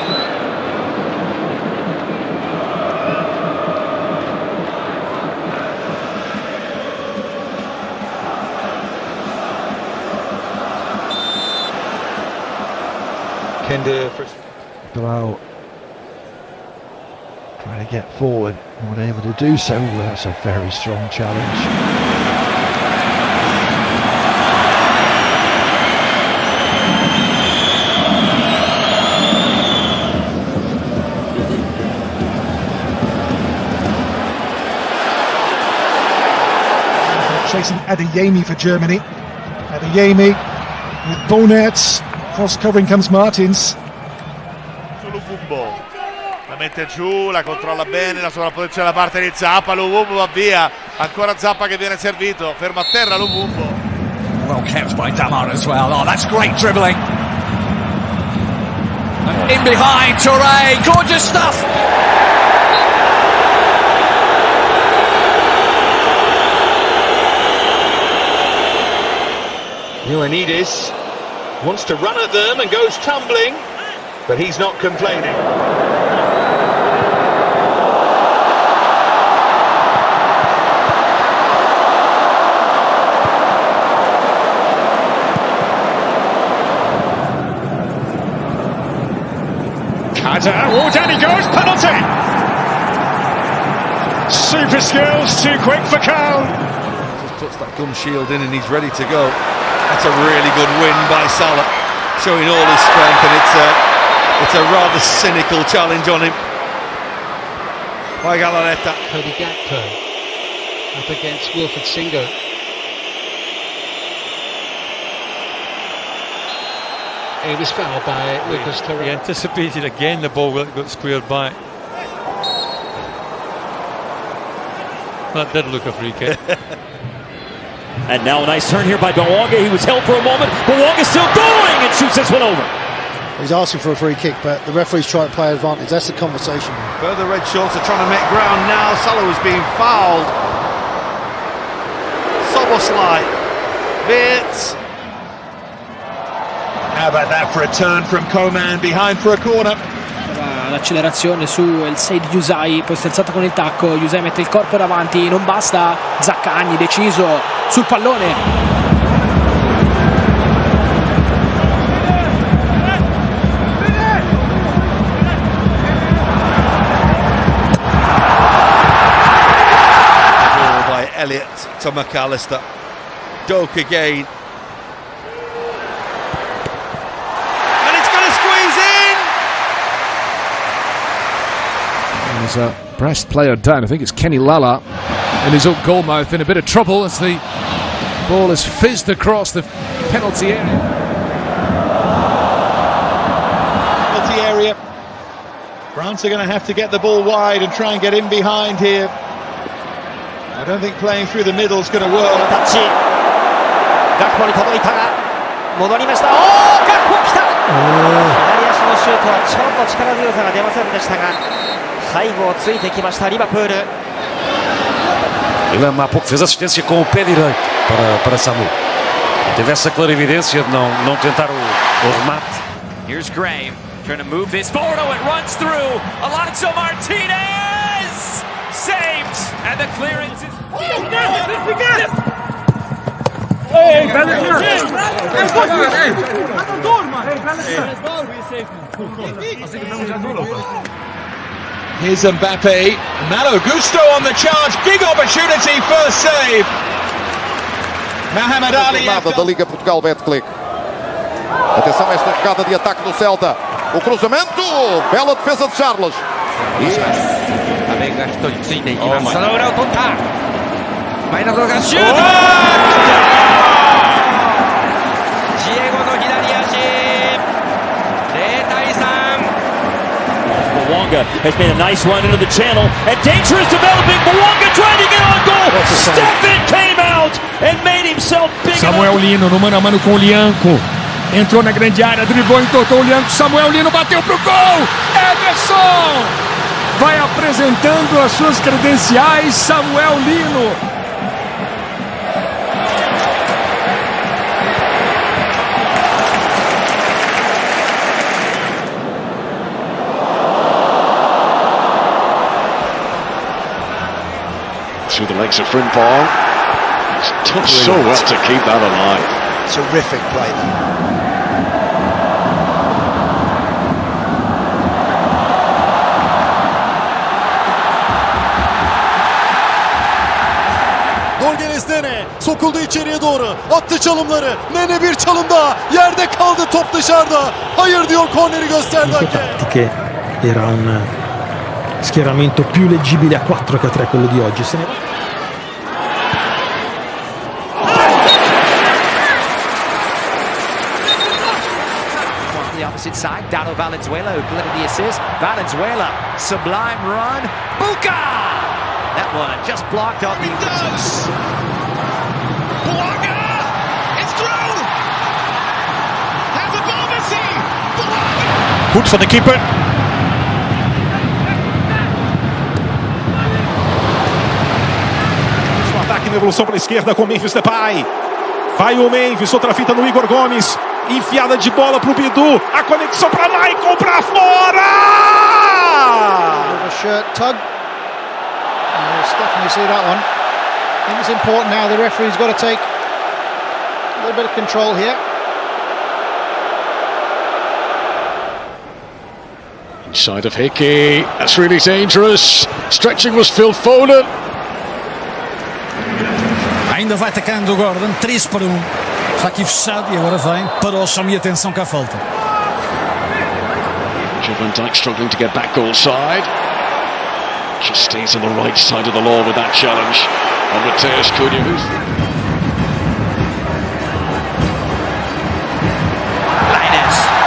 Kender below. Trying to get forward, not able to do so. That's a very strong challenge. Chasing Adeyemi for Germany. Adeyemi with Bonnet. Cross covering comes Martins. La mette giù, la controlla bene, la sovrapposizione da parte di Zappa, Lumumbo va via, ancora Zappa che viene servito, ferma a terra Lumumbo. Well kept by Yamal as well. Oh, that's great dribbling. In behind, Touré, gorgeous stuff. Ioannidis wants to run at them and goes tumbling, but he's not complaining. Oh, down he goes, penalty! Super skills, too quick for Cal. Just puts that gum shield in and he's ready to go. That's a really good win by Salah, showing all his strength, and it's a rather cynical challenge on him by Galarreta. Cody Gakpo up against Wilfred Singo. He was fouled by Lucas Torreira. He anticipated again the ball got squared back. That did look a free kick. And now a nice turn here by Bawanga. He was held for a moment. Bawanga's still going and shoots this one over. He's asking for a free kick, but the referee's trying to play advantage. That's the conversation. Further red shorts are trying to make ground now. Salah was being fouled. Soboslai. Wirtz. How about that for a turn from Coman behind for a corner? L'accelerazione su il 6 di Yusai, poi si è alzato con il tacco. Yusai mette il corpo davanti, non basta. Zaccagni deciso sul pallone. By Elliott to McAllister. Doku again. There's a Brest player down. I think it's Kenny Lala in his own goal mouth, in a bit of trouble as the ball is fizzed across the penalty area. Penalty area. France are going to have to get the ball wide and try and get in behind here. I don't think playing through the middle is going to work. ガクポに届いたが戻りました。おお、ガクポ来た。左足のシュートはちょっと力強さが出ませんでしたが背後をついてきましたリバプール。Ele há pouco fez assistência com o pé direito para Samu. Teve essa clarividência de não tentar o remate. Here's Gray trying to move this forward. Oh, it runs through. Alonso Martinez saved, and the clearance is. Here's Mbappé, Malo Gusto on the charge, big opportunity, first save. Mohamed Ali. Da Liga Portugal, Betclic. Atenção a esta jogada de ataque do Celta. O cruzamento, bela defesa de Charles. Mwanga has made a nice run into the channel, and dangerous developing. Mwanga trying to get on goal. Stefan came out and made himself big. Samuel Lino no mano a mano com o Lianco. Entrou na grande área, driblou, entortou o Lianco. Samuel Lino bateu pro gol. Ederson vai apresentando as suas credenciais. Samuel Lino. Through the legs of Frimpong. He's done so well to keep that alive. Terrific play. Gol gelesine sokuldu içeriye doğru. Attı çalımları. Nene bir çalım daha. Yerde kaldı, top dışarıda. Hayır diyor, korneri gösterdi hakem. Che era un schieramento più leggibile a 4 che a 3 quello di oggi. The opposite side, Dado Valenzuela who delivered the assist. Valenzuela, sublime run. Buka! That one just blocked on the Vinicius. It's through! Has a ball, Messi! Goed van de keeper. Ataque na evolução para a esquerda com Memphis Depay. Vai o Memphis, outra fita no Igor Gomes. Enfiada de bola pro Bidu. A conexão para Michael, para fora! With a shirt tug. You'll definitely see that one. I think it's important now. The referee's got to take a little bit of control here. Inside of Hickey. That's really dangerous. Stretching was Phil Foden. Ainda vai atacando o Gordon, 3-1. Está aqui fechado e agora vem para o chão e atenção que há falta. Van Dijk struggling to get back goal side. Just stays on the right side of the law with that challenge. And Mateus Cunha,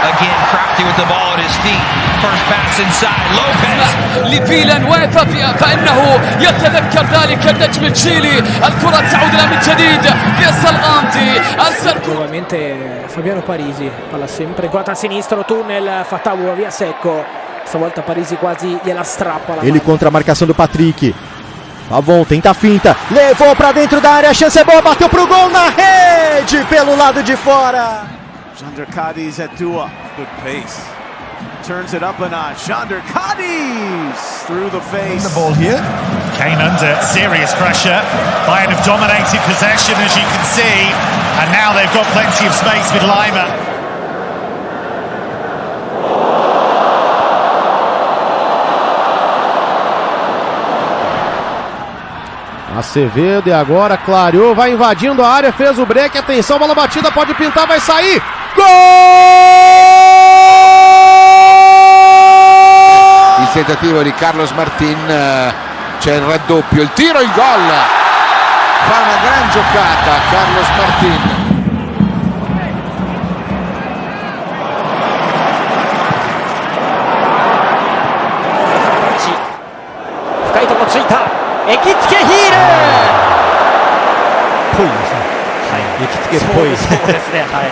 Again, crafty with the ball at his feet. First pass inside. Lopez. لفيلان وفافيا فإنه يتذكر ذلك النجم التشيلي. الكرة تعود له من جديد. فيصل غامدي. Nuovamente Fabiano Parisi, palla sempre guarda a sinistro, tunnel, Fatawu va via secco. Stavolta Parisi quasi gliela strappa. Ele contra a marcação do Patrick. Pavon tenta a finta, levou pra dentro da área, a chance é boa, bateu pro gol na rede, pelo lado de fora. Chandler Cadiz at Doue. Good pace. Turns it up a notch. Chandler Cadiz through the face. The ball here. Came under serious pressure. Bayern have dominated possession, as you can see, and now they've got plenty of space with Lima. Acevedo e agora clareou, vai invadindo a área, fez o break, atenção, bola batida, pode pintar, vai sair. Gol! Il tentativo di Carlos Martin, c'è il raddoppio, il tiro, il gol. Fa una gran giocata Carlos Martin. Kaitoもついた。エキつけヒール。ぽいですね。はい。エキつけっぽい。そうですね。はい。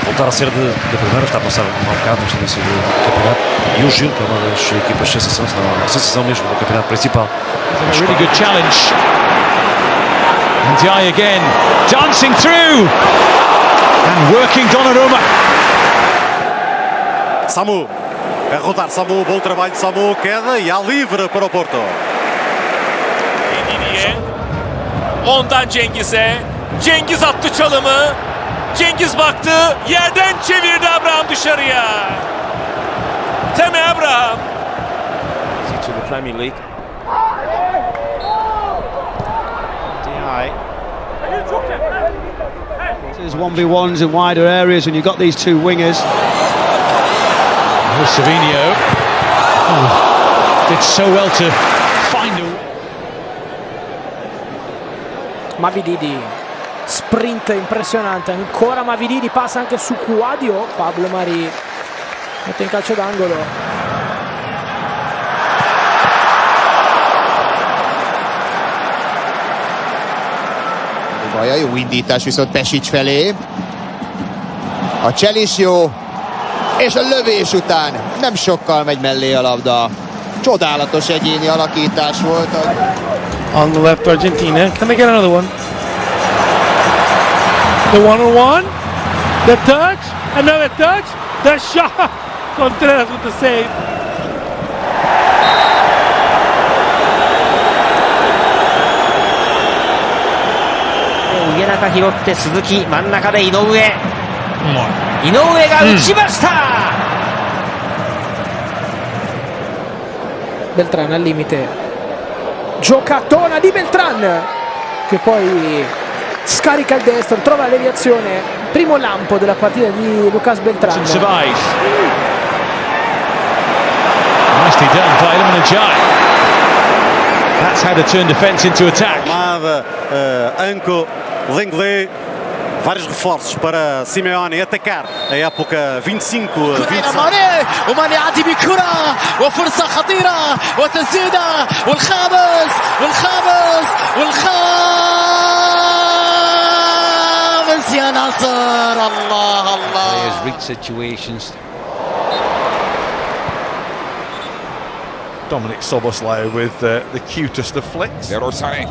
Voltar a ser de primeira, está a passar um mau bocado neste início do campeonato. E o Gil, que é uma das equipas sensação, a sensação mesmo do campeonato principal. A really good challenge. Ndiaye again, dancing through and working Donnarumma. Samu, a rodar Samu, bom trabalho de Samu, queda e há livre para o Porto. Ondan Cengiz'e. Cengiz attı çalımı. Cengiz baktı. Yerden çevirdi Abraham dışarıya. Temi Abraham. To the Premier League. There's 1v1s in wider areas when you've got these two wingers. Savinho did so well to find a... Mavididi, sprint impressionante, ancora Mavididi, passa anche su Quadio, Pablo Mari mette in calcio d'angolo. Baja, jó indítás viszont Pesic felé. A cselés jó, és a lövés után nem sokkal megy mellé a labda. Csodálatos egyéni alakítás volt. On the left, Argentina. Can they get another one? The one-on-one. The touch. Another touch. The shot. Contreras with the save. 家中拾って鈴木、真ん中で井上。井上が打ちました。Beltran al limite, giocatona di Beltran che poi scarica il destro, trova la deviazione, primo lampo della partita di Lucas Beltran. Nicely done by Lamine. That's how to turn defence into attack. Anco, Lenglet, vários reforços para Simeone atacar a época 25. وماني يعدي بكرة وفرصة خطيرة وتسديدة والخامس يا ناصر. الله Players reach situations. Dominic Szoboszlai with the cutest of flicks. Leroy Sané.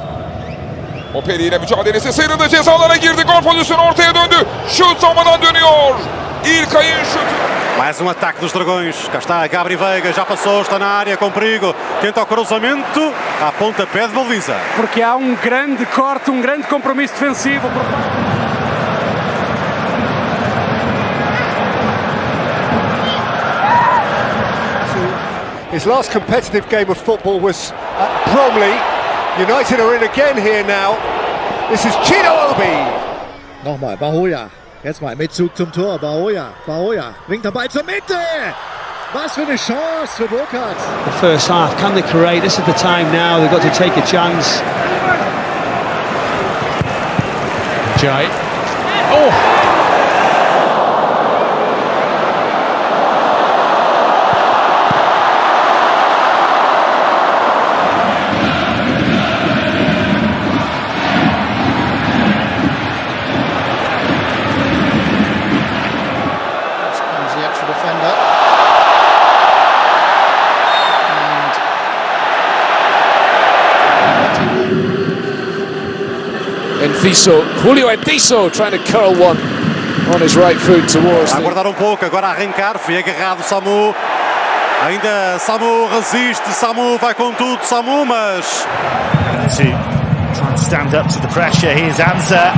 Mbappé ile mücadelesi sıyrıldı, cezalara girdi, gol pozisyonu ortaya döndü. Şut zamandan dönüyor. İlkay'ın şutu. Mais ataque dos Dragões. Cá está Gabri Veiga, já passou, está na área com perigo. Tenta o cruzamento, à pontapé de baliza. Porque há grande corte, grande compromisso defensivo. His last competitive game of football was at Bromley. United are in again here now. This is Chino Obi. Nochmal, Bahoya. Jetzt mal mit Zug zum Tor. Bahoya bringt den Ball zur Mitte. Was für eine Chance für Burkhardt. The first half, can they create? This is the time now. They've got to take a chance. Jai. Oh! Julio Enciso trying to curl one on his right foot towards. Vai guardar pouco, agora a arrancar, foi agarrado Samu. Ainda Samu resiste, Samu vai com tudo, Samu, mas... Trying to stand up to the pressure, here's Anza.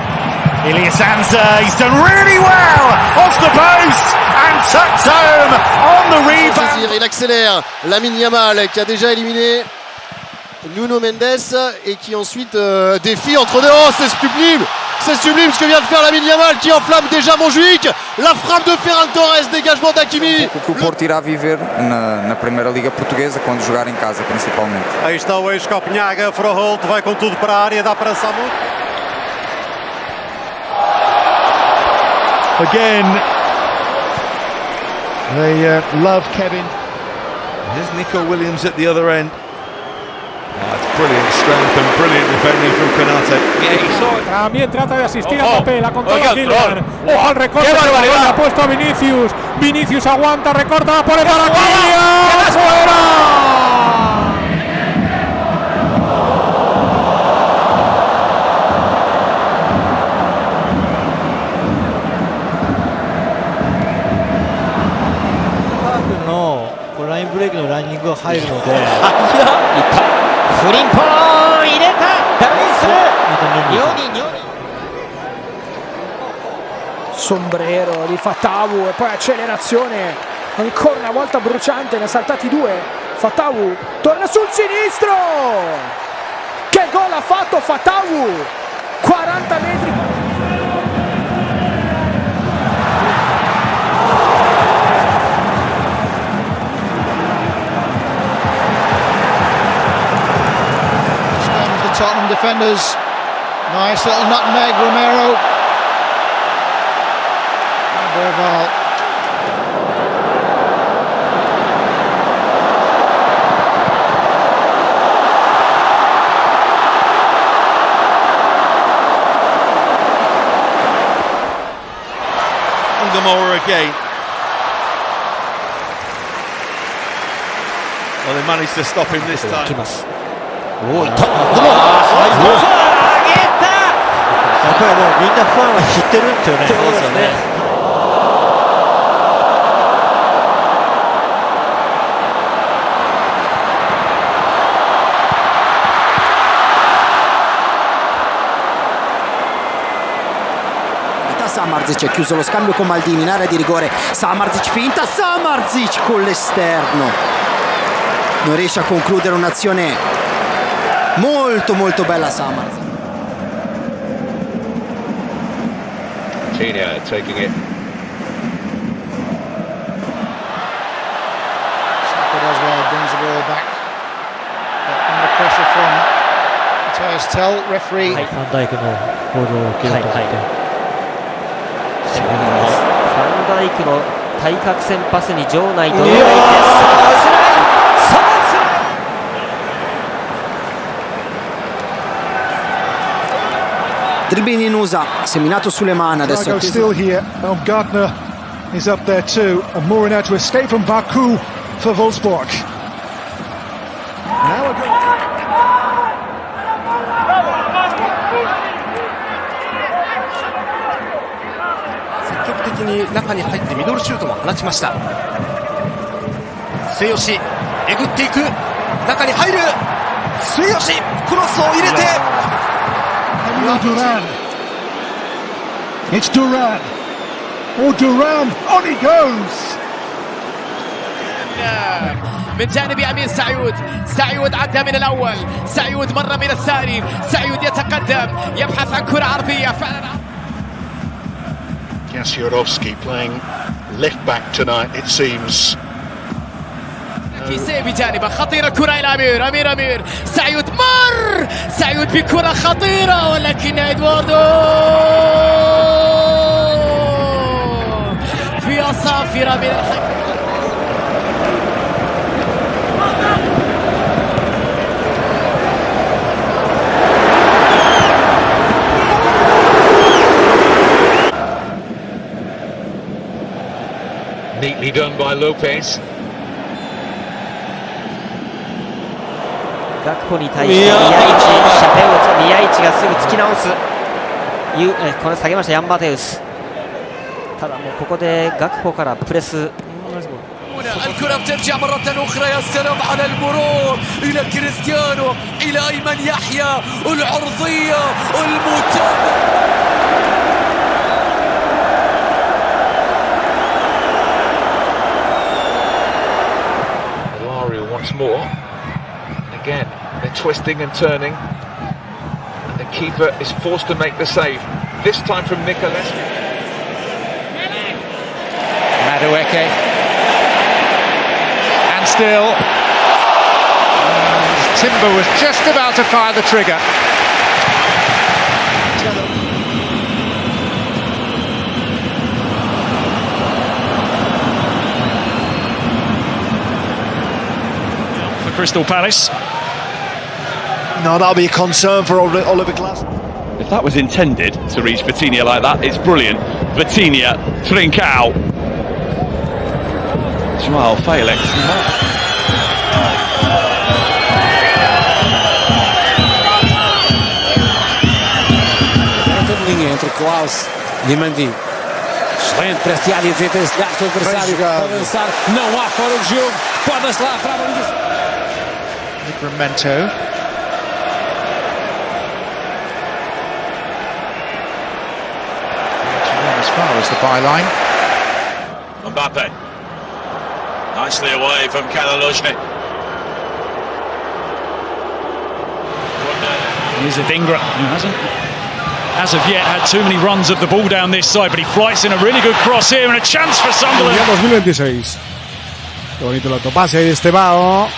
Ilias Anza, he's done really well off the post and tucked home on the rebound. Il accélère, Lamine Yamal qui a déjà éliminé Nuno Mendes et qui ensuite défie entre deux. Oh, c'est sublime ce que vient de faire Lamine Yamal qui enflamme déjà Montjuic. La frappe de Ferran Torres, dégagement d'Hakimi. O que o Porto irá viver na Primeira Liga Portuguesa quando jogar em casa, principalmente. Aí está o ex-Copenhaga, Froholt vai com tudo para a área, dá para Samu. Again, they love Kevin. Here's Nico Williams at the other end. That's brilliant strength and brilliant defending from Konate. También trata de asistir a Mbappé, la controla Kylian. Ojo al recorte, la ha puesto a Vinícius. Vinícius aguanta, recorta, pone para Kylian. ¡Fuera! No, これラインブレーキのランニングが入るので。フリンポーン入れたダルビンス。Sombrero di Fatawu e poi accelerazione ancora una volta bruciante, ne ha saltati due. Fatawu torna sul sinistro, che gol ha fatto Fatawu, 40 metri. Stems the Tottenham defenders. Nice little nutmeg, Romero. Berval. Ungamora again. Well, they managed to stop him this time. これもうみんなファンは知ってるんですよね。そうですよね。Samardzic ha chiuso lo scambio con Maldini in area di rigore. Samardzic finta, Samardzic con l'esterno. Non riesce a concludere un'azione molto molto bella Samardzic. Argentina taking it. Good as well, brings the ball back. But under pressure from Matthias Tell, referee. ファンダイクのボールを受けようと思って。ファンダイクの対角線パスに場内どれぐらいです。Dribbling in USA, seminato sulle mani adesso. Still here. Gardner is up there too. And Mourin had to escape from Baku for Wolfsburg. Now a 積極的に中に入ってミドルシュートも放ちました。末吉えぐっていく、中に入る末吉、クロスを入れて Duran. It's Duran. Oh, Duran. On he goes. من جانب يمين سعيود عدى من الأول، سعيود مر من الثاني، سعيود يتقدم يبحث عن كرة عرضية فعلا. Kasyarovski playing left back tonight, it seems. كيسيه بجانبه خطيرة، كرة إلى أمير سعيود مر، سعيود بكرة خطيرة ولكن إدواردو في أصافرة من الحكم. Neatly done by Lopez. ガクポに対して宮市がすぐ突き直す。これ下げましたヤンバテウス。ただもうここでガクポからプレス。الكرة بترجع مرة أخرى، يا سلام على المرور إلى كريستيانو، إلى أيمن يحيى، العرضية المتابعة. Once more. Again, they're twisting and turning, and the keeper is forced to make the save. This time from Nikolescu. Madueke, and still, Timber was just about to fire the trigger. Crystal Palace. No, that'll be a concern for Oliver Glasner. If that was intended to reach Vitinha like that, it's brilliant. Vitinha, Trincao, Joao Felix. Entre Klaus e Mandi. Excelente para este área, tenta desviar-se o adversário. Pode avançar, não há fora de jogo. Pode-se lá para a baliza. Livramento. the byline. Mbappé. Nicely away from Kylian. Here's Adingra, who hasn't, as of yet, had too many runs of the ball down this side, but he flights in a really good cross here and a chance for Sunderland. 2026. Qué bonito el autopase ahí de Estebao.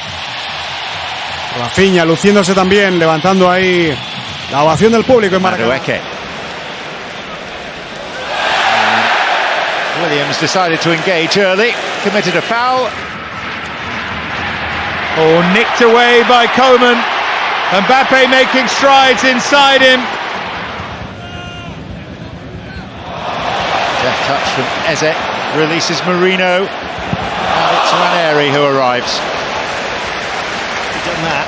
Rafinha luciéndose también, levantando ahí la ovación del público en Maracanã. Williams decided to engage early, committed a foul. Oh, nicked away by Coman. Mbappé making strides inside him. Deft touch from Eze, releases Marino. And it's Ranieri who arrives. Done that.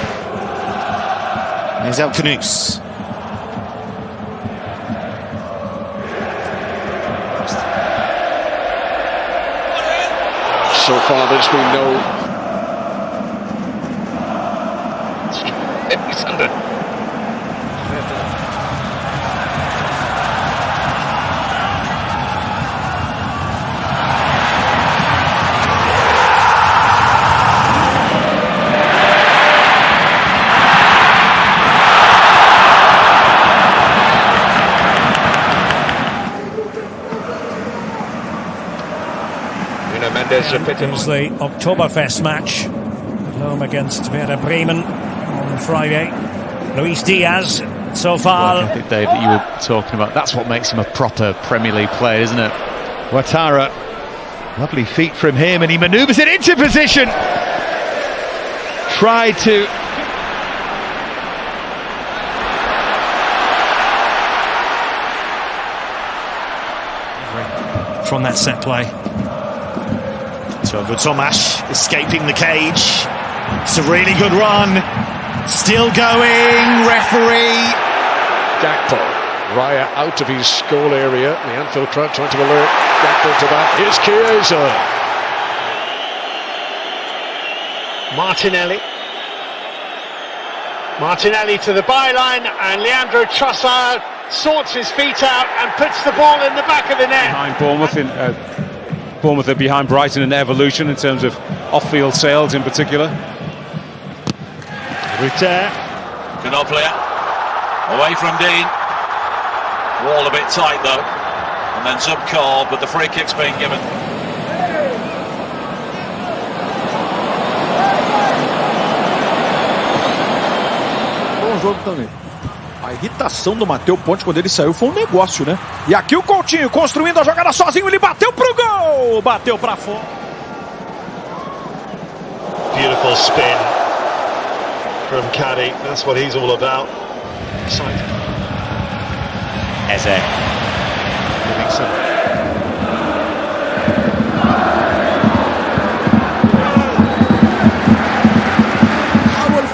Here's El Khanous. So far, there's been no. It's under. It was the Oktoberfest match at home against Werder Bremen on Friday. Luis Diaz, so far. Well, I think, Dave, that you were talking about, that's what makes him a proper Premier League player, isn't it? Ouattara, lovely feet from him, and he manoeuvres it into position. Tried to. From that set play. Togo Tomash escaping the cage. It's a really good run. Still going. Referee. Gakpo. Raya out of his goal area. The Anfield crowd trying to alert Gakpo to that. Here's Chiesa. Martinelli. Martinelli to the byline, and Leandro Trossard sorts his feet out and puts the ball in the back of the net. Behind Bournemouth are behind Brighton in evolution in terms of off-field sales in particular. Rutter. Knopfler away from Dean. Wall a bit tight though, and then some call, but the free kick's being given. Bom jogo também. A irritação do Matheus Ponte quando ele saiu foi um negócio, né? E aqui o Coutinho construindo a jogada sozinho, ele bateu pro gol! Bateu pra fora. Beautiful spin from Caddy. That's what he's all about. Exciting. Eze. Livingston.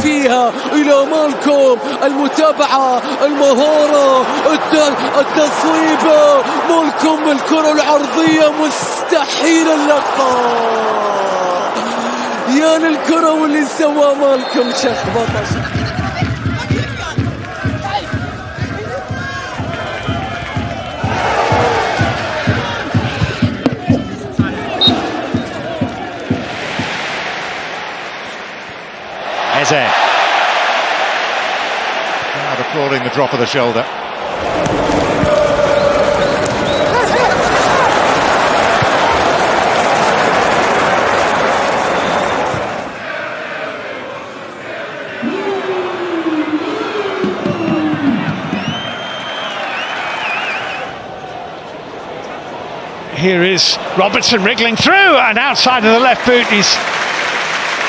فيها إلى مالكوم، المتابعة، المهارة، التصويبة، مالكوم الكرة العرضية مستحيل اللقاء. يا للكرة واللي سوى مالكوم شخبطة. Eze. Crowd applauding the drop of the shoulder. Here is Robertson wriggling through, and outside of the left boot he's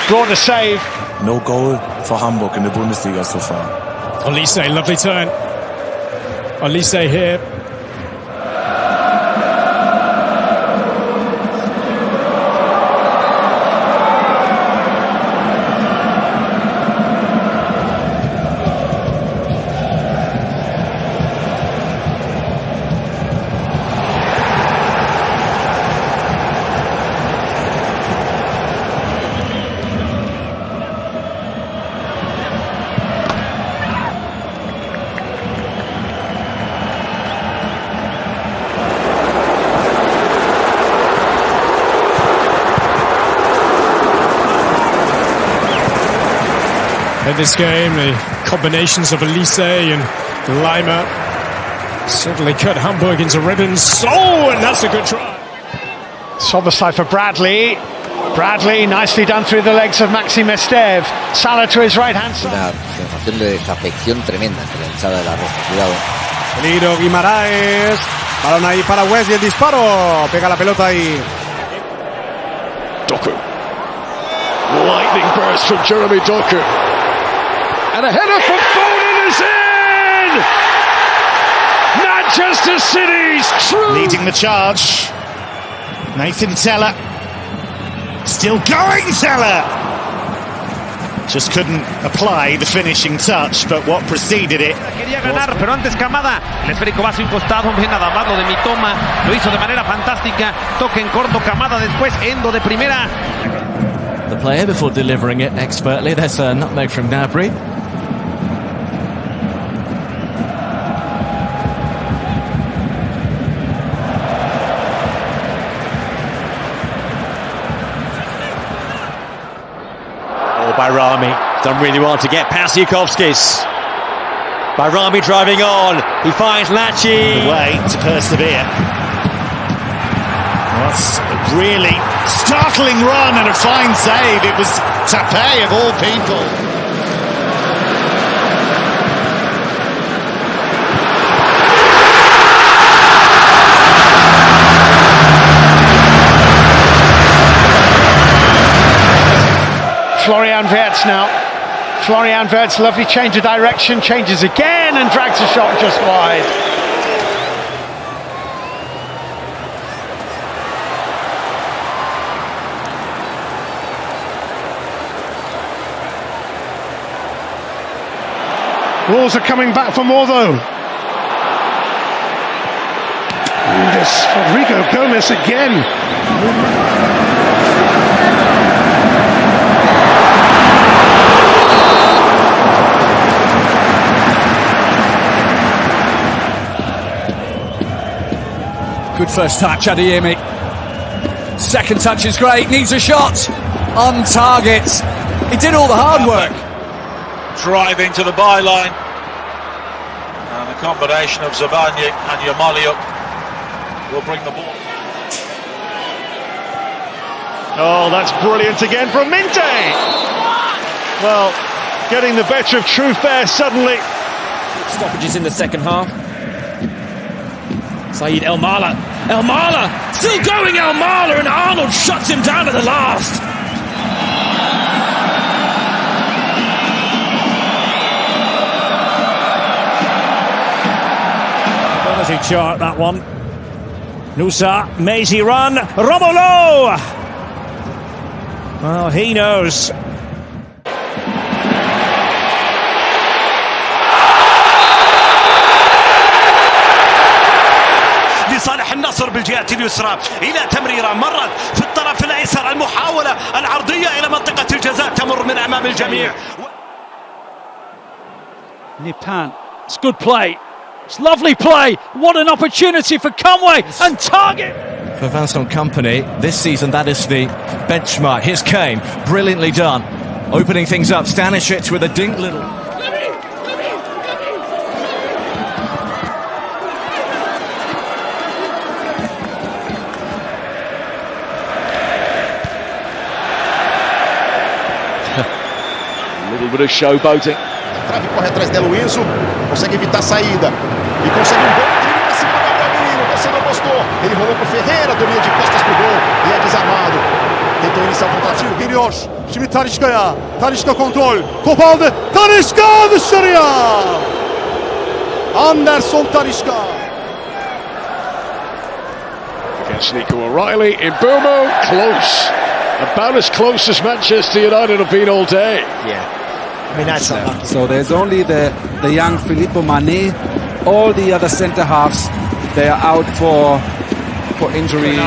brought a save. No goal for Hamburg in the Bundesliga so far. Olise, lovely turn. Olise here. in this game. The combinations of Elise and Lima certainly cut Hamburg into ribbons. Oh, and that's a good try. Soboslai for Bradley. Bradley nicely done through the legs of Maxi Mestev. Salah to his right hand side. Una sensación de desafección tremenda entre la hinchada de la Roja. Cuidado. Peligro Guimaraes. Balón ahí para West y el disparo. Pega la pelota ahí. Doku. Lightning burst from Jeremy Doku. And a header from Foden is in! Manchester City's true... Leading the charge. Nathan Teller. Still going, Teller! Just couldn't apply the finishing touch, but what preceded it... Quería ganar, pero antes Kamada. El esférico va hacia un costado, ve nada más lo de Mitoma. Lo hizo de manera fantástica. Toque en corto, Kamada después, Endo de primera. The player before delivering it expertly. There's a nutmeg from Gnabry. Bayrami done really well to get past Yukovskis. Bayrami driving on. He finds Lachi. The way to persevere. That's a really startling run and a fine save. It was Tapé of all people. Florian Wirtz now. Florian Wirtz, lovely change of direction, changes again and drags a shot just wide. Wolves are coming back for more though. And this Rodrigo Gomez again. Good first touch, Adeyemi. Second touch is great, needs a shot. On target. He did all the hard work. Driving to the byline. And the combination of Zabanye and Yamal will bring the ball. Oh, that's brilliant again from Minte. Well, getting the better of truth there suddenly. Stoppages in the second half. Saeed El Mala. El Mala! Still going El Mala, and Arnold shuts him down at the last. Ability chart, that one. Nusa, Messi run. Romolo! Well, he knows. لصالح النصر بالجهة اليسرى إلى تمريرة مرت في الطرف الأيسر المحاولة العرضية إلى منطقة الجزاء تمر من أمام الجميع. Nipan, it's good play. It's lovely play. What an opportunity for Conway and target. For Vincent Kompany, this season that is the benchmark. Here's Kane, brilliantly done. Opening things up, Stanisic with a dink little. A little bit of showboating. Trave corre atrás dela o Enzo, consegue evitar a saída e consegue um bom drible pra cima do Gabriel Menino. O torcedor gostou, ele rolou pro Ferreira, domina de costas pro gol e é desarmado. Tentou iniciar o contra-ataque. Geliyor. Şimdi Talisca'ya. Talisca kontrol. Top aldı. Talisca dışarıya. Anderson Talisca. Against Nico O'Reilly in Burmo, close. About as close as Manchester United have been all day. Yeah. I mean, that's not lucky. So there's only the young Filippo Mane. All the other centre halves, they are out for injury.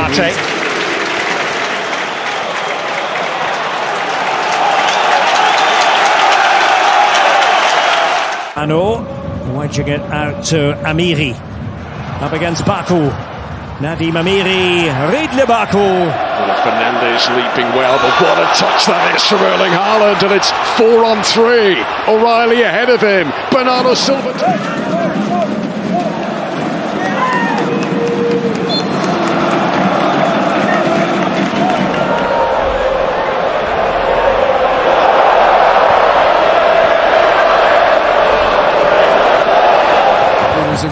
Ano wedging it out to Amiri. Up against Baku. Nadim Amiri, read Liverpool. Fernandes leaping well, but what a touch that is from Erling Haaland, and it's 4-on-3. O'Reilly ahead of him. Bernardo Silva.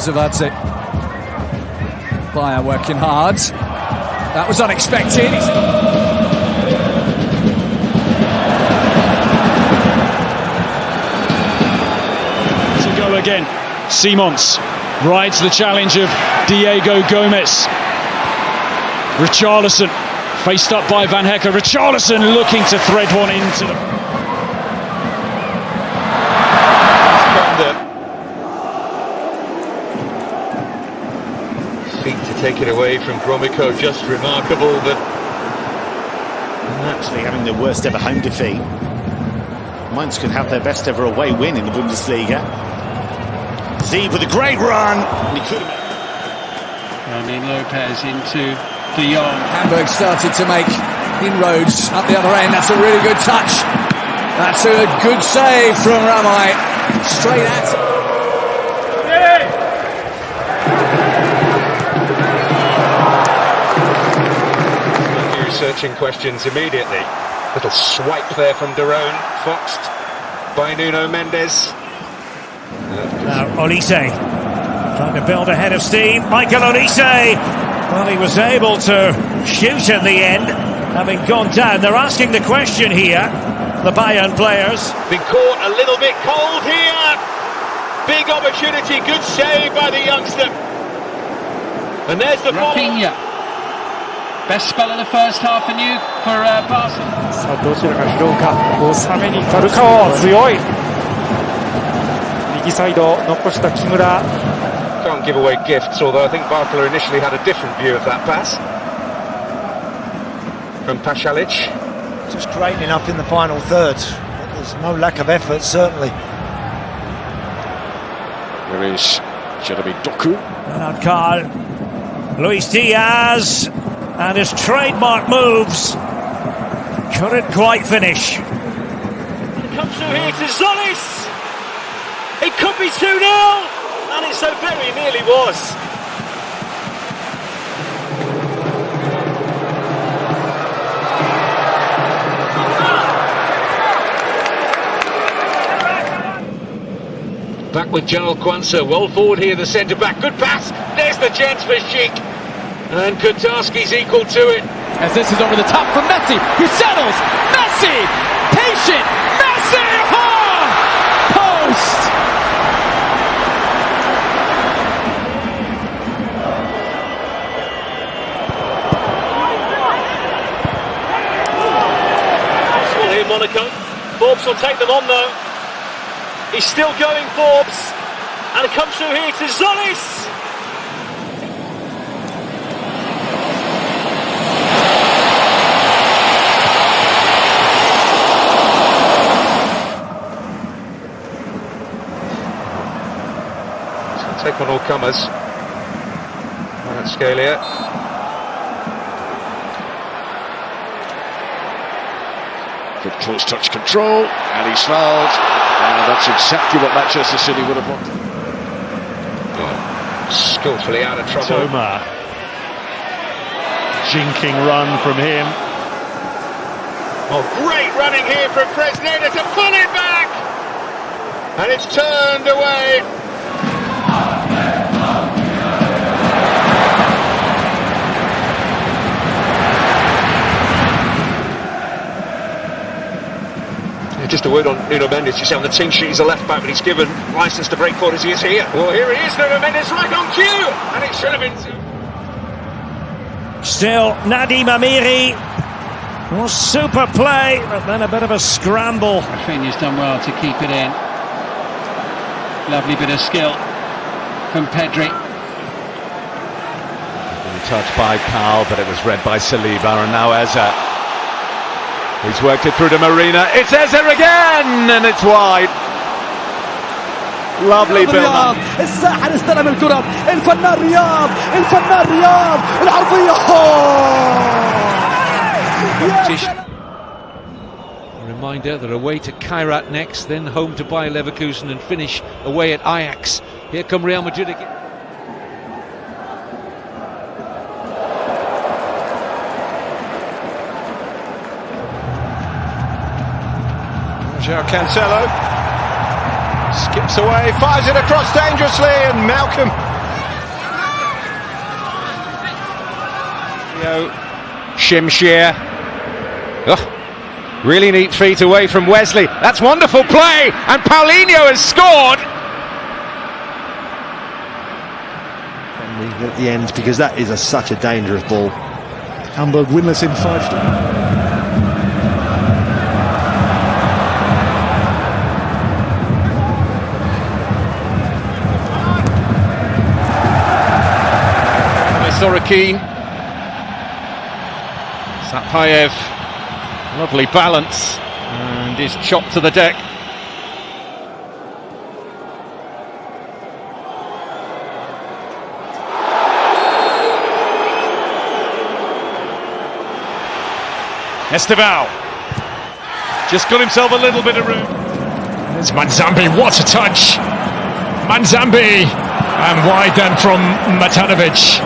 Zavadze. Bayer working hard. That was unexpected. To go again. Simons rides the challenge of Diego Gomez. Richarlison faced up by Van Hecke. Richarlison looking to thread one into the... Feet to take it away from Gromyko, just remarkable, but actually having their worst ever home defeat. Mainz could have their best ever away win in the Bundesliga. Zeeb with a great run, and he could have... Lopez into De Jong. Hamburg started to make inroads up the other end. That's a really good touch. That's a good save from Ramai. Straight at it. Searching questions immediately. Little swipe there from Daron, foxed by Nuno Mendes. Now Olise trying to build a head of steam. Michael Olise, well, he was able to shoot in the end, having gone down. They're asking the question here, the Bayern players. Been caught a little bit cold here. Big opportunity, good save by the youngster. And there's the Rafinha. Best spell of the first half for you for Barcelona. さあどちらが拾うか。収めにファルカオ強い。右サイド残した木村。 Can't give away gifts, although I think Barcelona initially had a different view of that pass. From Pasalic. Just great enough in the final third. There's no lack of effort, certainly. There is Jeremy Doku. Bernard Carl. Luis Diaz. And his trademark moves couldn't quite finish. It comes through here to Zolis. It could be 2-0, and it so very nearly was. Back with Gerald Kwanzaa, well forward here, the centre back. Good pass. There's the chance for Sheik. And Kotarski's equal to it. As this is over the top for Messi, who settles. Messi! Patient! Messi! Oh! Post! Possible here, Monaco. Forbes will take them on though. He's still going, Forbes. And it comes through here to Zolis. Take on all comers. Kvaratskhelia. Good close touch control, and he's fouled. And that's exactly what Manchester City would have wanted. Skillfully out of trouble. Toma. Jinking run from him. Oh, great running here from Fresneda to pull it back! And it's turned away. Just a word on Nuno Mendes. You see on the team sheet he's a left back, but he's given licence to break forward as he is here. Well, here he is, Nuno Mendes, right on cue, and it should have been. Still, Nadim Amiri. Well, super play, but then a bit of a scramble. Rafinha's done well to keep it in. Lovely bit of skill from Pedri. Touched by Carl, but it was read by Saliba, and now Eza. He's worked it through to Marina. It's Eza again, and it's wide. Lovely build-up. الساحر استلم الكرة، الفنان رياض، العرضية. A reminder they're away to Kairat next, then home to Bayer Leverkusen and finish away at Ajax. Here come Real Madrid again. João Cancelo skips away, fires it across dangerously, and Malcolm. Shimshir. Really neat feet away from Wesley. That's wonderful play, and Paulinho has scored. At the end, because that is such a dangerous ball. Hamburg winless in 5. Sorokin. Sapayev, lovely balance, and is chopped to the deck. Esteval just got himself a little bit of room. It's Manzambi, what a touch! Manzambi, and wide then from Matanovic.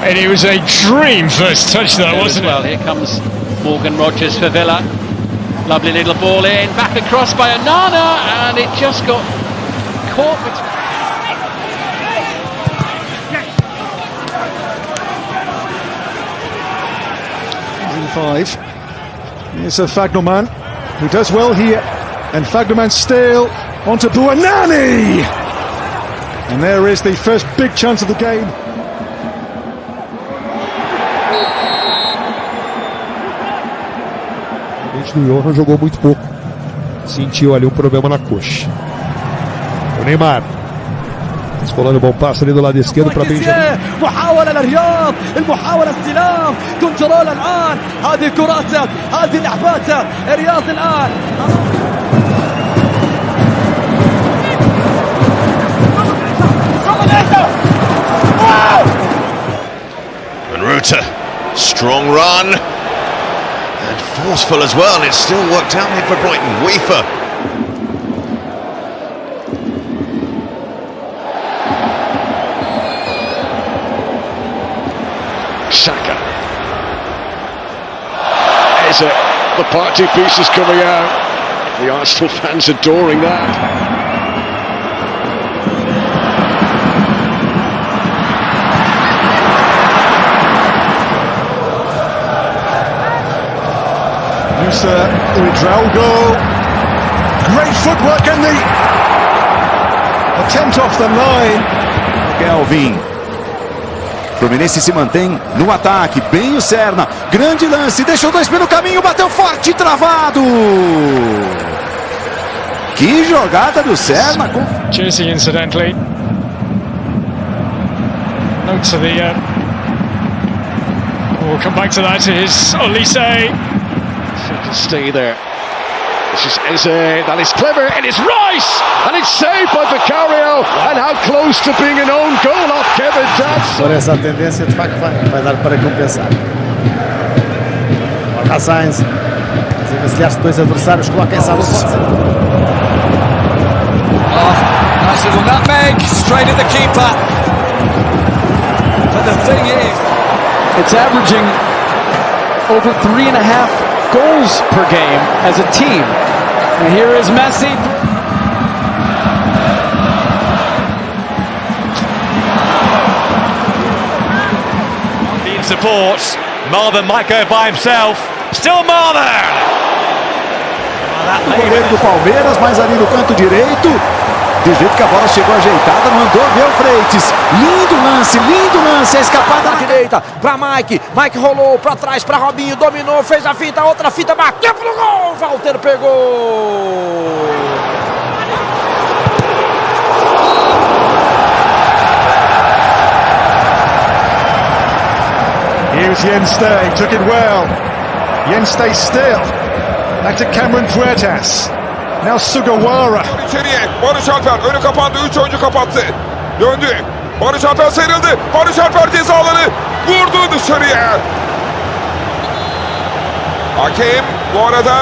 And it was a dream first touch though, wasn't it? Well, here comes Morgan Rogers for Villa. Lovely little ball in, back across by Onana, and it just got caught between. 5. Here's a Fagnoman who does well here, and Fagnoman still onto Buonani, and there is the first big chance of the game. O Johan jogou muito pouco, sentiu ali problema na coxa. O Neymar escolando bom passe ali do lado esquerdo para Benjamin. محاولة للرياض، المحاولة استلام، كنترول الآن، هذه كراته، هذه لعباته، الرياض الآن. And Ruta, strong run, and forceful as well, and it's still worked out here for Brighton. Weaver. Saka. Is it? The party piece is coming out. The Arsenal fans adoring that. Musa Uidraogo. Great footwork and the attempt off the line. Kelvin. Fluminense se mantém no ataque, bem o Serna, grande lance, deixou dois pelo caminho, bateu forte, travado. Que jogada do Serna. Jersey, incidentally. Note to the. We'll come back to that. Is Olise. Can stay there. This is Eze, that is clever, and it's Rice, and it's saved by Vicario, and how close to being an own goal off Kevin Johnson. Por essa tendência, de facto, vai dar para compensar. Borja Sainz, desenvencilhar-se dois adversários, coloca essa luz. Nice little nutmeg, straight at the keeper. But the thing is, it's averaging over 3.5 goals per game as a team. And here is Messi. In support, Marvin might go by himself. Still Marvin! O goleiro do Palmeiras, mais ali no canto direito. Do jeito que a bola chegou ajeitada, mandou ver o Freitas. Lindo lance, a escapada na direita para Mike. Mike rolou para trás para Robinho, dominou, fez a finta, outra finta, bateu pro gol. Walter pegou. Here's Jens Stay, took it well. Jens Stay still. Back to Cameron Puertas. Now Sugawara. İçeriye. Barış Alper önü kapandı. 3 oyuncu kapattı. Döndü. Barış Alper sıyrıldı. Barış Alper ceza alanı vurdu dışarıya. Hakem bu arada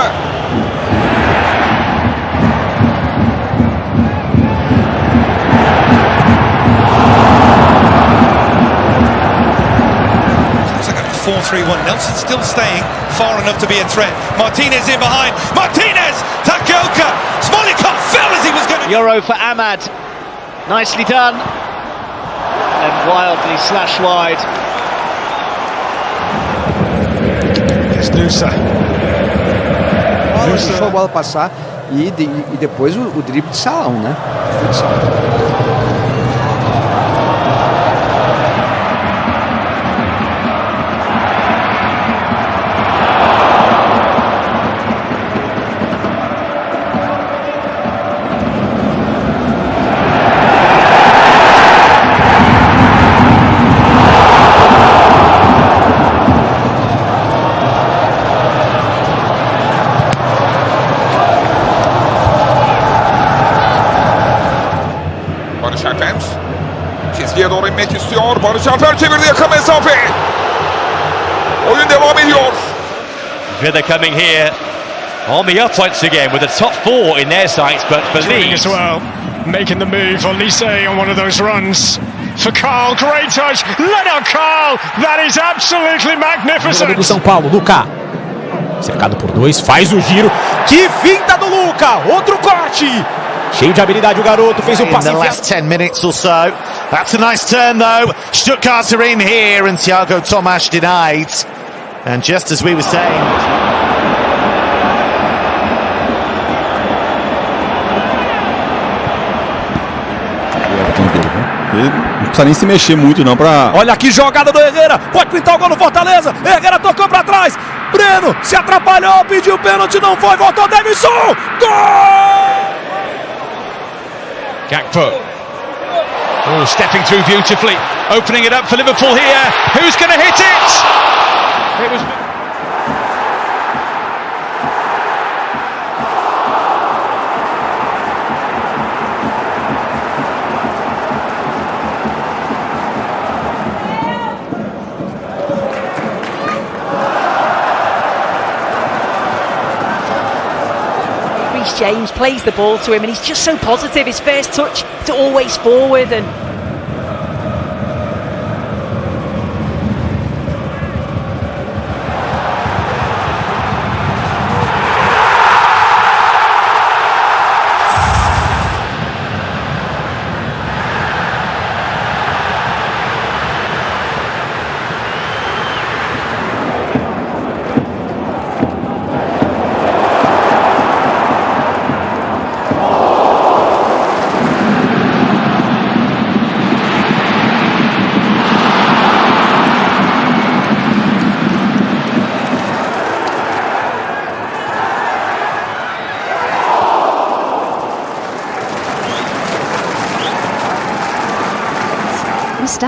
It's like a 4-3-1. Nelson still staying far enough to be a threat. Martinez in behind. Martinez! Takoka! Smolikov fell as he was going to... Euro for Ahmad. Nicely done. And wildly slash wide. It's Nusa. Deixou a bola passar e depois o drible de salão, né? Futsal. Barış Alper çizgiye doğru inmek istiyor. Barış Alper çevirdi yakın mesafe. Oyun devam ediyor. They're coming here on the up once again with the top four in their sights, but Dribbling as well, making the move. Olise on one of those runs. For Carl, great touch. Let out Carl. That is absolutely magnificent. Do São Paulo, Luca. Cercado por dois, faz o giro. Que finta do Luca! Outro corte! Cheio de habilidade o garoto, fez In the last 10 minutes or so. That's a nice turn though. Stuttgart are in here and Thiago Tomas denied. And just as we were saying... Ele não precisa nem se mexer muito não pra... Olha que jogada do Herrera, pode pintar o gol no Fortaleza. Herrera tocou pra trás. Breno se atrapalhou, pediu pênalti, não foi, voltou Davidson. Gol! Gakpo. Oh, stepping through beautifully, opening it up for Liverpool here. Who's going to hit it? It was. James plays the ball to him and he's just so positive. His first touch to always forward and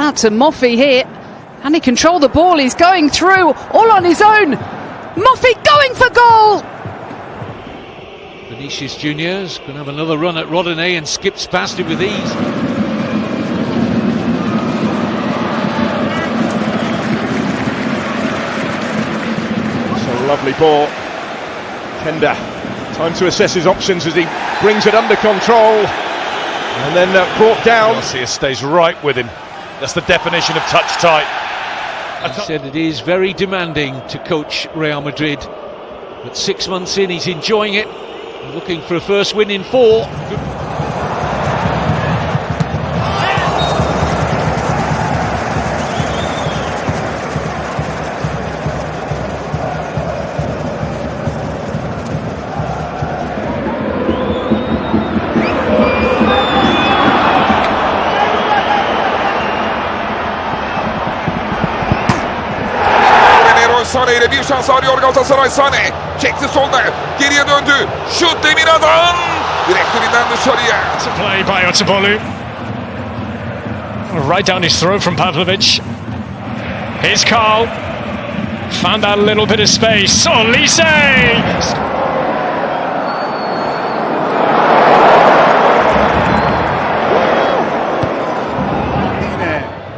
out to Moffey here, and he controlled the ball. He's going through all on his own. Moffey going for goal. Vinícius Jr is going to have another run at Rodinei and skips past him with ease. It's a lovely ball. Kenda, time to assess his options as he brings it under control and then brought down. Garcia stays right with him. That's the definition of touch tight. He said it is very demanding to coach Real Madrid, but 6 months in he's enjoying it, looking for a first win in 4. Sane ile bir şans arıyor Galatasaray. Sane çekti solda, geriye döndü, şut Demira'dan direklerinden dışarıya. To play by Otabolu, right down his throat from Pavlovic. Here's Carl, found that little bit of space. Olise!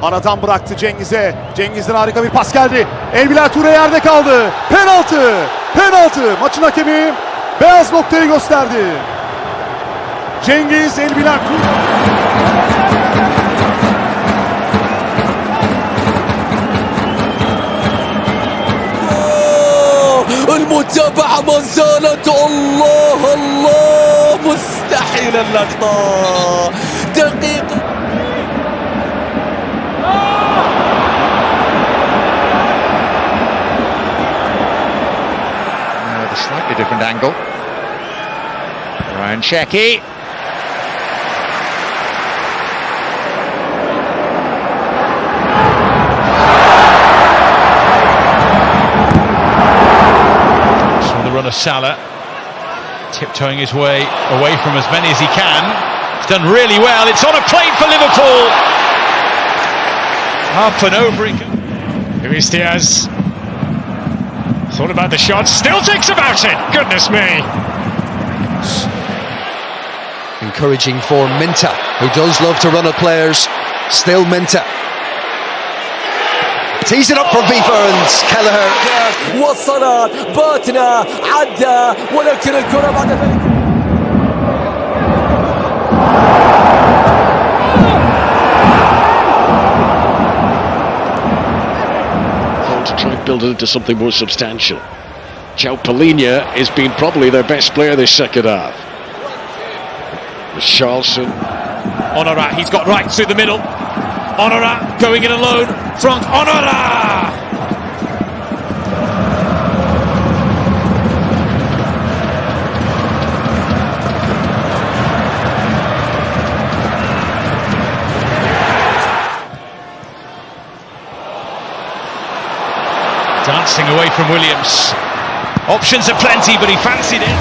Aradan bıraktı Cengiz'e. Cengiz'den harika bir pas geldi. Elbilal Ture yerde kaldı. Penaltı. Penaltı. Maçın hakemi beyaz noktayı gösterdi. Cengiz Elbilal Ture. المتابعة ما زالت الله الله مستحيل اللقطة دقيقة With a slightly different angle. Ryan Shecky. Run of Salah, tiptoeing his way away from as many as he can. He's done really well. It's on a plate for Liverpool. Up and over he goes. Luis Diaz thought about the shot, still thinks about it. Goodness me. Encouraging for Minta, who does love to run at players. Still Minta. Tees it up for Beeferns. Kelleher وصلت باتنا عدى ولكن الكرة بعد ذلك To try and build it into something more substantial. João Palhinha has been probably their best player this second half. Charleston. Honorat, he's got right through the middle. Honorat going in alone. Front Honorat! Dancing away from Williams. Options are plenty, but he fancied it.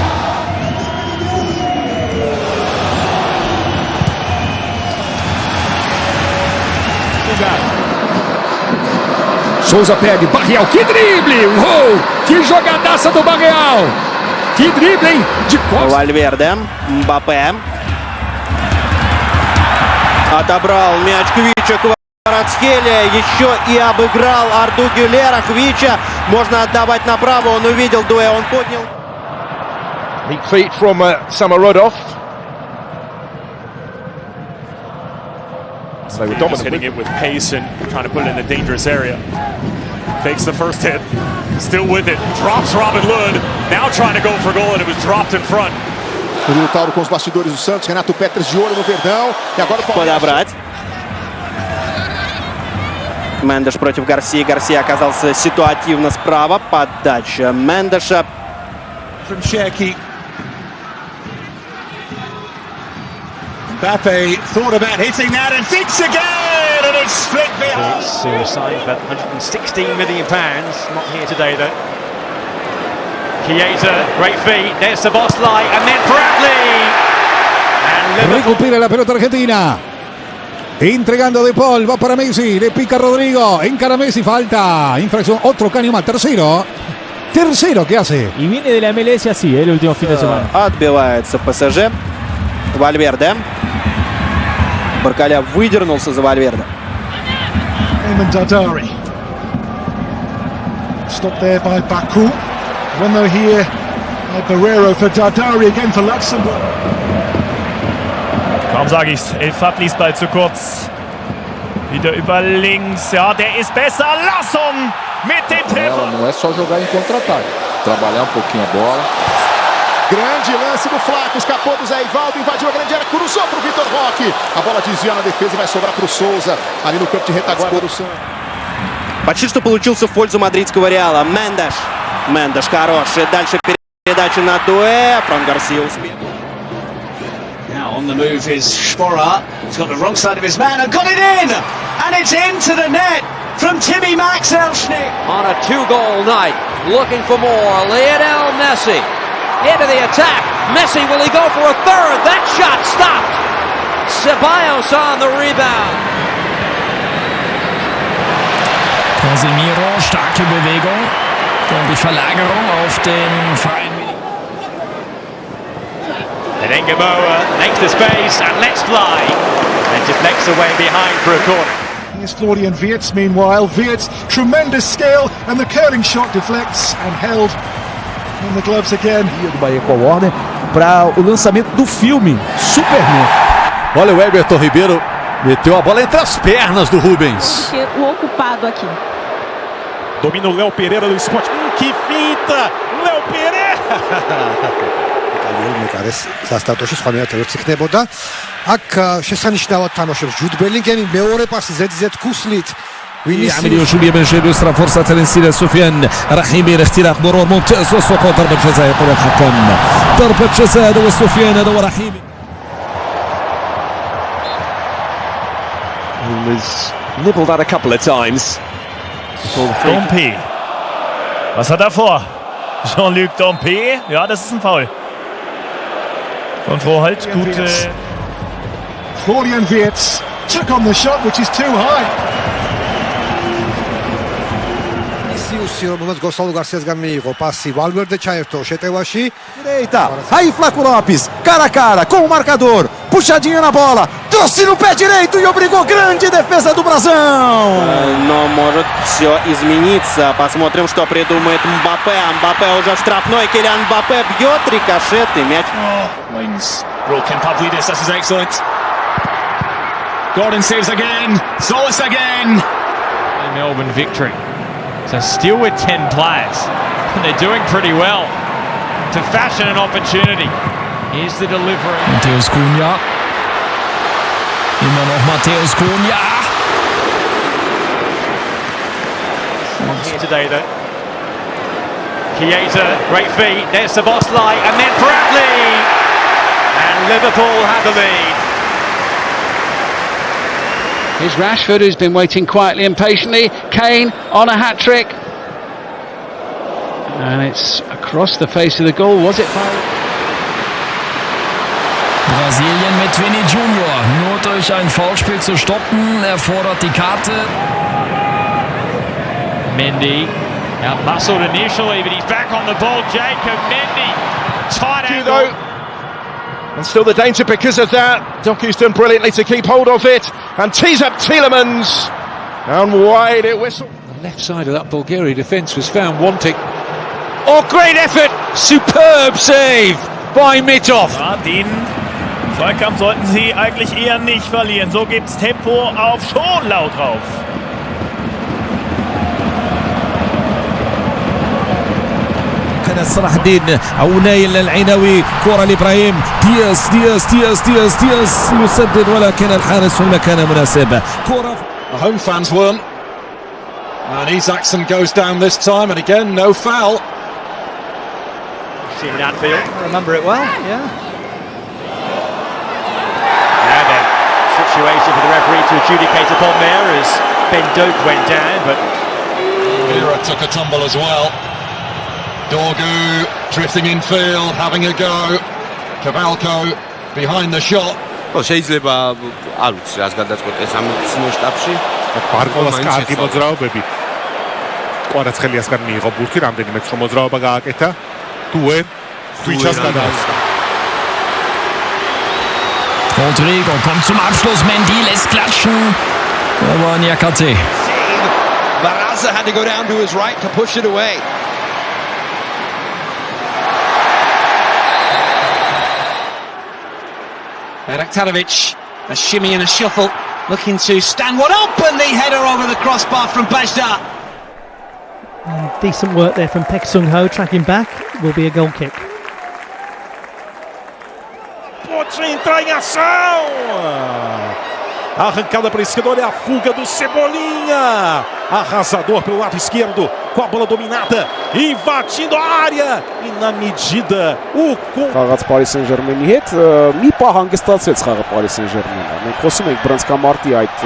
Souza pede, Barreal, que drible! Uou! Que jogadaça do Barreal! Que drible, hein? De costas. Вальверде, Мбаппе. Отобрал мяч Квича, Кваратскhelia, еще и обыграл Арду Гюлера. Квича можно отдавать направо, он увидел Дуэ, он поднял. Neat feet from Samarodov. So they were hitting it with pace and trying to put it in a dangerous area. Fakes the first hit, still with it, drops Robin Lund, now trying to go for goal and it was dropped in front. O Tauro com os bastidores do Santos, Renato Peters de olho no Verdão. E agora подобрать. Мендеш против Гарсии. Гарсия оказался ситуативно справа. Подача Мендеша. From Shecky. Mbappé thought about hitting that and thinks again, and it's split behind. Suicide for £116 million. Not here today though. Chiesa, great feet. There's the boss light, and then Bradley. And Recupera la pelota argentina. Entregando De Paul, va para Messi, le pica Rodrigo, encara Messi, falta, infracción, otro caño más, tercero que hace. Y viene de la MLS así, el último fin de semana. Отбивается ПСЖ. Вальверде. Баркаля выдернулся за Вальверде. Dadari. Stopped there by Baku. When they're here, Barrero for Dadari again for Luxembourg. Kaum sage ich's, El Fadlis Ball zu kurz. Wieder über links, ja, der ist besser. Larsson mit dem Treffer. Não é só jogar em contra-ataque, trabalhar pouquinho a bola. Grande lance do Flaco, escapou do Zé Ivaldo, invadiu a grande área, cruzou para o Vitor Roque. A bola desvia na defesa e vai sobrar para o Souza, ali no campo de retaguarda do Santos. Почти что получился в пользу мадридского Реала. Мендеш. Мендеш хороший. Дальше передача на Doué. Фран Гарсия успел. Now on the move is Sporar. He's got the wrong side of his man and got it in! And it's into the net from Timmy Max Elshnik. On a two-goal night, looking for more. Lionel Messi into the attack. Messi, will he go for a third? That shot stopped. Ceballos on the rebound. Casemiro, starke Bewegung. Und die Verlagerung auf den Verein. And Engamoa makes the space and lets fly. And deflects away behind for a corner. Here's Florian Wirtz meanwhile. Wirtz, tremendous skill, and the curling shot deflects and held in the gloves again. Do Bahia com a Warner para o lançamento do filme Superman. Olha o Everton Ribeiro, meteu a bola entre as pernas do Rubens. O ocupado aqui. Domina o Léo Pereira do Sport. Que finta! Léo Pereira! სასტარტოში სხვა მეათეებს იქნებოდა. აქ შესანიშნავად თამაშობს ჯუდ ბელინგემი მეორე პასი زد كوسليت. عملية شوية من جيب يسرى فرصة لنسيل سفيان رحيمي لاختراق مرور ممتاز وسقوط ضربة جزاء يقول الحكم ضربة جزاء دوى سفيان دوى رحيمي. He was nibbled at a couple of times. Dompe. Was hat er vor? Jean-Luc Dompe. Ja, das ist ein Foul. Von Vorhalt. Gut. Florian Wirtz took on the shot, which is too high. რომელმაც გოსალო გარსიასგან მიიღო პასი ვალვერდე ჩაერთო შეტევაში. Eita, aí Flaco Lopes, cara a cara com o marcador, puxadinha na bola, trouxe no pé direito e obrigou, grande defesa do Brasão. Но может все измениться. Посмотрим, что придумает Мбаппе. Мбаппе уже в штрафной. Килиан Мбаппе бьет рикошет и мяч. Means broken Pavlidis, this is excellent. Gordon saves again. Solis again. A Melbourne victory. So still with 10 players. And they're doing pretty well to fashion an opportunity. Here's the delivery. Matthäus Cunha. Immer noch Matthäus Cunha. Here today though. Chiesa, great feet. There's the boss light. And then Bradley. And Liverpool have the lead. Here's Rashford, who's been waiting quietly and patiently. Kane on a hat-trick. And it's across the face of the goal. Was it foul? Brasilien mit Vinícius Jr. Nur durch ein Foulspiel zu stoppen. Er fordert die Karte. Mendy. Out muscled initially, but he's back on the ball. Jacob Mendy. Tight angle. And still the danger because of that. Doku's done brilliantly to keep hold of it and tees up Tielemans. And wide it whistle. The left side of that Bulgaria defence was found wanting. Oh, great effort! Superb save by Mitov. Ja, den Zweikampf sollten sie eigentlich eher nicht verlieren. So gibt's Tempo auf Schonlau drauf. كان صلاح الدين او نايل العيناوي كرة لابراهيم دياز يسدد ولكن الحارس في المكان المناسب كرة. The home fans won. And Isaacson goes down this time and again no foul. Seen in Anfield. I remember it well, yeah. Now then, situation for the referee to adjudicate upon there as Ben Doak went down, but Mira took a tumble as well. Dogu drifting infield, having a go. Cavalco behind the shot. შეიძლება არ ვიცი რას გადაწყვეტეს ამის შტაბში. ბარკოლას კარგი მოძრაობები. კვარაცხელიასგან მიიღო ბურთი, რამდენიმე ცრო მოძრაობა გააკეთა. დუე twitchas გადააწყდა. Rodrigo kommt zum Abschluss. Mendy lässt klatschen. Aber Niakate. Barraza had to go down to his right to push it away. Baraktarovic, a shimmy and a shuffle, looking to stand one up, and the header over the crossbar from Bajda. Decent work there from Pek Sung-ho, tracking back, will be a goal kick. pode entrar em ação! A arrancada para a esquerda, olha a fuga do Cebolinha! Arrasador pelo lado esquerdo, com a bola dominada, invadindo a área, e na medida, o... Խաղաց Paris Saint-Germain-ի հետ, մի պահ հանգստացրեց խաղը Paris Saint-Germain-ը։ Մենք խոսում ենք բռնցքամարտի այդ...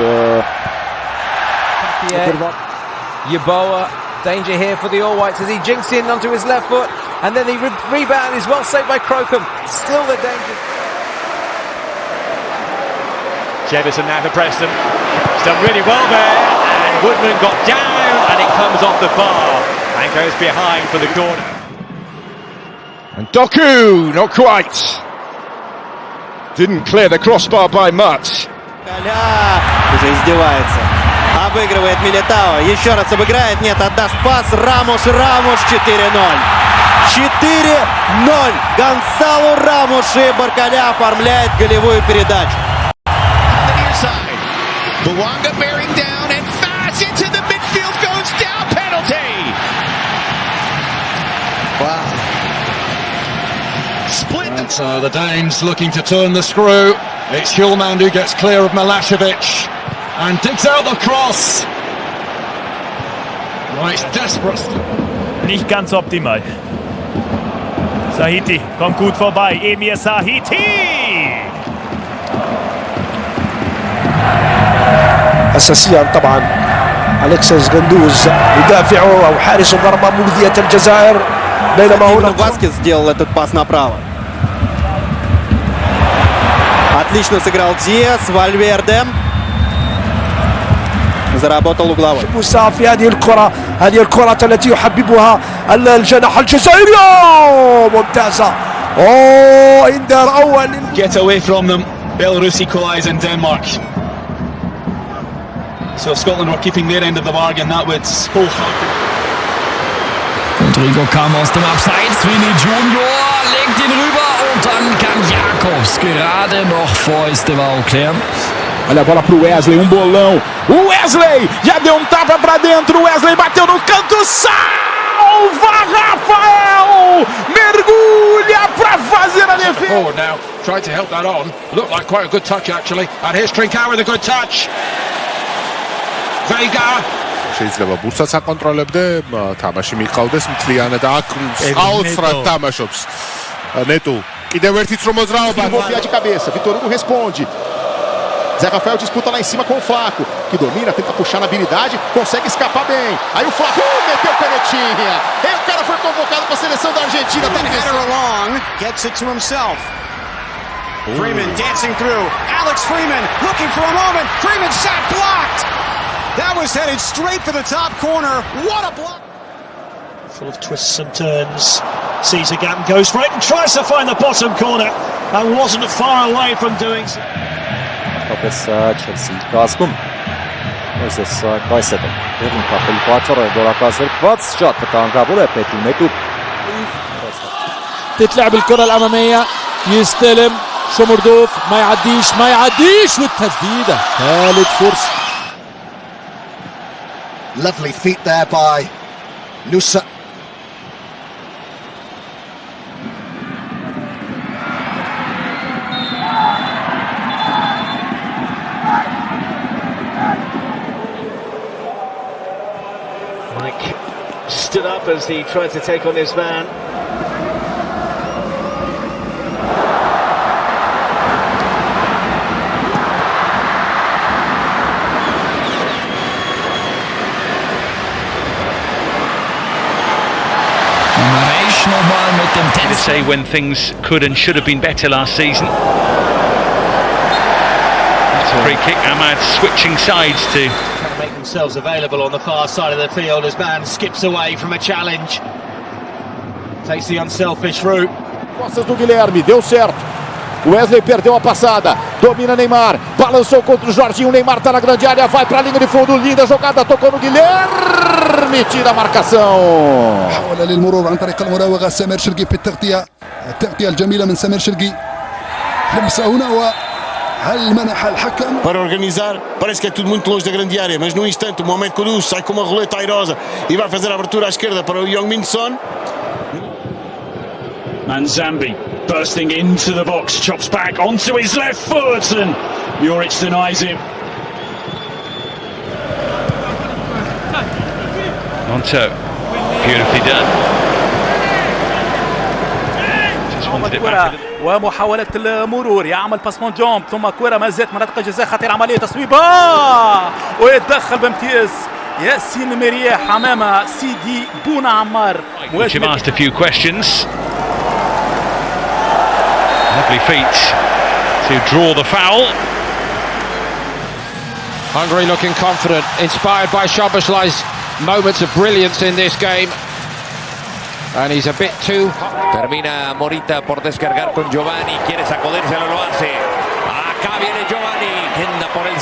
Yeboah, danger here for the All Whites as he jinks in onto his left foot, and then the rebound is well saved by Crocombe. Still the danger. Jefferson now for Preston. He's done really well there, and Woodman got down, and it comes off the bar and goes behind for the corner. And Doku, not quite. Didn't clear the crossbar by much. Уже издевается. обыгрывает Милитао. Еще раз обыграет. Нет, отдаст пас. Рамос. 4-0. 4-0. Гонсалу Рамос и Баркаля оформляет голевую передачу. Bouanga bearing down and fast into the midfield goes down. Penalty. Wow. Split. And the Danes looking to turn the screw. It's Hjulmand who gets clear of Milosevic and digs out the cross. Right, desperate. Nicht ganz optimal. Sahiti kommt gut vorbei. Emir Sahiti. اساسيا طبعا الكسس غندوز يدافع او حارس المرمى مؤذية الجزائر بينما هنا Васкес сделал этот пас направо. Отлично сыграл Диас. Вальверде заработал угловой. في هذه الكرة التي يحببها الجناح الجزائري ممتازة. إندار أول. Get away from them. Belarus equalise in Denmark. So Scotland were keeping their end of the bargain. That would wholehearted. Rodrigo kam aus dem Abseits. Vinícius Jr legt ihn rüber und dann kann Jakobs gerade noch vor Estevão klären. Olha a bola pro Wesley, bolão. O Wesley já deu tapa pra dentro. O Wesley bateu no canto, salva Rafael! Mergulha pra fazer a defesa. Forward now, tried to help that on. Looked like quite a good touch actually. And here's Trincao with a good touch. Vega. შეიძლება ბურსაც აკონტროლებდე, თამაში მიყავდეს მთლიანად და აქ აუცხრად თამაშობს. ნეტუ კიდევ ერთი თრო მოძრაობა. Movia de cabeça, Vitor Hugo responde. Zé Rafael disputa lá em cima com o Flaco, que domina, tenta puxar na habilidade, consegue escapar bem. Aí o Flaco meteu canetinha. E o cara foi convocado para a seleção da Argentina. Then header along, gets it to himself. Freeman dancing through. Alex Freeman looking for a moment. Freeman shot blocked. That was headed straight for the top corner. What a block! Full of twists and turns. Sees a gap and goes for it and tries to find the bottom corner and wasn't far away from doing so. Chelsea Aston. This Kayseri. Devin kapıyı parçalar. Dorakazır. Kvats şat كان بولا بيتي ميتو. تتلعب الكرة الأمامية. يستلم شمردوف ما يعديش والتسديدة. ثالث فرصة. Lovely feet there by Nusa. Mike stood up as he tried to take on his man. To say when things could and should have been better last season. That's a free kick. Ahmad switching sides to Make themselves available on the far side of the field as man skips away from a challenge. Takes the unselfish route. Costas do Guilherme, deu certo. O Wesley perdeu a passada, domina Neymar, balançou contra o Jorginho, Neymar tá na grande área, vai pra linha de fundo, linda jogada, tocou no Guilherme, tira a marcação. حاول للمرور عن طريق المراوغة سمير شرقي في التغطية الجميلة من سمير شرقي. لمسة هنا وهل منح الحكم؟ Para organizar, parece que é tudo muito longe da grande área, mas num instante o momento Kudus sai com uma roleta airosa e vai fazer a abertura à esquerda para o Heung-min Son. Manzambi bursting into the box, chops back onto his left foot and Juric denies him. Monto. Beautifully done. Just wanted it back. ومحاولة المرور يعمل باسمون جومب ثم كرة ما زالت منطقة جزاء خطيرة عملية تصويبة ويتدخل بامتياز ياسين مرياح أمام سيدي بونا عمار. Which have asked a few questions. Lovely feet to draw the foul. Hungary looking confident, inspired by Szoboszlai's moments of brilliance in this game. And he's a bit too... Termina Morita por descargar con Giovanni, quiere sacudirse, lo hace. Acá viene Giovanni, queda por el A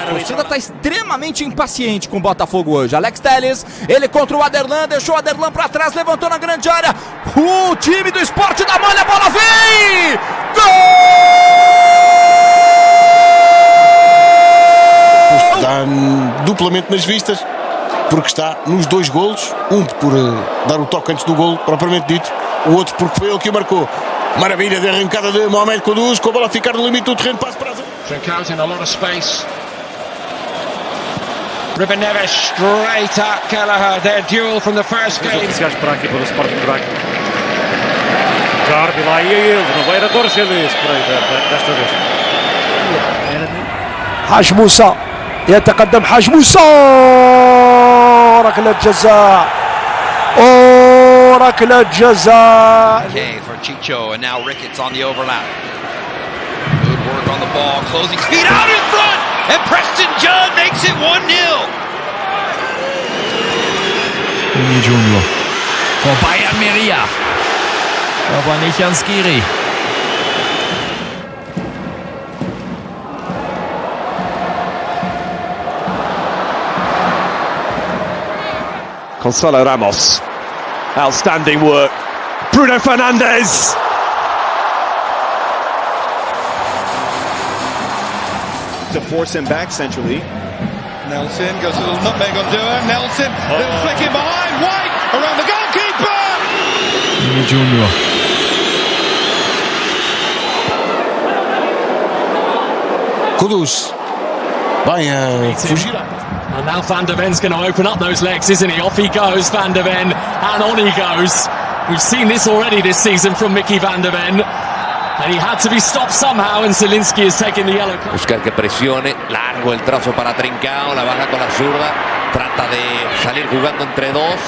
torcida está extremamente impaciente com o Botafogo hoje. Alex Telles, ele contra o Aderlan, deixou o Aderlan para trás, levantou na grande área. O time do Esporte da Malha, a bola vem! Gol! Está duplamente nas vistas, porque está nos dois golos, um por dar o toque antes do golo, propriamente dito, o outro porque foi ele que o marcou. Maravilha de arrancada de Mohamed Kudus, com a bola a ficar no limite do terreno, passo para a zona. Trincão's in a lot of space. Ruben Neves straight at Kelleher. Their duel from the first game. Oficiais para aqui pelo Sporting de Braga. Jardim lá e ele, não vai a torcer desse por aí desta vez. حاج موسى يتقدم حاج موسى ركلة جزاء ركلة جزاء. Okay, for Chicho, and now Ricketts on the overlap. Good work on the ball, closing speed out in front, and Preston Judd makes it 1-0. Vinícius Jr. vorbei an Meria, aber nicht an Skiri. Gonçalo Ramos, outstanding work. Bruno Fernandes. To force him back centrally. Nelson goes a little nutmeg on doue. Nelson, little flick in behind. White around the goalkeeper. Vinícius Jr. Kudus vai fugir. And now Van der Ven's going to open up those legs, isn't he? Off he goes, Van der Ven, and on he goes. We've seen this already this season from Mickey Van der Ven. And he had to be stopped somehow, and Zielinski has taken the yellow card. Buscar que presione, largo el trazo para Trincão, la baja con la zurda, trata de salir jugando entre dos,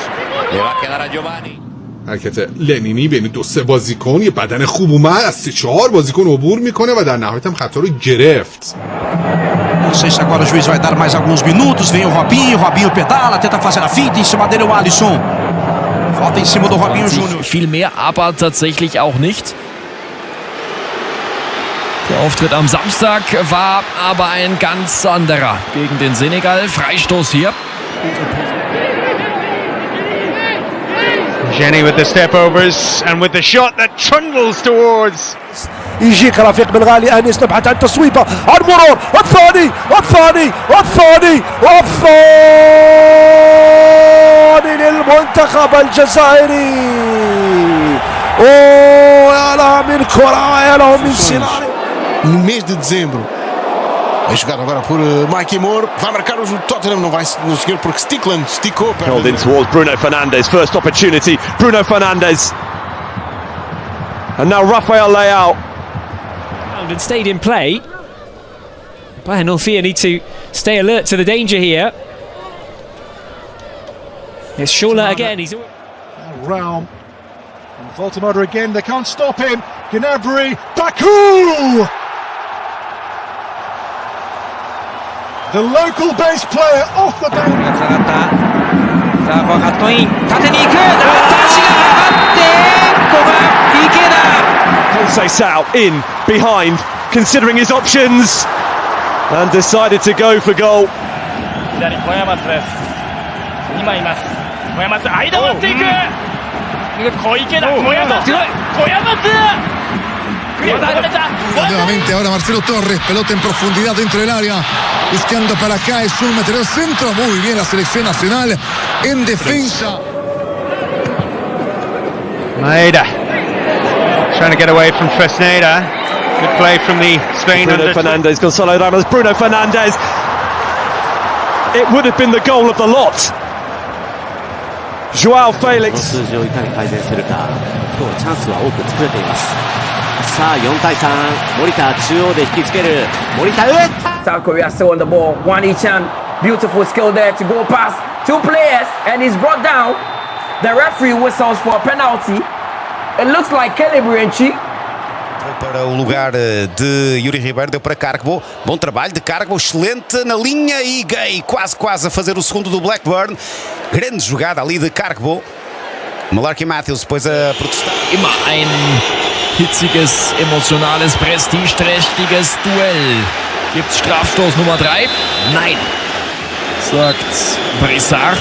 le va a quedar a Giovanni. حرکت لنینی بین دو سه بازیکن، یه بدن خوب اومد از 3-4 بازیکن عبور میکنه و در نهایت هم خطا رو گرفت. Não sei se agora o juiz vai dar mais alguns minutos. Vem o Robinho pedala, tenta fazer a finta, em cima dele o Alisson. Falta em cima do Robinho Jr. Viel mehr, aber tatsächlich auch nicht. Der Auftritt am Samstag war aber ein ganz anderer gegen den Senegal. Freistoß hier. Jenny with the step overs and with the shot that trundles towards. يجيك رفيق بن غالي انس نبحث عن تصويبه عن مرور والثاني للمنتخب الجزائري. يا لها من كرة يا له من سيناريو. No mês de dezembro vai jogar agora por Mike Moore, vai marcar o Tottenham, não vai conseguir porque Stickland esticou. Held in towards Bruno Fernandes, first opportunity, Bruno Fernandes. And now Rafael Leao. And stayed in play. Bayern Northia need to stay alert to the danger here. It's Scholler again. He's Raum. And Voltemada again. They can't stop him. Gnabry. Baku! The local base player off the bench. さあ、このカットイン、縦に行く、足が上がって、ここが池田。Conceição in behind, considering his options, and decided to go for goal. 左小山津です。2枚います。小山津、間割っていく。小池田、小山津、小山津。 Nuevamente ahora Marcelo Torres, pelota en profundidad dentro del área, buscando para acá, es un metereo centro, muy bien la selección nacional en defensa. Maeda trying to get away from Fresneda. Good play from the Spain. Bruno Fernandes, Gonçalo Ramos, Bruno Fernandes. It would have been the goal of the lot. João Felix. 数字をいかに改善するか、今日チャンスは多く作れています。 さあ4対3、森田中央で引きつける、森田打った。 South Korea still on the ball. One each hand. Beautiful skill there to go past two players, and he's brought down. The referee whistles for a penalty. It looks like Kelly. Para o lugar de Yuri Ribeiro, deu para Cargbo. Bom trabalho de Cargbo, excelente na linha e Gay, quase a fazer o segundo do Blackburn. Grande jogada ali de Cargbo. Malarkey Matthews depois a protestar. Immer ein hitziges, emotionales, prestigeträchtiges Duell Gibt's Strafstoß Nummer 3? Nein, sagt Brissard.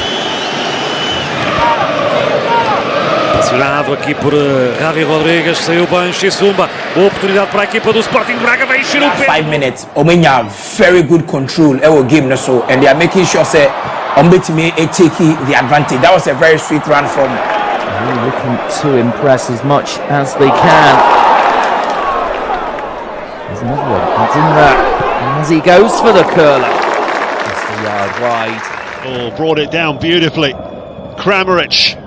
Pressionado aqui por Javi Rodrigues, saiu bem, Xisumba, boa oportunidade para a equipa do Sporting Braga, vai encher o pé. 5 minutes, Omenya very good control our game na so, and they are making sure say Ombetimi take the advantage. That was a very sweet run from. Really looking to impress as much as they can. There's another one. It's in there as he goes for the curler. Just a yard wide. Oh, brought it down beautifully. Kramaric.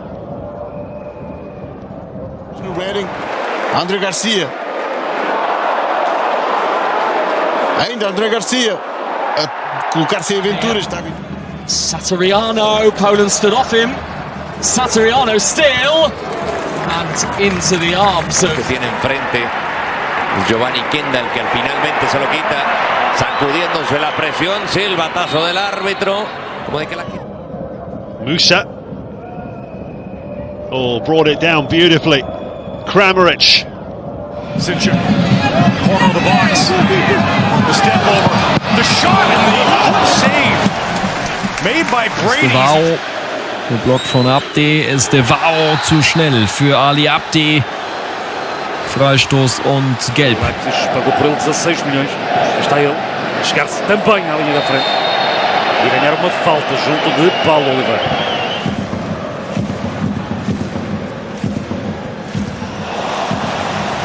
Redding, André Garcia. Ainda André Garcia a colocar-se em aventuras. Satoriano, Poland stood off him. Satoriano still, and into the arms of... Que tiene enfrente Giovanni Kendall, que finalmente se lo quita, sacudiéndose la presión, silbatazo del árbitro, como de que la... Musa. Oh, brought it down beautifully. Kramaric. Sincher. Corner of the box. The step over. The shot and the save. Made by Brady. Devao, geblockt von Abdi, ist Devao zu schnell für Ali Abdi. Freistoß und Gelb. Leipzig pagou por ele 16 milhões. Está ele a chegar-se também à linha da frente e ganhar uma falta junto de Paulo Oliveira.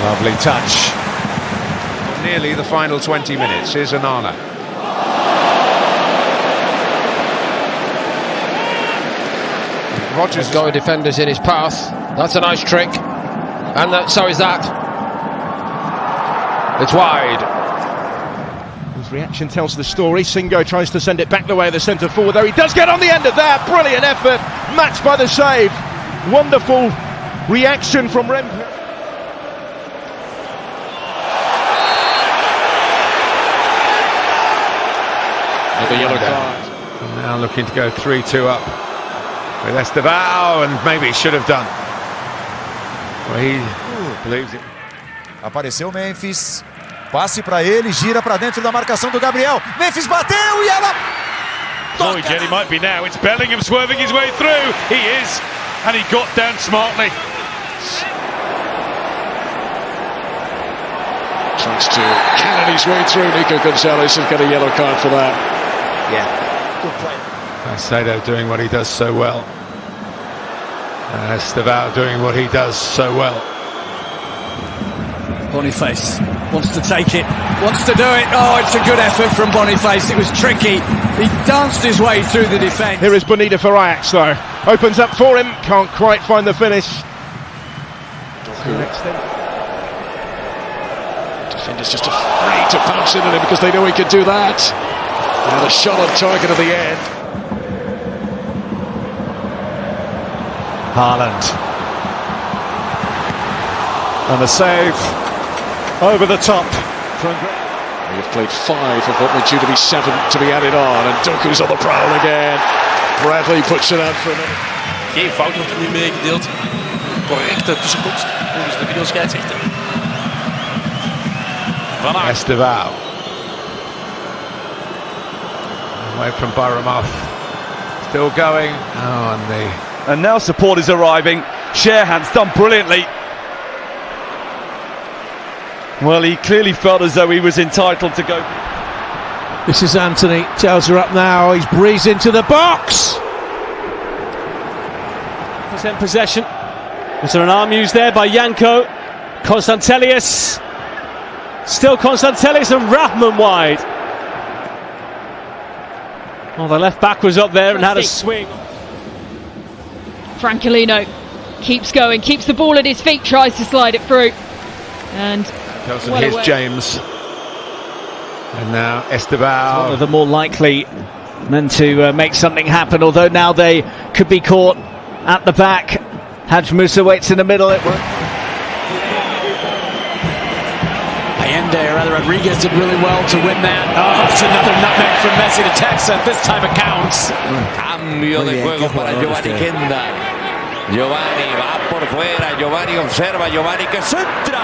Lovely touch. Nearly the final 20 minutes. Here's Anana. Rodgers has got defenders in his path. That's a nice trick. And so is that. It's wide. His reaction tells the story. Singo tries to send it back the way of the centre forward, though he does get on the end of that. Brilliant effort. Matched by the save. Wonderful reaction from Rempey. The yellow card. Now looking to go 3-2 up with Estevao, and maybe should have done. Well, he believes it. Apareceu Memphis. Passe para ele, gira para dentro da marcação do Gabriel. Memphis bateu e ela... Floyd, Jenny might be now. It's Bellingham swerving his way through. He is, and he got down smartly. Tries to cannon his way through. Nico Gonzalez has got a yellow card for that. Yeah, good play. Caicedo doing what he does so well. Estevao doing what he does so well. Boniface wants to take it, wants to do it. Oh, it's a good effort from Boniface. It was tricky. He danced his way through the defence. Here is Bonita for Ajax, though. Opens up for him, can't quite find the finish. Defenders just afraid to pounce in on him because they know he can do that. And a shot on target at the end. Haaland. And a save over the top. They've played 5 of what were due to be 7 to be added on, and Doku's on the prowl again. Bradley puts it out for another. Geen fout wordt er nu meegedeeld. Correcte tussenkomst volgens de videoscheidsrechter. Estevao. Away from Baramoff. Still going. Oh, and now support is arriving. Sharehan's done brilliantly. Well, he clearly felt as though he was entitled to go. This is Anthony. Tails are up now. He's breezed into the box. % possession. There's an arm used there by Janko. Konstantelius. Still Konstantelius and Rahman wide. Oh, the left back was up there and had a swing. Francolino keeps going, keeps the ball at his feet, tries to slide it through. And here's James. And now Estevao. One of the more likely men to make something happen, although now they could be caught at the back. Hadj Musa waits in the middle. Rodriguez did really well to win that. Oh, it's another nutmeg from Messi to Texas. This time it counts. Cambio de juego para Giovanni Kendall. Giovanni va por fuera. Giovanni observa. Giovanni que centra.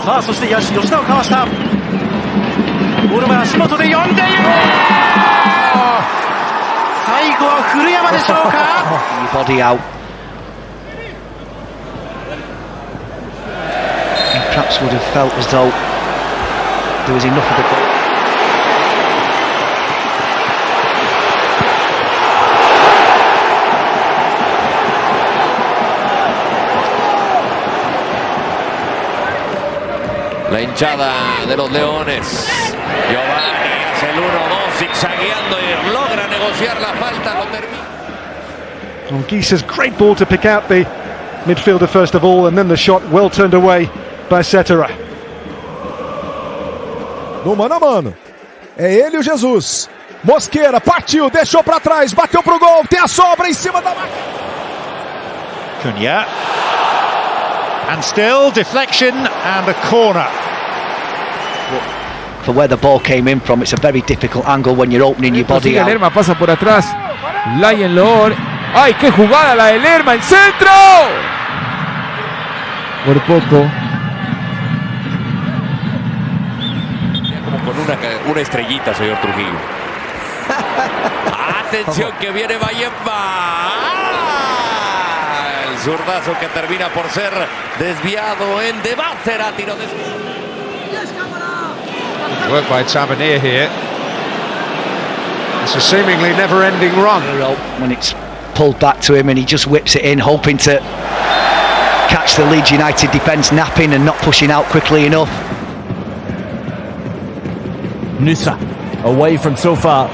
さあそして吉田をかわした。ボールは足元で読んでいる。最後は古山でしょうか。Body out. He perhaps would have felt as though there was enough of the ball. La hinchada de los Leones. Giovanni hace el 1-2 zigzagueando y logra negociar la falta. Lo termina. Well, Giese's great ball to pick out the midfielder first of all, and then the shot well turned away by Cetera. No mano a mano. É ele e o Jesus. Mosqueira partiu, deixou para trás, bateu pro gol, tem a sobra em cima da marca. Cunha. And still deflection and a corner. For where the ball came in from, it's a very difficult angle when you're opening your body out. Lerma pasa por atrás. Lionel. ¡Ay, qué jugada la de Lerma! ¡En centro! Por poco. Como con una estrellita, señor Trujillo. Atención que viene Bayemba. El zurdazo que termina por ser desviado en debate. Será tiro de... Work by Tavernier here. It's a seemingly never-ending run. When it's pulled back to him and he just whips it in, hoping to catch the Leeds United defence napping and not pushing out quickly enough. Nusa away from so far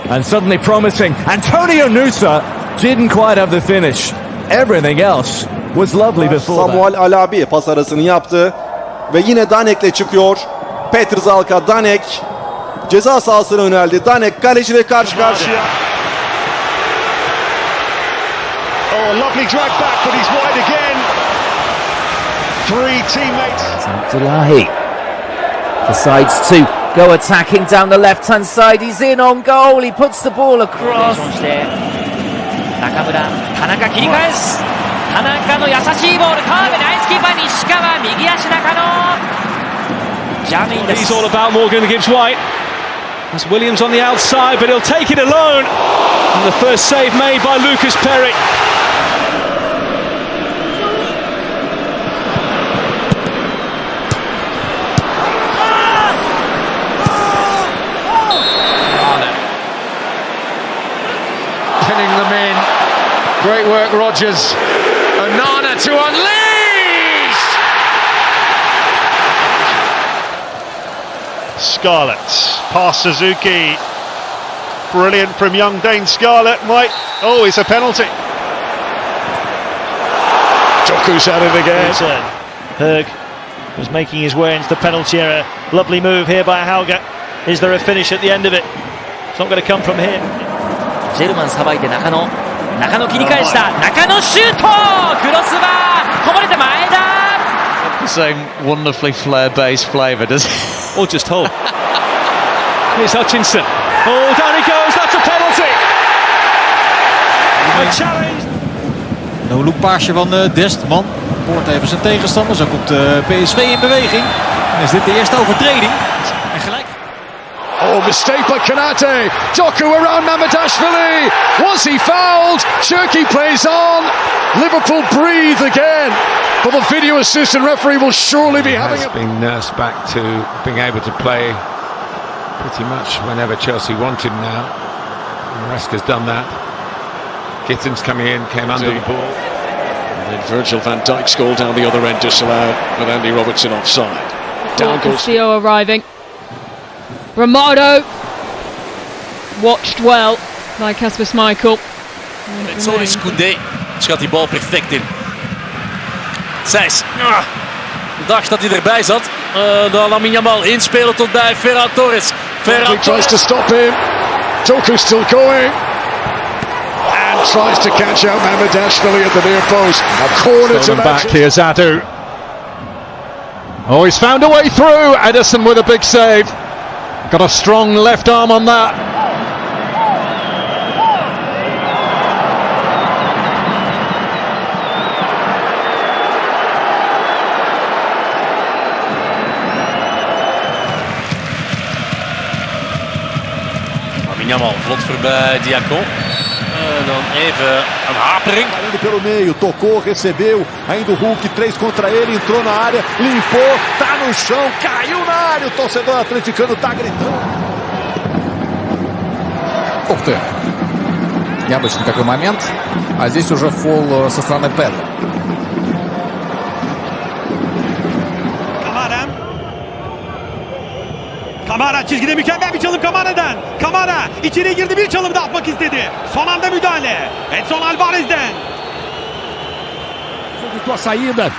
and suddenly promising. Antonio Nusa didn't quite have the finish. Everything else was lovely before Samuel Alabi pas arasını yaptı ve yine Danek'le çıkıyor. Petrzalka, Danek ceza sahasına yöneldi. Danek kaleciyle karşı karşıya. Oh, lovely drag back, but he's wide again. Three teammates. Abdullahi decides to go attacking down the left-hand side. He's in on goal. He puts the ball across. 中村、田中切り返す。田中の優しいボール、川辺ナイスキーパー西川、右足中野。ジャミンです。 He's all about Morgan Gibbs White. That's Williams on the outside, but he'll take it alone. And the first save made by Lucas Perry. Pinning them in. Great work, Rodgers. Onana to unleash! Scarlett past Suzuki. Brilliant from young Dane Scarlett. Oh, it's a penalty. Doku's at it again. Berg was making his way into the penalty area. Lovely move here by Hauger. Is there a finish at the end of it? It's not going to come from here. ジェルマンさばいて中野切り返した。中野シュート。クロスバーこぼれて前田。 Same wonderfully flare-based flavour, does it? Or just hold. Here's Hutchinson. Oh, down he goes. That's a penalty. A challenge. No-look paasje van Dest, man. Poort even zijn tegenstander. Zo komt PSV in beweging. En is dit de eerste overtreding. En gelijk. Oh, mistake by Kanate. Doku around Mamadashvili. Was he fouled? Turkey plays on. Liverpool breathe again. But the video assistant referee will surely be having a... Being nursed back to being able to play pretty much whenever Chelsea wanted now. Maresca's done that. Gittins coming in, came under the ball. And then Virgil van Dijk scored down the other end, disallowed with Andy Robertson offside. Down goes Theo arriving. Romano watched well by Kasper Schmeichel. Sorry, Koundé schat die bal perfect in. Seis dacht dat hij erbij zat. Dan lamine Yamal inspelen tot bij Ferran Torres. Ferran tries to stop him. Doku still going. And tries to catch out Mamadashvili at the near post. A corner to back here, Zadu. Oh, he's found a way through. Ederson with a big save. Got a strong left arm on that. Yamal vlot voorbij Diacon. En dan even een hapering. Pelo meio, tocou, recebeu, ainda o Hulk, 3 contra ele, entrou na área, limpou, tá no chão, caiu na área, o torcedor atleticano tá gritando. Ух ты! Необычный такой момент. А здесь уже фол со стороны Педро. Kamara çizgide mükemmel bir çalım Kamara'dan. Kamara içeriye girdi, bir çalım da atmak istedi. Son anda müdahale. Edson Alvarez'den. Tua saída.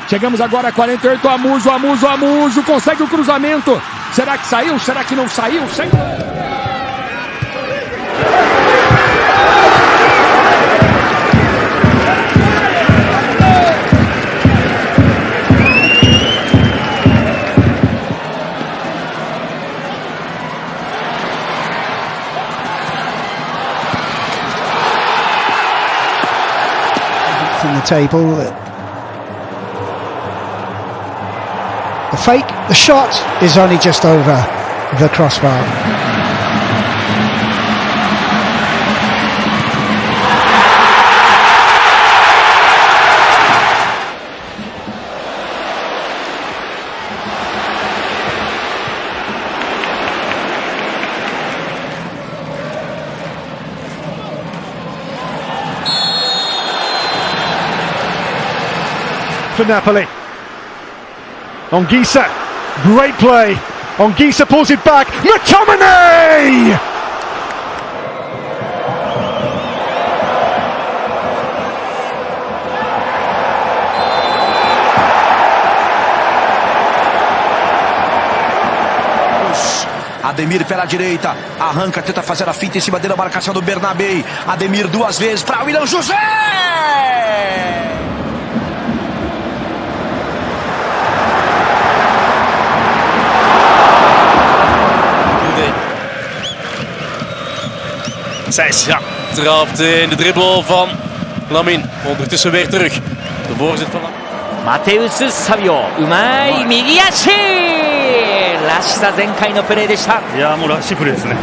Chegamos agora a 48. Amuso consegue o cruzamento. Será que saiu? Será que não saiu? From the table, the fake, the shot is only just over the crossbar. For Napoli. Ongisa, great play. Ongisa pulls it back. McTominay! Ademir pela direita, arranca, tenta fazer a finta em cima dele, a marcação do Bernabé. Ademir 2 vezes para William José! Seis, ja, trapt in de dribbel van Lamine. Ondertussen weer terug. De voorzet van Mateus Savio, うまい右足らしさ全開のプレーでした。いやもうらしいプレーですね。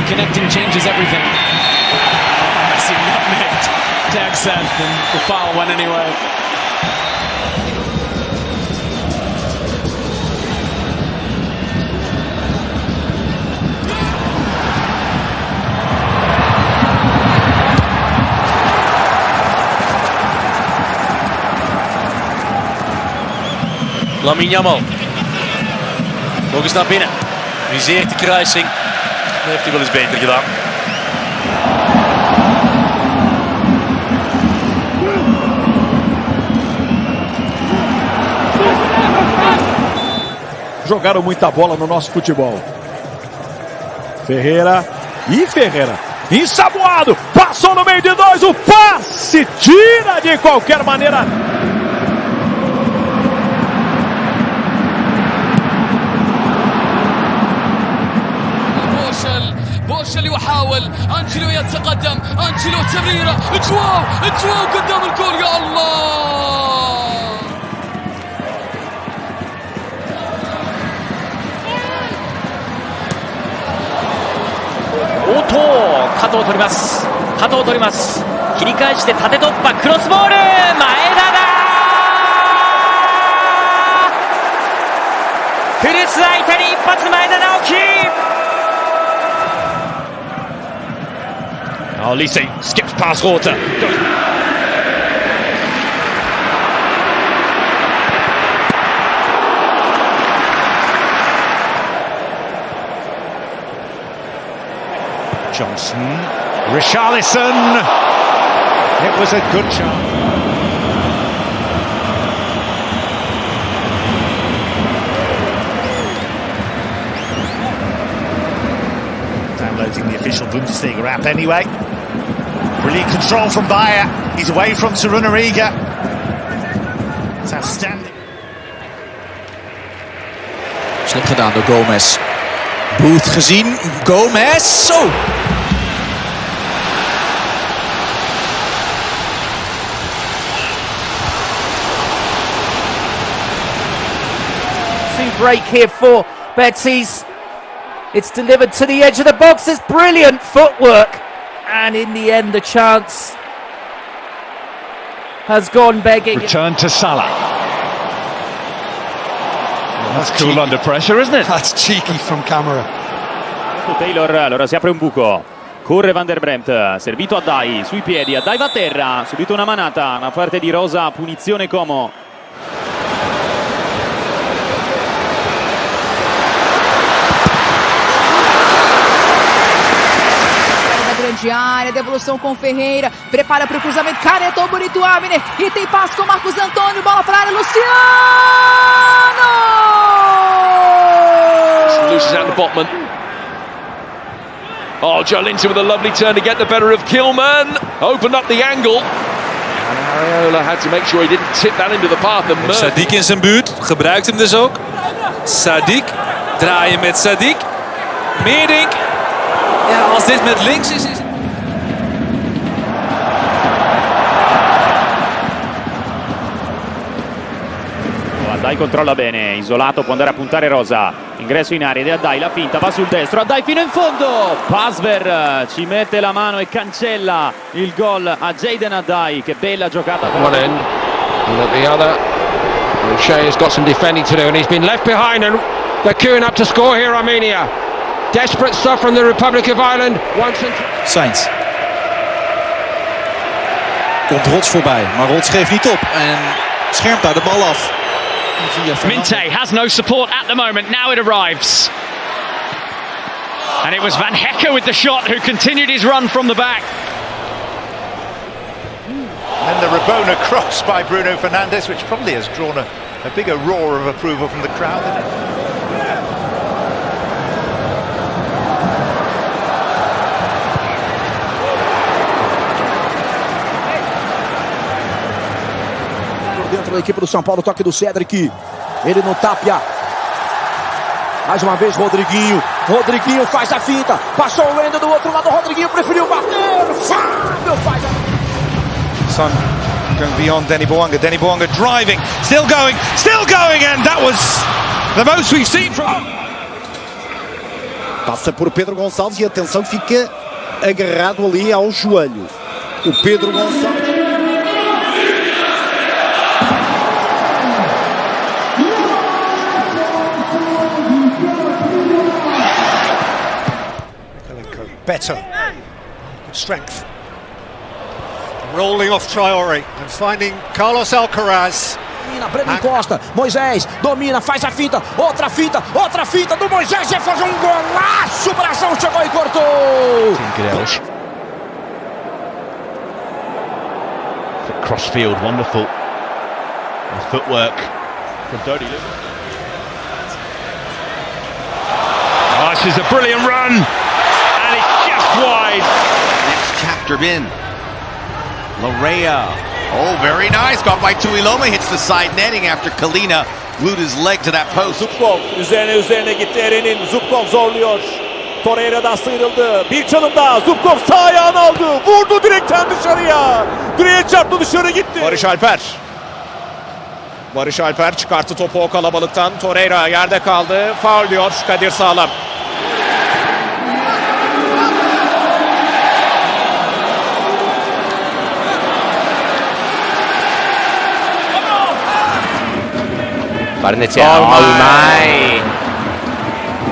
Connecting changes everything. Messi nutmegged Jackson, and the foul went anyway. Lamine Yamal. Nog eens naar binnen. Viseert de kruising. Dat heeft hij wel eens beter gedaan. Jogaram muita bola no nosso futebol. Ferreira. Ensaboado. Passou no meio de 2. O passe. Tira de qualquer maneira. بوشل يحاول أنجلو يتقدم أنجلو تمريرة جواو قدام الجول يا اللهオト角を取ります切り返して縦突破クロスボール前田だ古巣相手に一発前田直樹Oh, Lise skips past Horta. Johnson, Richarlison. It was a good chance. Downloading the official Bundesliga app anyway. Brilliant control from Bayer. He's away from Slim gedaan door Gomez. Booth gezien. Gomez. Zo. Break here for Betis. It's delivered to the edge of the box. It's brilliant footwork, and in the end the chance has gone begging. Return to Salah. That's cool under pressure, isn't it? That's cheeky from camera. Taylor, allora si apre un buco. Corre Van der Bremt, servito a Dai, sui piedi, a Dai va a terra, subito una manata, una parte di Rosa, punizione Como. Grande área, devolução com Ferreira, prepara para o cruzamento, canetou bonito Abner, e tem passe com Marcos Antônio, bola para a área, Luciano! Loses out the Botman. Oh, Joelinton with a lovely turn to get the better of Kilman. Opened up the angle. And Areola had to make sure he didn't tip that into the path of Murphy. Sadiq in zijn buurt, gebruikt hem dus ook. Sadiq, draaien met Sadiq. Meerdink. Ja, als dit met links is... Dai controlla bene, isolato, può andare a puntare Rosa, ingresso in area ed è Addai, la finta, va sul destro, Addai fino in fondo, Pasver ci mette la mano e cancella il gol a Jaden Addai, che bella giocata. One end, and at the other, and Shea's got some defending to do, and he's been left behind, and they're queuing up to score here, Armenia. Desperate stuff from the Republic of Ireland. Sainz. Komt Rots voorbij, maar Rots geeft niet op en schermt daar de bal af. Minte has no support at the moment, now it arrives. And it was Van Hecker with the shot who continued his run from the back. And the Rabona cross by Bruno Fernandes, which probably has drawn a bigger roar of approval from the crowd, isn't it? Dentro da equipe do São Paulo, toque do Cedric, ele no Tapia, mais uma vez Rodriguinho, Rodriguinho faz a finta, passou o Wendel do outro lado, Rodriguinho preferiu bater, Fábio faz a... Son going beyond Denny Bouanga driving, still going, and that was the most we've seen from... Passa por Pedro Gonçalves e atenção, fica agarrado ali ao joelho. O Pedro Gonçalves. Better, good strength, rolling off Traore and finding Carlos Alcaraz. Breno Costa, Moisés, domina, faz a finta, outra finta do Moisés, vai fazer golaço, o bração chegou e cortou. Crossfield, wonderful. The footwork from Dodi. Oh, this is a brilliant run. Wide. Next chapter in. Larea. Oh, very nice. Got by Tuiloma. Hits the side netting after Kalina glued his leg to that post. Zubkov üzerine gitti Eren'in. Zubkov zorluyor. Torreira'dan sıyrıldı. Bir çalım daha. Zubkov sağ ayağını aldı. Vurdu direkten dışarıya. Direğe çarptı, dışarı gitti. Barış Alper çıkarttı topu o kalabalıktan. Torreira yerde kaldı. Faul diyor Kadir Sağlam.バルネチェア、うまい。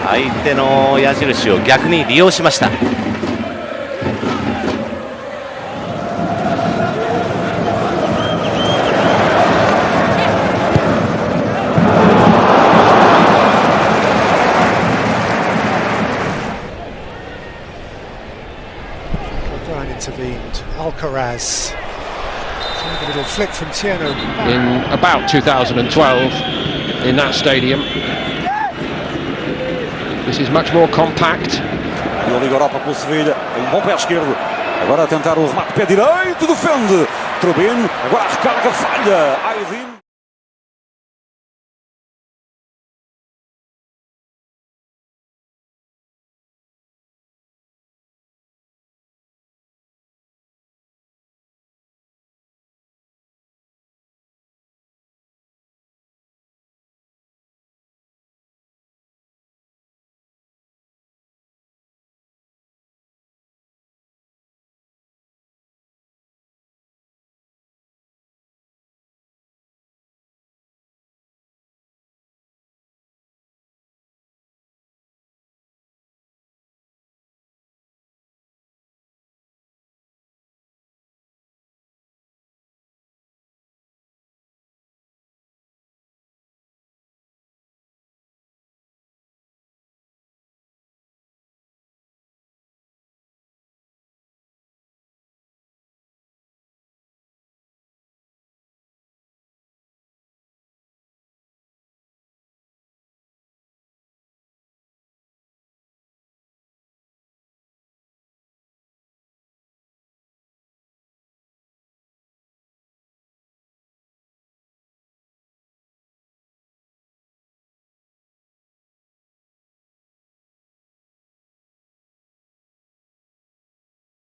相手の矢印を逆に利用しました。Intervened. Alcaraz. A little flick from Tiano. In about 2012 in that stadium. This is much more compact. E o Liga Europa pelo Sevilha, tem bom pé esquerdo. Agora a tentar o remate, pé direito, defende. Trubin, agora a recarga, falha. Aizin.